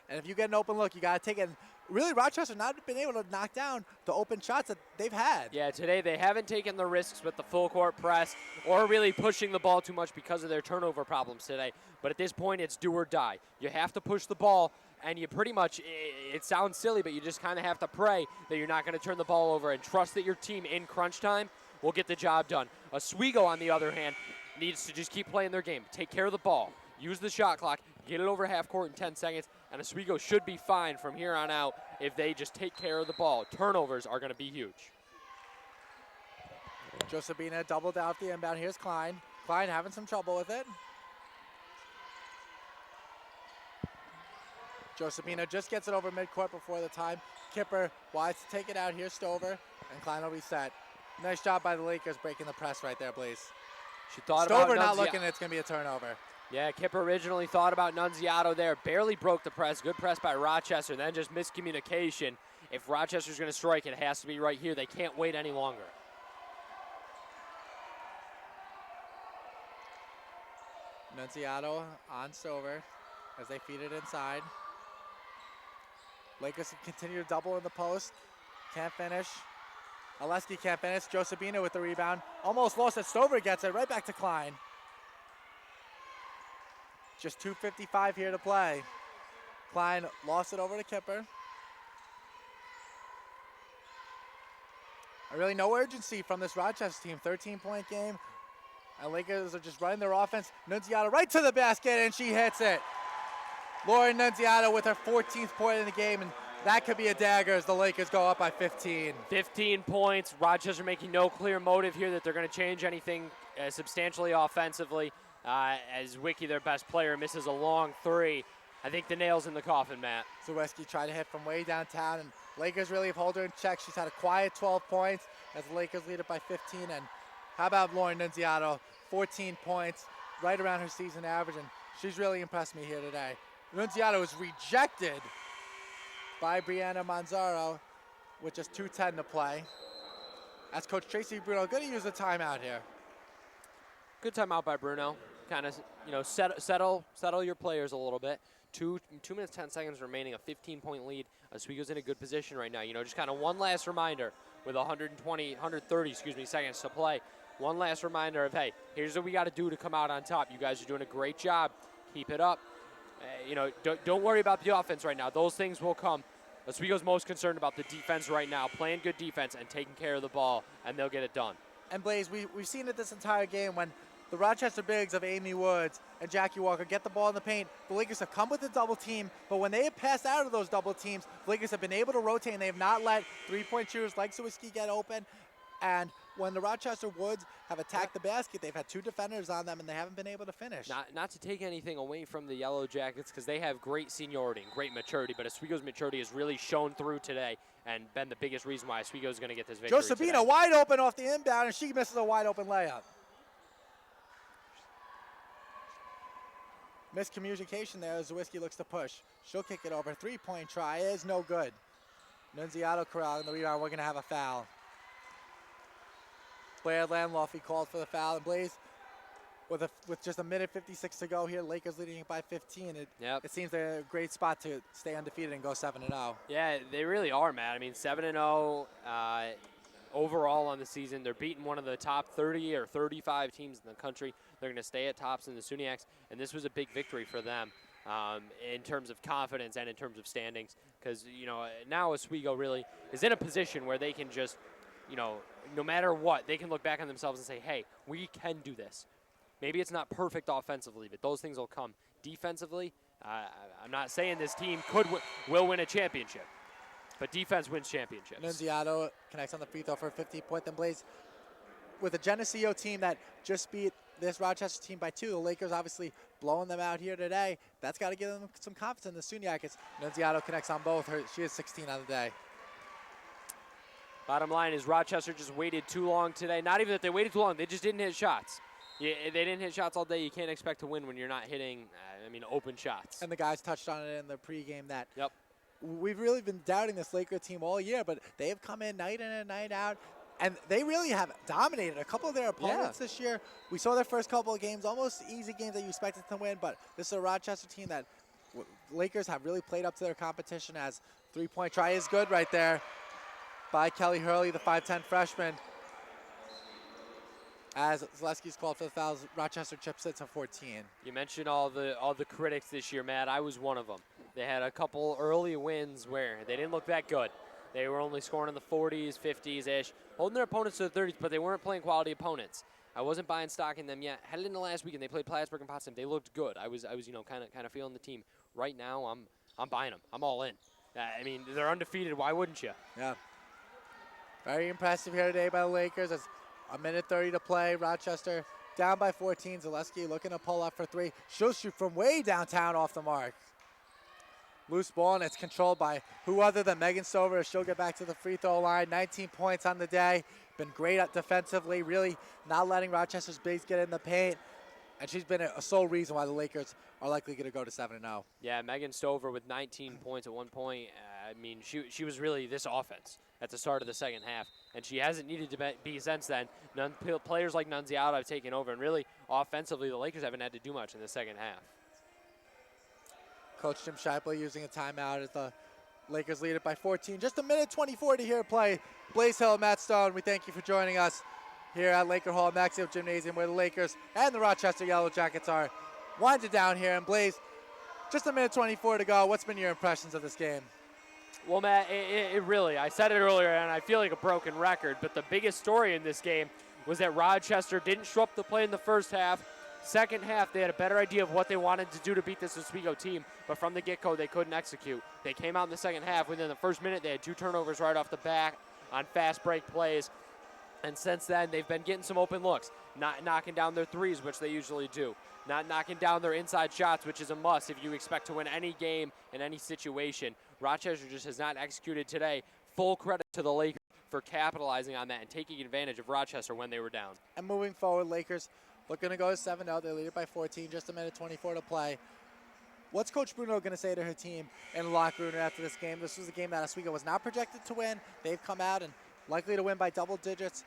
And if you get an open look, you got to take it. And really, Rochester not been able to knock down the open shots that they've had. Yeah, today they haven't taken the risks with the full court press or really pushing the ball too much because of their turnover problems today. But at this point, it's do or die. You have to push the ball, and you pretty much, it sounds silly, but you just kind of have to pray that you're not going to turn the ball over and trust that your team in crunch time will get the job done. Oswego, on the other hand, needs to just keep playing their game. Take care of the ball. Use the shot clock. Get it over half court in 10 seconds. And Oswego should be fine from here on out if they just take care of the ball. Turnovers are going to be huge. Josephina doubled out the inbound. Here's Klein. Klein having some trouble with it. Josephina just gets it over midcourt before the time. Kipper wants to take it out here, Stover, and Klein will reset. Nice job by the Lakers breaking the press right there, Blaze. She thought Stover about not looking, it's going to be a turnover. Yeah, Kipper originally thought about Nunziato there. Barely broke the press. Good press by Rochester. Then just miscommunication. If Rochester's going to strike, it has to be right here. They can't wait any longer. Nunziato on Stover as they feed it inside. Lakers continue to double in the post. Can't finish. Oleski can't finish. Josebina with the rebound. Almost lost it. Stover gets it right back to Klein. Just 2:55 here to play. Klein lost it over to Kipper. Really no urgency from this Rochester team. 13-point game. And Lakers are just running their offense. Nunziato right to the basket, and she hits it. Lauren Nunziato with her 14th point in the game, and that could be a dagger as the Lakers go up by 15. 15 points. Rochester making no clear motive here that they're going to change anything substantially offensively. As Wiki, their best player, misses a long three. I think the nail's in the coffin, Matt. Zaweski tried to hit from way downtown, and Lakers really have held her in check. She's had a quiet 12 points as the Lakers lead it by 15. And how about Lauren Nunziato? 14 points, right around her season average, and she's really impressed me here today. Nunziato was rejected by Brianna Manzaro with just 2:10 to play. As Coach Tracy Bruno going to use a timeout here. Good timeout by Bruno. Kind of, settle your players a little bit. 2 minutes, 10 seconds remaining, a 15-point lead. Oswego's in a good position right now. Just kind of one last reminder with 130 seconds to play. One last reminder of, hey, here's what we got to do to come out on top. You guys are doing a great job. Keep it up. Don't worry about the offense right now. Those things will come. Oswego's most concerned about the defense right now, playing good defense and taking care of the ball, and they'll get it done. And Blaze, we've seen it this entire game when the Rochester Bigs of Amy Woods and Jackie Walker get the ball in the paint. The Lakers have come with a double team, but when they have passed out of those double teams, the Lakers have been able to rotate, and they have not let three-point shooters like Zawiski get open. And when the Rochester Woods have attacked the basket, they've had 2 defenders on them, and they haven't been able to finish. Not to take anything away from the Yellow Jackets, because they have great seniority and great maturity, but Oswego's maturity has really shown through today and been the biggest reason why Oswego's going to get this victory Josephina today. wide open off the inbound, and she misses a wide open layup. Miscommunication there as Zawiski looks to push. She'll kick it over. 3-point try is no good. Nunziato corralling the rebound. We're going to have a foul. Blair Landlofi called for the foul, and Blaze, with just a minute 56 to go here, Lakers leading it by 15. It seems they're in a great spot to stay undefeated and go 7-0. Yeah, they really are, Matt. I mean, 7-0 overall on the season. They're beating one of the top 30 or 35 teams in the country. They're going to stay at tops in the SUNYACs, and this was a big victory for them in terms of confidence and in terms of standings, because now Oswego really is in a position where they can just, no matter what, they can look back on themselves and say, hey, we can do this. Maybe it's not perfect offensively, but those things will come. Defensively, I'm not saying this team will win a championship, but defense wins championships. Nunziato connects on the free throw for a 15-point. Then Blaze, with a Geneseo team that just beat this Rochester team by 2, the Lakers obviously blowing them out here today. That's got to give them some confidence in the SUNYACs. Nunziato connects on both. She is 16 on the day. Bottom line is Rochester just waited too long today. Not even that they waited too long. They just didn't hit shots. They didn't hit shots all day. You can't expect to win when you're not hitting, open shots. And the guys touched on it in the pregame that we've really been doubting this Laker team all year, but they have come in night in and night out, and they really have dominated a couple of their opponents this year. We saw their first couple of games, almost easy games that you expected to win, but this is a Rochester team that Lakers have really played up to their competition. As 3-point try is good right there by Kelly Hurley, the 5'10 freshman. As Zaleski's called for the fouls, Rochester chips it to 14. You mentioned all the critics this year, Matt. I was one of them. They had a couple early wins where they didn't look that good. They were only scoring in the 40s, 50s-ish, holding their opponents to the 30s, but they weren't playing quality opponents. I wasn't buying stock in them yet. Headed into last weekend, they played Plattsburgh and Potsdam. They looked good. I was kind of feeling the team. Right now, I'm buying them. I'm all in. They're undefeated. Why wouldn't you? Yeah. Very impressive here today by the Lakers. As a minute 30 to play. Rochester down by 14. Zaleski looking to pull up for 3. She'll shoot from way downtown off the mark. loose ball, and it's controlled by who other than Megan Stover. She'll get back to the free throw line. 19 points on the day. Been great defensively, really not letting Rochester's bigs get in the paint. And she's been a sole reason why the Lakers are likely going to go to 7-0. Yeah, Megan Stover with 19 points at one point. I mean, she was really this offense at the start of the second half, and she hasn't needed to be since then. Players like Nunziata have taken over, and really offensively, the Lakers haven't had to do much in the second half. Coach Jim Shipley using a timeout as the Lakers lead it by 14. Just a minute 24 to hear play. Blaze Hill, Matt Stone, we thank you for joining us here at Laker Hall, Maxfield Gymnasium, where the Lakers and the Rochester Yellow Jackets are winded down here. And Blaze, just a minute 24 to go. What's been your impressions of this game? Well, Matt, it really, I said it earlier, and I feel like a broken record, but the biggest story in this game was that Rochester didn't show up to play in the first half. Second half, they had a better idea of what they wanted to do to beat this Oswego team, but from the get-go, they couldn't execute. They came out in the second half. Within the first minute, they had 2 turnovers right off the bat on fast break plays. And since then, they've been getting some open looks, not knocking down their threes, which they usually do, not knocking down their inside shots, which is a must if you expect to win any game in any situation. Rochester just has not executed today. Full credit to the Lakers for capitalizing on that and taking advantage of Rochester when they were down. And moving forward, Lakers looking to go to 7-0. They lead it by 14, just a minute 24 to play. What's Coach Bruno going to say to her team in the locker room after this game? This was a game that Oswego was not projected to win. They've come out and likely to win by double digits.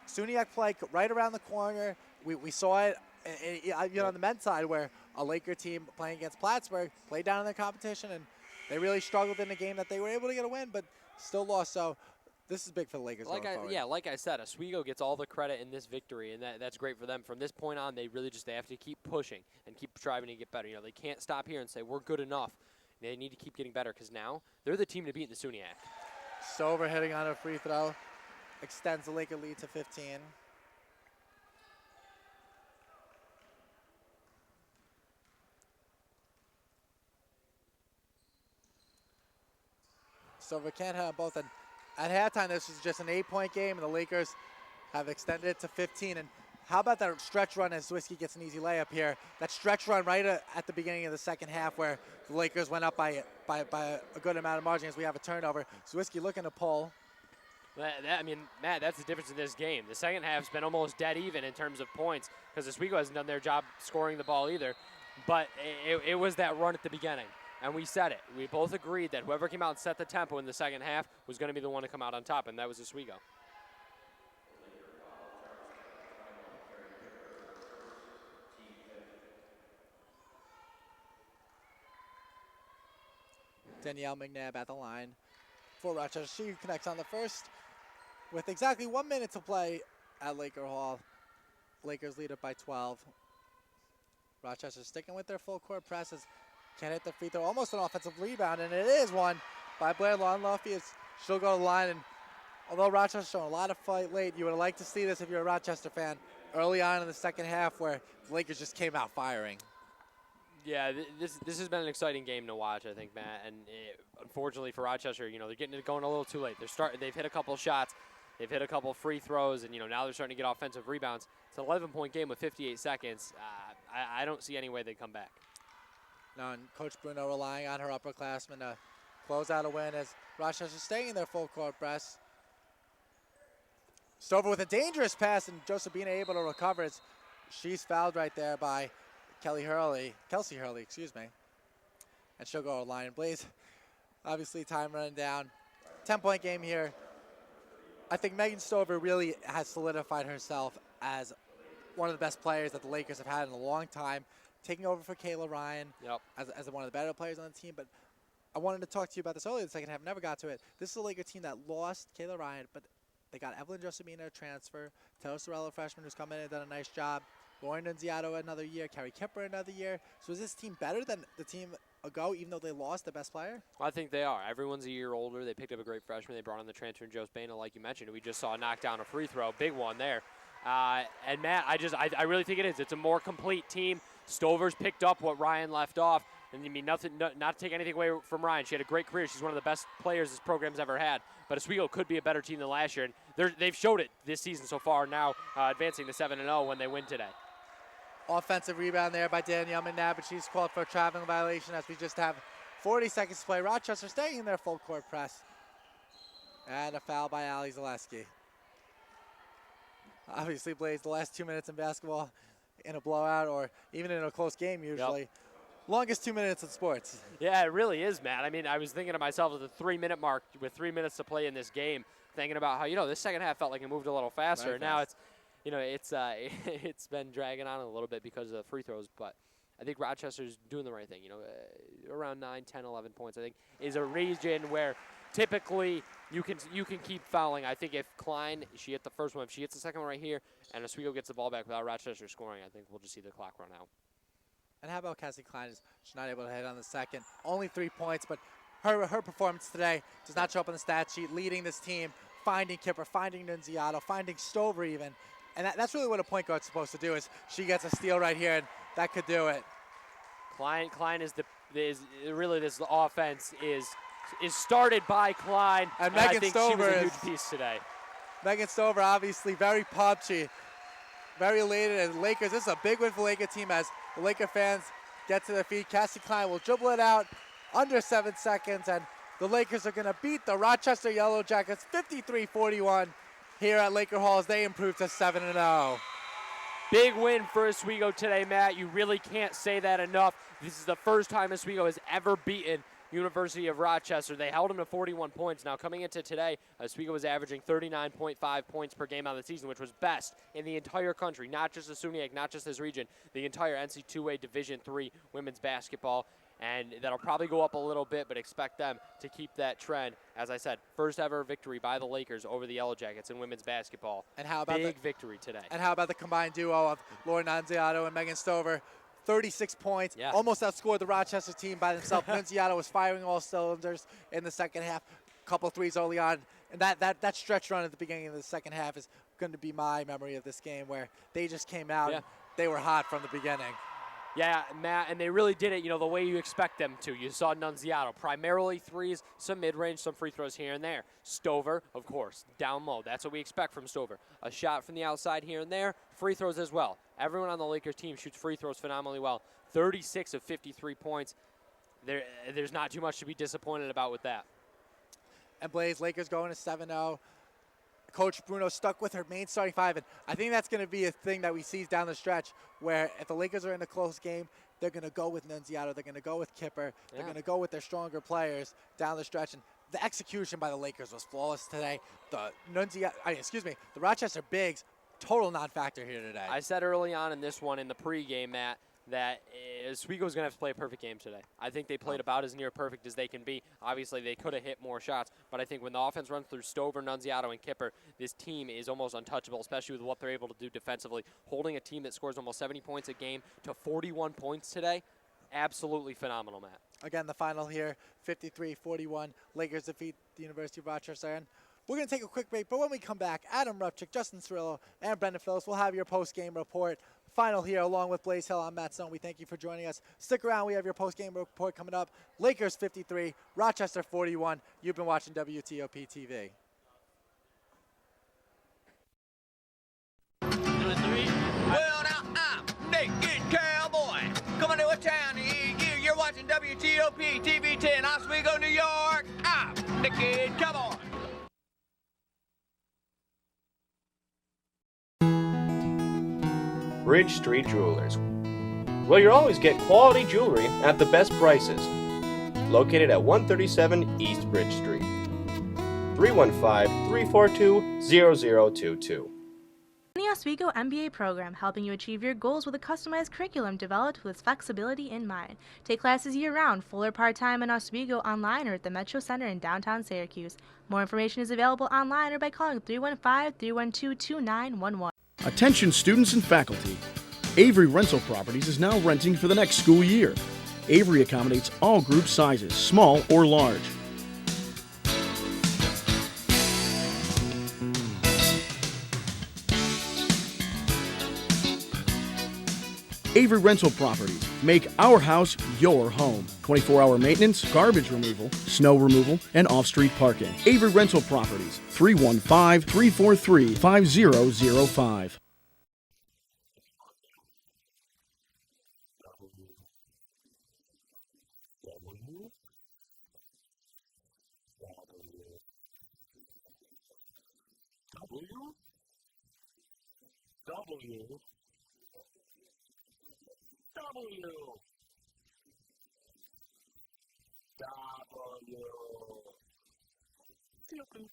SUNYAC play right around the corner. We saw it on the men's side where a Laker team playing against Plattsburgh played down in the competition, and they really struggled in a game that they were able to get a win, but still lost. So this is big for the Lakers going forward. Like I said, Oswego gets all the credit in this victory, and that's great for them. From this point on, they have to keep pushing and keep striving to get better. You know, they can't stop here and say we're good enough. They need to keep getting better because now they're the team to beat in the SUNYAC. Stover hitting on a free throw extends the Laker lead to 15. Stover can't hit on both. And at halftime, this was just an 8-point game, and the Lakers have extended it to 15. And how about that stretch run as Zwiski gets an easy layup here? That stretch run right at the beginning of the second half where the Lakers went up by a good amount of margin as we have a turnover. Zwiski looking to pull. I mean, Matt, that's the difference in this game. The second half's been almost dead even in terms of points because Oswego hasn't done their job scoring the ball either. But it was that run at the beginning. And we said it. We both agreed that whoever came out and set the tempo in the second half was going to be the one to come out on top, and that was Oswego. Danielle McNabb at the line for Rochester. She connects on the first with exactly 1 minute to play at Laker Hall. Lakers lead it by 12. Rochester sticking with their full court presses. Can't hit the free throw. Almost an offensive rebound, and it is one by Blair Lawnluffy. She'll go to the line, and although Rochester's shown a lot of fight late, you would like to see this if you're a Rochester fan early on in the second half where the Lakers just came out firing. Yeah, this has been an exciting game to watch, I think, Matt. And unfortunately for Rochester, you know, they're getting it going a little too late. They've hit a couple shots, they've hit a couple free throws, and now they're starting to get offensive rebounds. It's an 11-point game with 58 seconds. I don't see any way they come back. Now, and Coach Bruno relying on her upperclassmen to close out a win as Rochester staying in their full court press. Stover with a dangerous pass, and Josephina able to recover as she's fouled right there by Kelsey Hurley, and she'll go to the line. And Blaze, obviously time running down. 10-point game here. I think Megan Stover really has solidified herself as one of the best players that the Lakers have had in a long time, taking over for Kayla Ryan as one of the better players on the team. But I wanted to talk to you about this earlier in the second half, never got to it. This is a Laker team that lost Kayla Ryan, but they got Evelyn Josephina, a transfer, Taylor Sorella, freshman, who's come in and done a nice job, Lauren Nunziato another year, Carrie Kipper another year. So is this team better than the team ago, even though they lost the best player? I think they are. Everyone's a year older. They picked up a great freshman. They brought on the transfer, Joe Spano, like you mentioned. We just saw knock down a free throw, big one there. And Matt, I really think it is. It's a more complete team. Stover's picked up what Ryan left off. And I mean, not to take anything away from Ryan. She had a great career. She's one of the best players this program's ever had. But Oswego could be a better team than last year. And they've showed it this season so far, now advancing to 7-0 when they win today. Offensive rebound there by Danielle McNabb, but she's called for a traveling violation as we just have 40 seconds to play. Rochester staying in their full court press. And a foul by Ali Zaleski. Obviously, Blaze, the last 2 minutes in basketball in a blowout or even in a close game usually. Longest 2 minutes in sports. Yeah, it really is, Matt. I mean, I was thinking to myself at the 3-minute mark with 3 minutes to play in this game, thinking about how, this second half felt like it moved a little faster. Very And now fast. it's been dragging on a little bit because of the free throws, but I think Rochester's doing the right thing. Around 9, 10, 11 points, I think, is a region where typically you can keep fouling. I think if Klein, she hit the first one, if she hits the second one right here, and Oswego gets the ball back without Rochester scoring, I think we'll just see the clock run out. And how about Cassie Klein? She's not able to hit on the second. Only 3 points, but her performance today does not show up on the stat sheet, leading this team, finding Kipper, finding Nunziato, finding Stover even. And that's really what a point guard's supposed to do is she gets a steal right here, and that could do it. Klein is really this offense is started by Klein, and I Megan think Stover she was a is huge piece today. Megan Stover obviously very pumped. She very elated as Lakers. This is a big win for Laker team as the Laker fans get to their feet. Cassie Klein will dribble it out under 7 seconds, and the Lakers are going to beat the Rochester Yellow Jackets 53-41 here at Laker Hall as they improve to 7-0. Big win for Oswego today, Matt. You really can't say that enough. This is the first time Oswego has ever beaten University of Rochester. They held them to 41 points. Now, coming into today, Oswego was averaging 39.5 points per game on the season, which was best in the entire country, not just the SUNYAC, not just this region, the entire NC2A Division III women's basketball. And that'll probably go up a little bit, but expect them to keep that trend. As I said, first ever victory by the Lakers over the Yellow Jackets in women's basketball. And how about big victory today? And how about the combined duo of Laura Nunziato and Megan Stover? 36 points, almost outscored the Rochester team by themselves. Nunziato was firing all cylinders in the second half. Couple threes early on, and that stretch run at the beginning of the second half is going to be my memory of this game, where they just came out and they were hot from the beginning. Yeah, Matt, and they really did it, the way you expect them to. You saw Nunziato, primarily threes, some mid-range, some free throws here and there. Stover, of course, down low. That's what we expect from Stover. A shot from the outside here and there, free throws as well. Everyone on the Lakers team shoots free throws phenomenally well. 36 of 53 points. There's not too much to be disappointed about with that. And Blaze, Lakers going to 7-0. Coach Bruno stuck with her main starting five, and I think that's going to be a thing that we see down the stretch, where if the Lakers are in a close game, they're going to go with Nunziato, they're going to go with Kipper, they're going to go with their stronger players down the stretch. And the execution by the Lakers was flawless today. The Rochester bigs, total non-factor here today. I said early on in this one in the pregame, Matt, that Oswego's going to have to play a perfect game today. I think they played about as near perfect as they can be. Obviously, they could have hit more shots, but I think when the offense runs through Stover, Nunziato, and Kipper, this team is almost untouchable, especially with what they're able to do defensively. Holding a team that scores almost 70 points a game to 41 points today, absolutely phenomenal, Matt. Again, the final here, 53-41. Lakers defeat the University of Rochester. And we're going to take a quick break, but when we come back, Adam Rupchick, Justin Cirillo, and Brendan Phillips will have your post-game report. Final here, along with Blaze Hill. I'm Matt Stone. We thank you for joining us. Stick around. We have your post-game report coming up. Lakers 53, Rochester 41. You've been watching WTOP TV. Well, now I'm Naked Cowboy, coming to a town near you. You're watching WTOP TV 10, Oswego, New York. I'm Naked Cowboy. Bridge Street Jewelers. Well, you'll always get quality jewelry at the best prices. Located at 137 East Bridge Street. 315-342-0022. The Oswego MBA program, helping you achieve your goals with a customized curriculum developed with flexibility in mind. Take classes year-round, full or part-time in Oswego, online or at the Metro Center in downtown Syracuse. More information is available online or by calling 315-312-2911. Attention students and faculty. Avery Rental Properties is now renting for the next school year. Avery accommodates all group sizes, small or large. Avery Rental Properties. Make our house your home. 24-hour maintenance, garbage removal, snow removal, and off-street parking. Avery Rental Properties. 315-343-5005. W, W, W, W.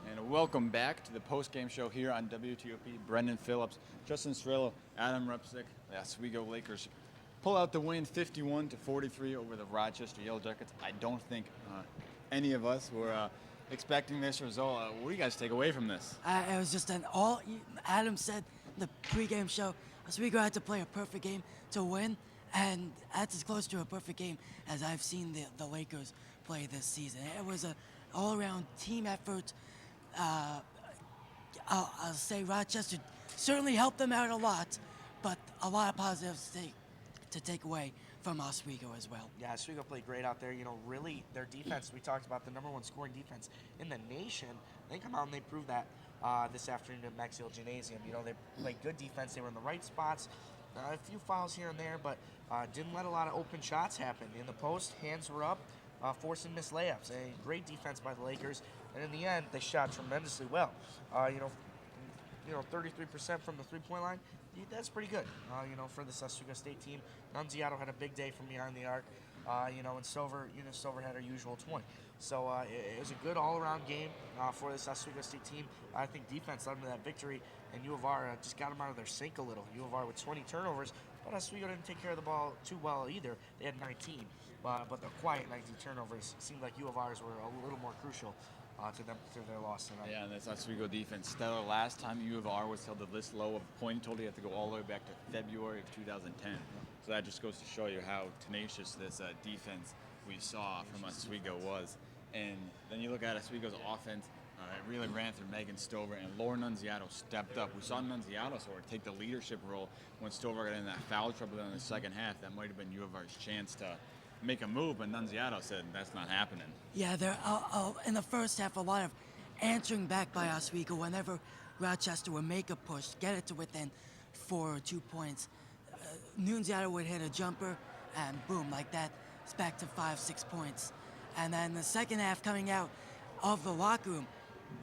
And welcome back to the post-game show here on WTOP. Brendan Phillips, Justin Strello, Adam Rupsick. The Oswego Lakers pull out the win 51-43 over the Rochester Yellow Jackets. I don't think any of us were expecting this result. What do you guys take away from this? It was just Adam said in the pregame show, Oswego had to play a perfect game to win, and that's as close to a perfect game as I've seen the Lakers play this season. It was an all-around team effort. I'll say Rochester certainly helped them out a lot, but a lot of positives to take away from Oswego as well. Yeah, Oswego played great out there. You know, really, their defense, we talked about the #1 scoring defense in the nation. They come out and they proved that this afternoon at Maxill Gymnasium. You know, they played good defense. They were in the right spots. A few fouls here and there, but didn't let a lot of open shots happen. In the post, hands were up, forcing missed layups. Great defense by the Lakers. And in the end, they shot tremendously well. 33% from the three-point line. That's pretty good. For this Oswego State team. Nunziato had a big day from behind the arc. And Stover had her usual 20. So it was a good all-around game for this Oswego State team. I think defense led them to that victory, and U of R just got them out of their sink a little. U of R with 20 turnovers, but Oswego didn't take care of the ball too well either. They had 19, but the quiet 19 turnovers seemed like U of R's were a little more crucial to their loss tonight. Yeah, and that's Oswego defense stellar. Last time U of R was held at this low of a point total, you have to go all the way back to February of 2010. So that just goes to show you how tenacious this defense we saw from Oswego was. And then you look at Oswego's offense. It really ran through Megan Stover, and Laura Nunziato stepped up. We saw Nunziato sort of take the leadership role when Stover got in that foul trouble in the second half. That might have been U of R's chance to make a move, but Nunziato said that's not happening. Yeah, there in the first half, a lot of answering back by Oswego whenever Rochester would make a push, get it to within 4 or 2 points. Nunziato would hit a jumper, and boom, like that, it's back to 5-6 points. And then the second half coming out of the locker room,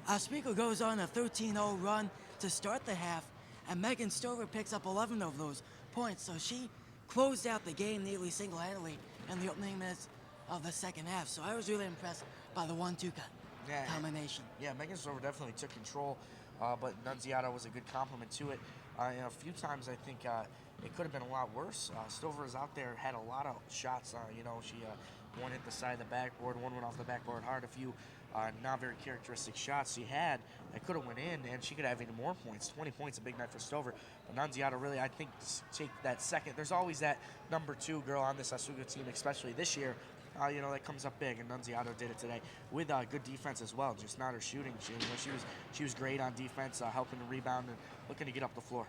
Oswego goes on a 13-0 run to start the half, and Megan Stover picks up 11 of those points. So she closed out the game nearly single-handedly in the opening minutes of the second half. So I was really impressed by the 1-2 combination. Yeah, Megan Stover definitely took control, but Nunziato was a good complement to it. A few times I think it could have been a lot worse. Stover was out there, had a lot of shots. She one hit the side of the backboard, one went off the backboard hard. A few not very characteristic shots she had that could have went in, and she could have even more points. 20 points, a big night for Stover. But Nunziato really, I think, take that second. There's always that #2 girl on this Oswego team, especially this year, that comes up big, and Nunziato did it today with good defense as well. Just not her shooting. She was great on defense, helping to rebound and looking to get up the floor.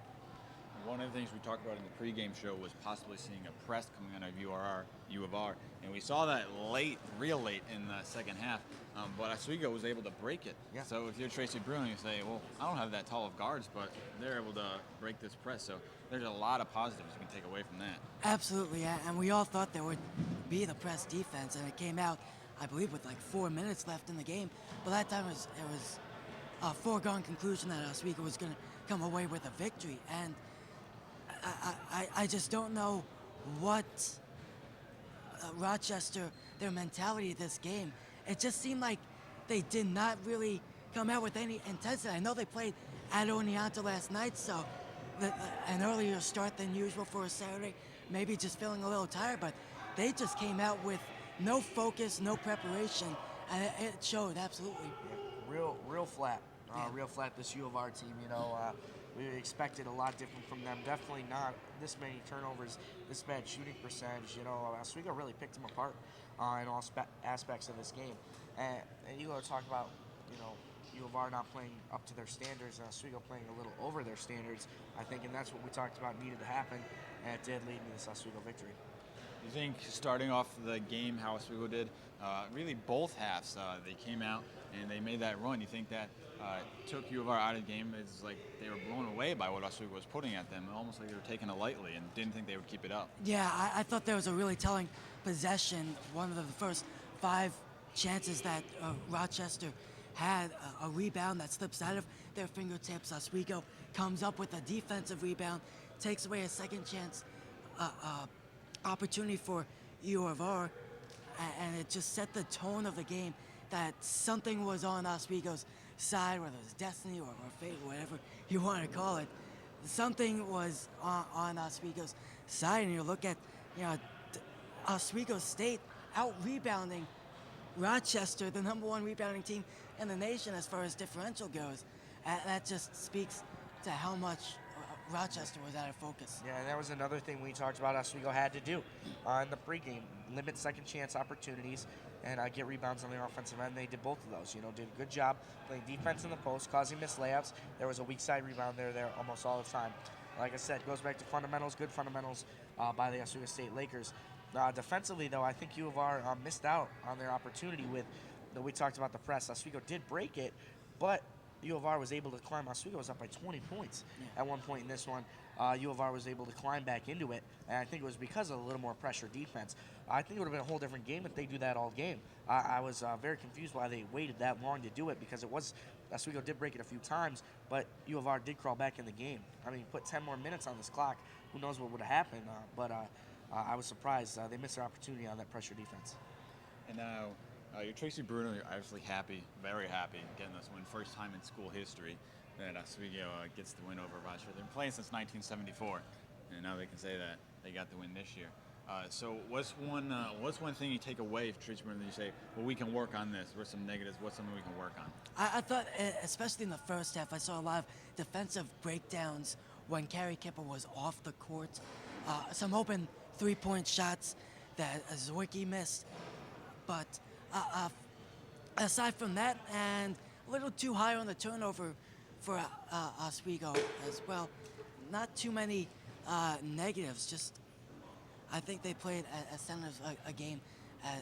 One of the things we talked about in the pregame show was possibly seeing a press coming out of U of R, and we saw that real late in the second half, but Oswego was able to break it. Yeah. So if you're Tracy Bruin, you say, well, I don't have that tall of guards, but they're able to break this press. So there's a lot of positives you can take away from that. Absolutely, and we all thought there would be the press defense, and it came out, I believe, with like 4 minutes left in the game. But that time it was a foregone conclusion that Oswego was going to come away with a victory, and I just don't know what Rochester, their mentality of this game. It just seemed like they did not really come out with any intensity. I know they played at Oneonta last night, so an earlier start than usual for a Saturday, maybe just feeling a little tired, but they just came out with no focus, no preparation, and it showed absolutely. Yeah, real flat. Real flat, this U of R team. We expected a lot different from them. Definitely not this many turnovers, this bad shooting percentage. Oswego really picked them apart in all aspects of this game. And you go to talk about, U of R not playing up to their standards and Oswego playing a little over their standards, I think, and that's what we talked about needed to happen, and it did lead to this Oswego victory. You think starting off the game how Oswego did, really both halves, they came out and they made that run. You think that took U of R out of the game? It's like they were blown away by what Oswego was putting at them, almost like they were taking it lightly and didn't think they would keep it up. Yeah, I thought there was a really telling possession, one of the first 5 chances that Rochester had, a rebound that slips out of their fingertips. Oswego comes up with a defensive rebound, takes away a second chance opportunity for U of R, and it just set the tone of the game that something was on Oswego's side, whether it was destiny or fate, whatever you want to call it. Something was on Oswego's side, and you look at, Oswego State out-rebounding Rochester, the #1 rebounding team in the nation as far as differential goes. That just speaks to how much Rochester was out of focus. Yeah, and that was another thing we talked about Oswego had to do in the pregame. Limit second chance opportunities and get rebounds on the offensive end. They did both of those. Did a good job playing defense in the post, causing missed layups. There was a weak side rebound there almost all the time. Like I said, goes back to fundamentals, good fundamentals by the Oswego State Lakers. Defensively, though, I think U of R missed out on their opportunity with, we talked about the press. Oswego did break it, but U of R was able to climb. Oswego was up by 20 points at one point in this one. U of R was able to climb back into it, and I think it was because of a little more pressure defense. I think it would have been a whole different game if they do that all game. I was very confused why they waited that long to do it, because Oswego did break it a few times, but U of R did crawl back in the game. I mean, put 10 more minutes on this clock, who knows what would have happened, but I was surprised they missed their opportunity on that pressure defense. And now, you're Tracy Bruno. You're obviously happy, very happy, getting this win. First time in school history that Oswego gets the win over Rochester. They've been playing since 1974, and now they can say that they got the win this year. So what's one thing you take away from Tracy Bruno that you say, well, we can work on this? What's some negatives? What's something we can work on? I thought, especially in the first half, I saw a lot of defensive breakdowns when Kerry Kipper was off the court. Some open three-point shots that Zwicky missed, but aside from that, and a little too high on the turnover for Oswego as well. Not too many negatives. Just I think they played as sound a game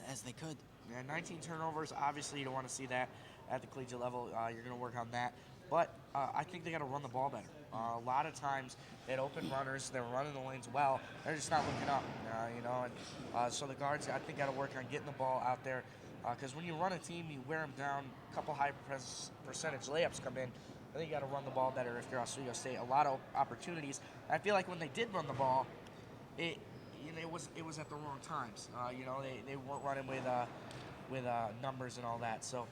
as they could. Yeah, 19 turnovers. Obviously, you don't want to see that at the collegiate level. You're going to work on that. But I think they got to run the ball better. A lot of times, they had open runners. They were running the lanes well. They're just not looking up, And so the guards, I think, got to work on getting the ball out there. Because when you run a team, you wear them down. A couple high percentage layups come in. I think you got to run the ball better if you're Oswego State. A lot of opportunities. I feel like when they did run the ball, it was at the wrong times. They weren't running with numbers and all that. So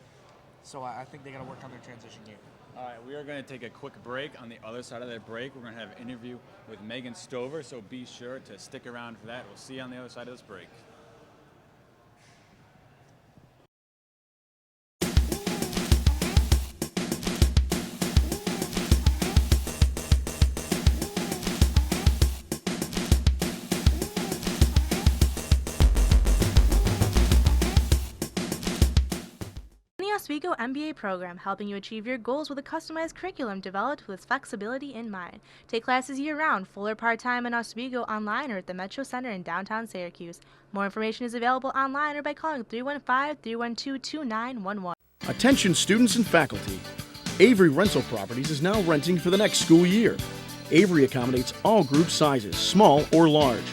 I think they got to work on their transition game. All right, we are going to take a quick break. On the other side of that break, we're going to have an interview with Megan Stover, so be sure to stick around for that. We'll see you on the other side of this break. Oswego MBA program, helping you achieve your goals with a customized curriculum developed with flexibility in mind. Take classes year-round, full or part-time in Oswego, online or at the Metro Center in downtown Syracuse. More information is available online or by calling 315-312-2911. Attention students and faculty. Avery Rental Properties is now renting for the next school year. Avery accommodates all group sizes, small or large.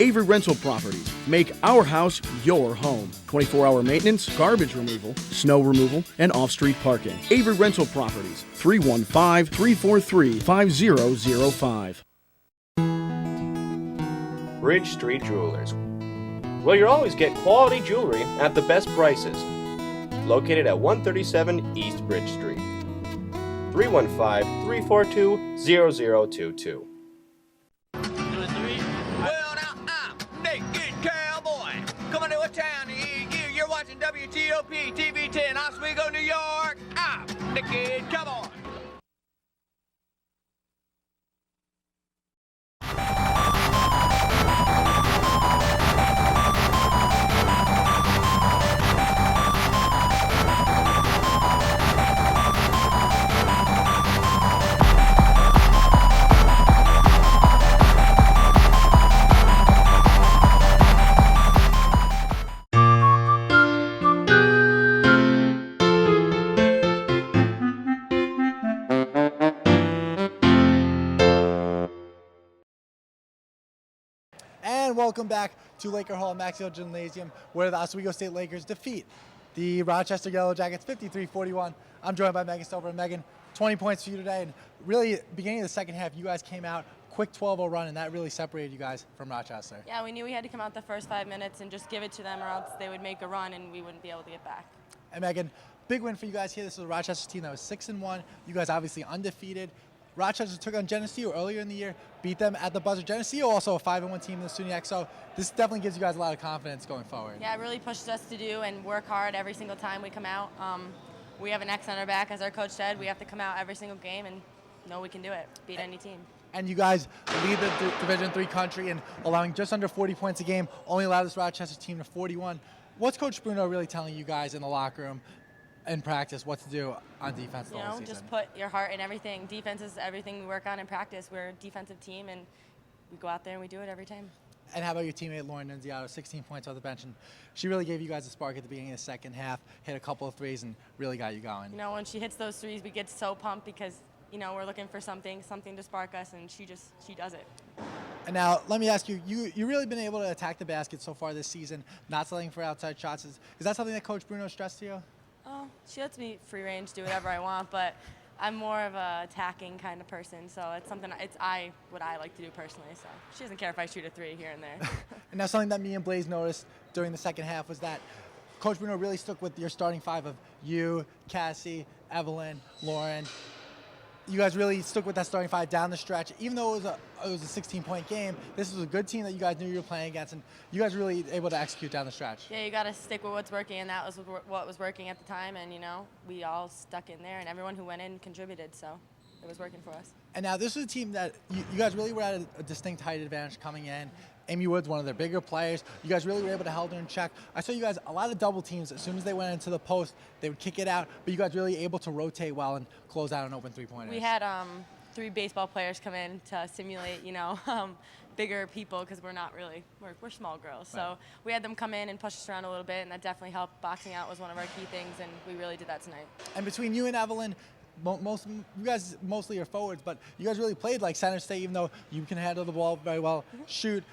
Avery Rental Properties. Make our house your home. 24-hour maintenance, garbage removal, snow removal, and off-street parking. Avery Rental Properties. 315-343-5005. Bridge Street Jewelers. Well, you'll always get quality jewelry at the best prices. Located at 137 East Bridge Street. 315-342-0022. You're watching WTOP TV 10, Oswego, New York. I'm Nicky. Come on. welcome back to Laker Hall Maxfield Gymnasium, where the Oswego State Lakers defeat the Rochester Yellow Jackets 53-41. I'm joined by Megan Stover. And Megan, 20 points for you today, and really, beginning of the second half, you guys came out, quick 12-0 run, and that really separated you guys from Rochester. Yeah, we knew we had to come out the first 5 minutes and just give it to them, or else they would make a run and we wouldn't be able to get back. And Megan, big win for you guys here. This was a Rochester team that was 6-1. You guys obviously undefeated. Rochester took on Geneseo earlier in the year, beat them at the buzzer. Geneseo also a 5-1 team in the SUNYAC, so this definitely gives you guys a lot of confidence going forward. Yeah, it really pushed us to do and work hard every single time we come out. We have an X on our back, as our coach said. We have to come out every single game and know we can do it, beat any team. And you guys lead the Division III country in allowing just under 40 points a game, only allowed this Rochester team to 41. What's Coach Bruno really telling you guys in the locker room in practice what to do on defense the whole season? Just put your heart in everything. Defense is everything we work on in practice. We're a defensive team, and we go out there and we do it every time. And how about your teammate Lauren Nunziato, 16 points off the bench, and she really gave you guys a spark at the beginning of the second half, hit a couple of threes, and really got you going. When she hits those threes, we get so pumped because, we're looking for something to spark us, and she does it. And now, let me ask you, you really been able to attack the basket so far this season, not settling for outside shots. Is that something that Coach Bruno stressed to you? Oh, she lets me free range, do whatever I want, but I'm more of a attacking kind of person, so it's something what I like to do personally. So she doesn't care if I shoot a three here and there. And now something that me and Blaze noticed during the second half was that Coach Bruno really stuck with your starting five of you, Cassie, Evelyn, Lauren. You guys really stuck with that starting five down the stretch. Even though it was a 16-point game, this was a good team that you guys knew you were playing against, and you guys really able to execute down the stretch. Yeah, you got to stick with what's working, and that was what was working at the time, and, we all stuck in there, and everyone who went in contributed, so it was working for us. And now this was a team that you guys really were at a distinct height advantage coming in. Amy Woods, one of their bigger players. You guys really were able to hold her in check. I saw you guys a lot of double teams. As soon as they went into the post, they would kick it out. But you guys really able to rotate well and close out an open three-pointer. We had 3 baseball players come in to simulate, bigger people because we're small girls. So we had them come in and push us around a little bit, and that definitely helped. Boxing out was one of our key things, and we really did that tonight. And between you and Evelyn, you guys mostly are forwards, but you guys really played like center state, even though you can handle the ball very well, shoot.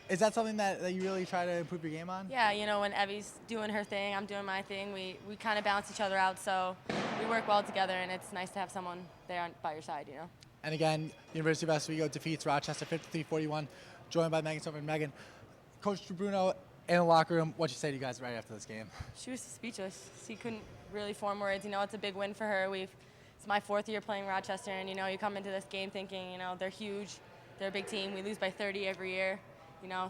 Is that something that you really try to improve your game on? Yeah, when Evie's doing her thing, I'm doing my thing. We kind of balance each other out, so we work well together, and it's nice to have someone there by your side, And again, University of Oswego defeats Rochester 53-41, joined by Megan Stover. And Megan, Coach Bruno in the locker room, what'd you say to you guys right after this game? She was speechless. She couldn't really form words. It's a big win for her. It's my 4th year playing Rochester, and, you come into this game thinking, they're huge, they're a big team. We lose by 30 every year.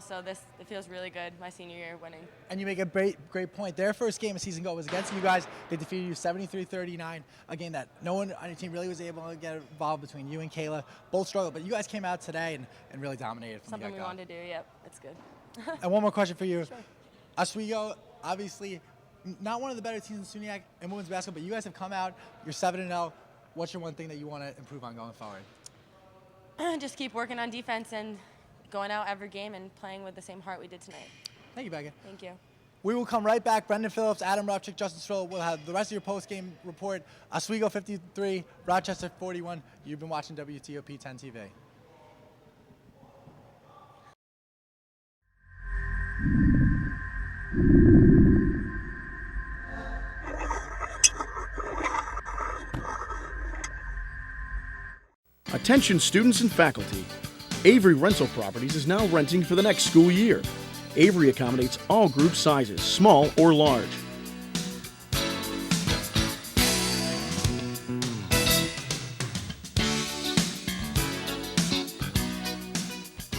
So it feels really good, my senior year winning. And you make a great point. Their first game a season ago was against you guys. They defeated you 73-39, a game that no one on your team really was able to get involved between you and Kayla. Both struggled, but you guys came out today and really dominated from Something the we get-go. wanted to do, yep, it's good. And one more question for you. Sure. Oswego, obviously, not one of the better teams in SUNYAC in women's basketball, but you guys have come out, you're 7-0. What's your one thing that you want to improve on going forward? Just keep working on defense and going out every game and playing with the same heart we did tonight. Thank you, Megan. Thank you. We will come right back. Brendan Phillips, Adam Rupchick, Justin Stroll will have the rest of your post-game report. Oswego 53, Rochester 41. You've been watching WTOP 10 TV. Attention students and faculty. Avery Rental Properties is now renting for the next school year. Avery accommodates all group sizes, small or large.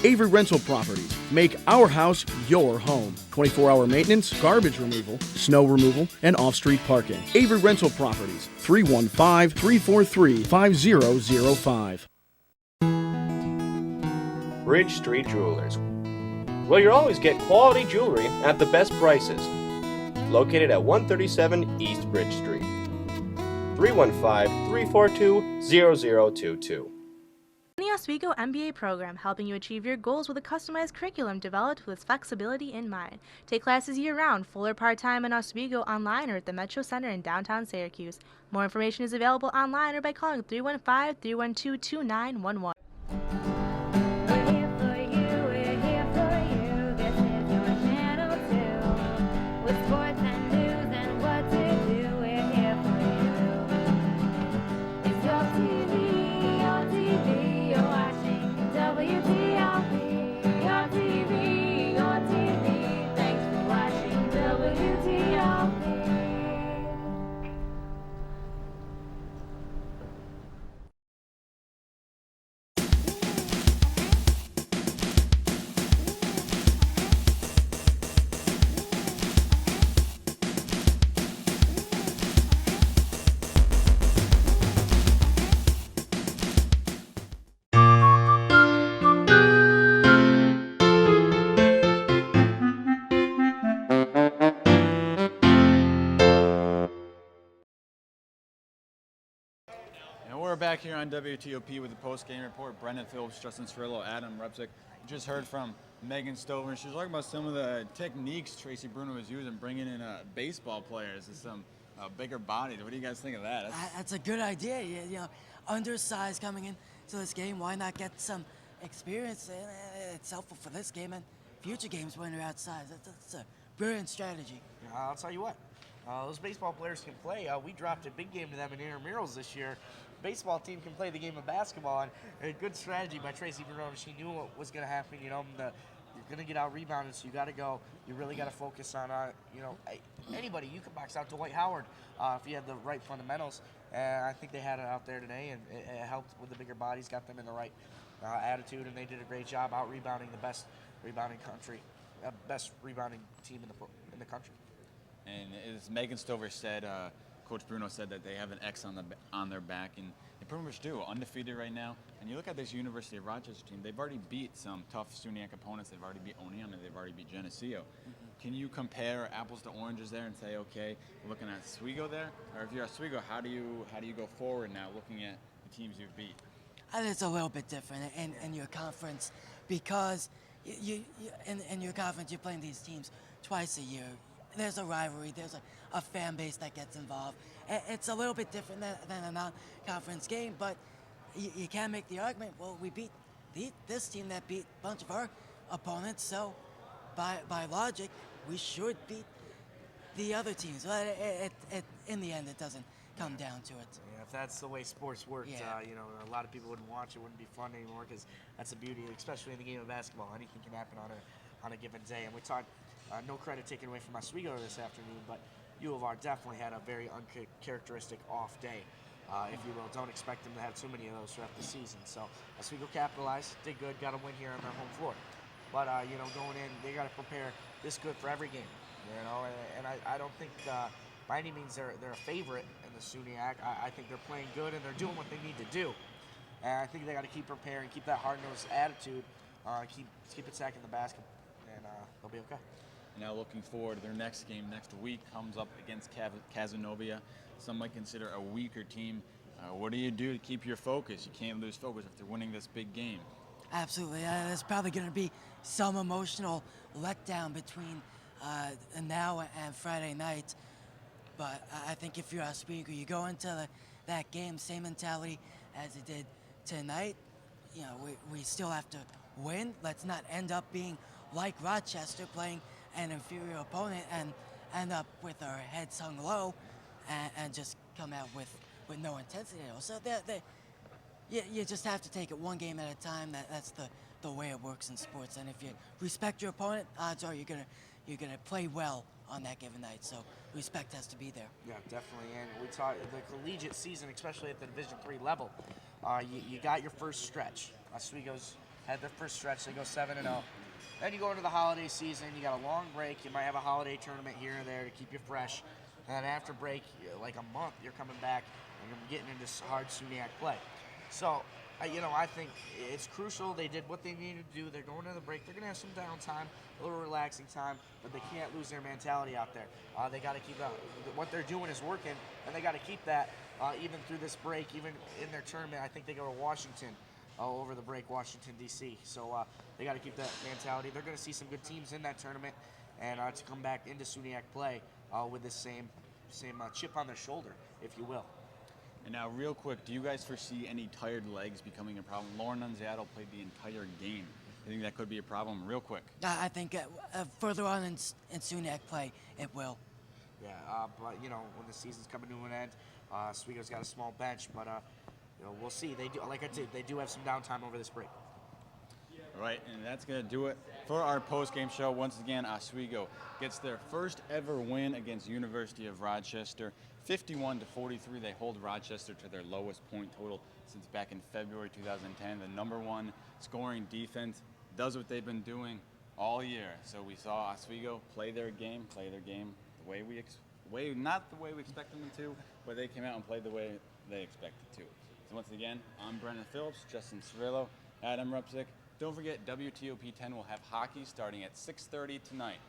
Avery Rental Properties. Make our house your home. 24-hour maintenance, garbage removal, snow removal, and off-street parking. Avery Rental Properties. 315-343-5005. Bridge Street Jewelers. Well, you'll always get quality jewelry at the best prices. Located at 137 East Bridge Street. 315-342-0022. The Oswego MBA program, helping you achieve your goals with a customized curriculum developed with flexibility in mind. Take classes year-round, full or part-time in Oswego, online or at the Metro Center in downtown Syracuse. More information is available online or by calling 315-312-2911. We're here for you, we're here for you. And we're back here on WTOP with the post-game report. Brendan Phillips, Justin Cirillo, Adam Repsick. We just heard from Megan Stover. She was talking about some of the techniques Tracy Bruno was using, bringing in baseball players and some bigger bodies. What do you guys think of that? That's a good idea. You know, undersized coming into this game. Why not get some experience? It's helpful for this game and future games when they're outside. That's a brilliant strategy. I'll tell you what. Those baseball players can play. We dropped a big game to them in intramurals this year. Baseball team can play the game of basketball, and a good strategy by Tracy Bruno. She knew what was going to happen. You know, you're going to get out rebounded, so you got to go. You really got to focus on, you know, anybody. You can box out Dwight Howard if you had the right fundamentals. And I think they had it out there today, and it helped with the bigger bodies, got them in the right attitude, and they did a great job out rebounding the best rebounding team in the country. And as Megan Stover said, Coach Bruno said that they have an X on their back, and they pretty much do. Undefeated right now. And you look at this University of Rochester team, they've already beat some tough SUNYAC opponents. They've already beat Oneonta, and they've already beat Geneseo. Can you compare apples to oranges there and say, okay, we're looking at Oswego there? Or if you're Oswego, how do you go forward now looking at the teams you've beat? I think it's a little bit different in your conference because in your conference you're playing these teams twice a year. There's a rivalry. There's a fan base that gets involved. It's a little bit different than a non-conference game, but you can make the argument, well, we beat this team that beat a bunch of our opponents, so by logic, we should beat the other teams. But in the end, it doesn't come down to it. Yeah, if that's the way sports worked, you know, a lot of people wouldn't watch it. Wouldn't be fun anymore because that's the beauty, especially in the game of basketball. Anything can happen on a given day. And we talked. No credit taken away from Oswego this afternoon, but U of R definitely had a very uncharacteristic off day, if you will. Don't expect them to have too many of those throughout the season. So Oswego capitalized, did good, got a win here on their home floor. But, you know, going in, they got to prepare this good for every game, you know, and I don't think by any means they're a favorite in the SUNYAC. I think they're playing good and they're doing what they need to do. And I think they got to keep preparing, keep that hard-nosed attitude, keep attacking the basket, and they'll be okay. Now looking forward to their next game next week comes up against Cazenovia. Some might consider a weaker team. What do you do to keep your focus? You can't lose focus if they're winning this big game. Absolutely. There's probably going to be some emotional letdown between now and Friday night. But I think if you're Oswego, you go into that game, same mentality as you did tonight. You know, we still have to win. Let's not end up being like Rochester, playing an inferior opponent and end up with our heads hung low and just come out with no intensity at all. So you just have to take it one game at a time. That's the way it works in sports. And if you respect your opponent, odds are you're gonna play well on that given night. So respect has to be there. Yeah, definitely. And we talked the collegiate season, especially at the Division III level. You got your first stretch. Oswego's had their first stretch. They go 7-0. Then you go into the holiday season. You got a long break. You might have a holiday tournament here and there to keep you fresh. And then after break, like a month, you're coming back and you're getting into hard SUNYAC play. So, you know, I think it's crucial. They did what they needed to do. They're going to the break. They're going to have some downtime, a little relaxing time, but they can't lose their mentality out there. They got to keep what they're doing is working, and they got to keep that even through this break, even in their tournament. I think they go to Washington over the break, Washington, D.C. So they got to keep that mentality. They're going to see some good teams in that tournament, and to come back into SUNYAC play with this same chip on their shoulder, if you will. And now, real quick, do you guys foresee any tired legs becoming a problem? Lauren Nunziato played the entire game. I think that could be a problem. Real quick. I think further on in SUNYAC play, it will. Yeah, but you know, when the season's coming to an end, Oswego's got a small bench, but you know, we'll see. They do, like I said, they do have some downtime over this break. All right, and that's going to do it for our post-game show. Once again, Oswego gets their first ever win against University of Rochester. 51-43, they hold Rochester to their lowest point total since back in February 2010. The number one scoring defense does what they've been doing all year. So we saw Oswego play their game the way not the way we expect them to, but they came out and played the way they expected to. So once again, I'm Brendan Phillips, Justin Cirillo, Adam Repsick. Don't forget, WTOP 10 will have hockey starting at 6:30 tonight.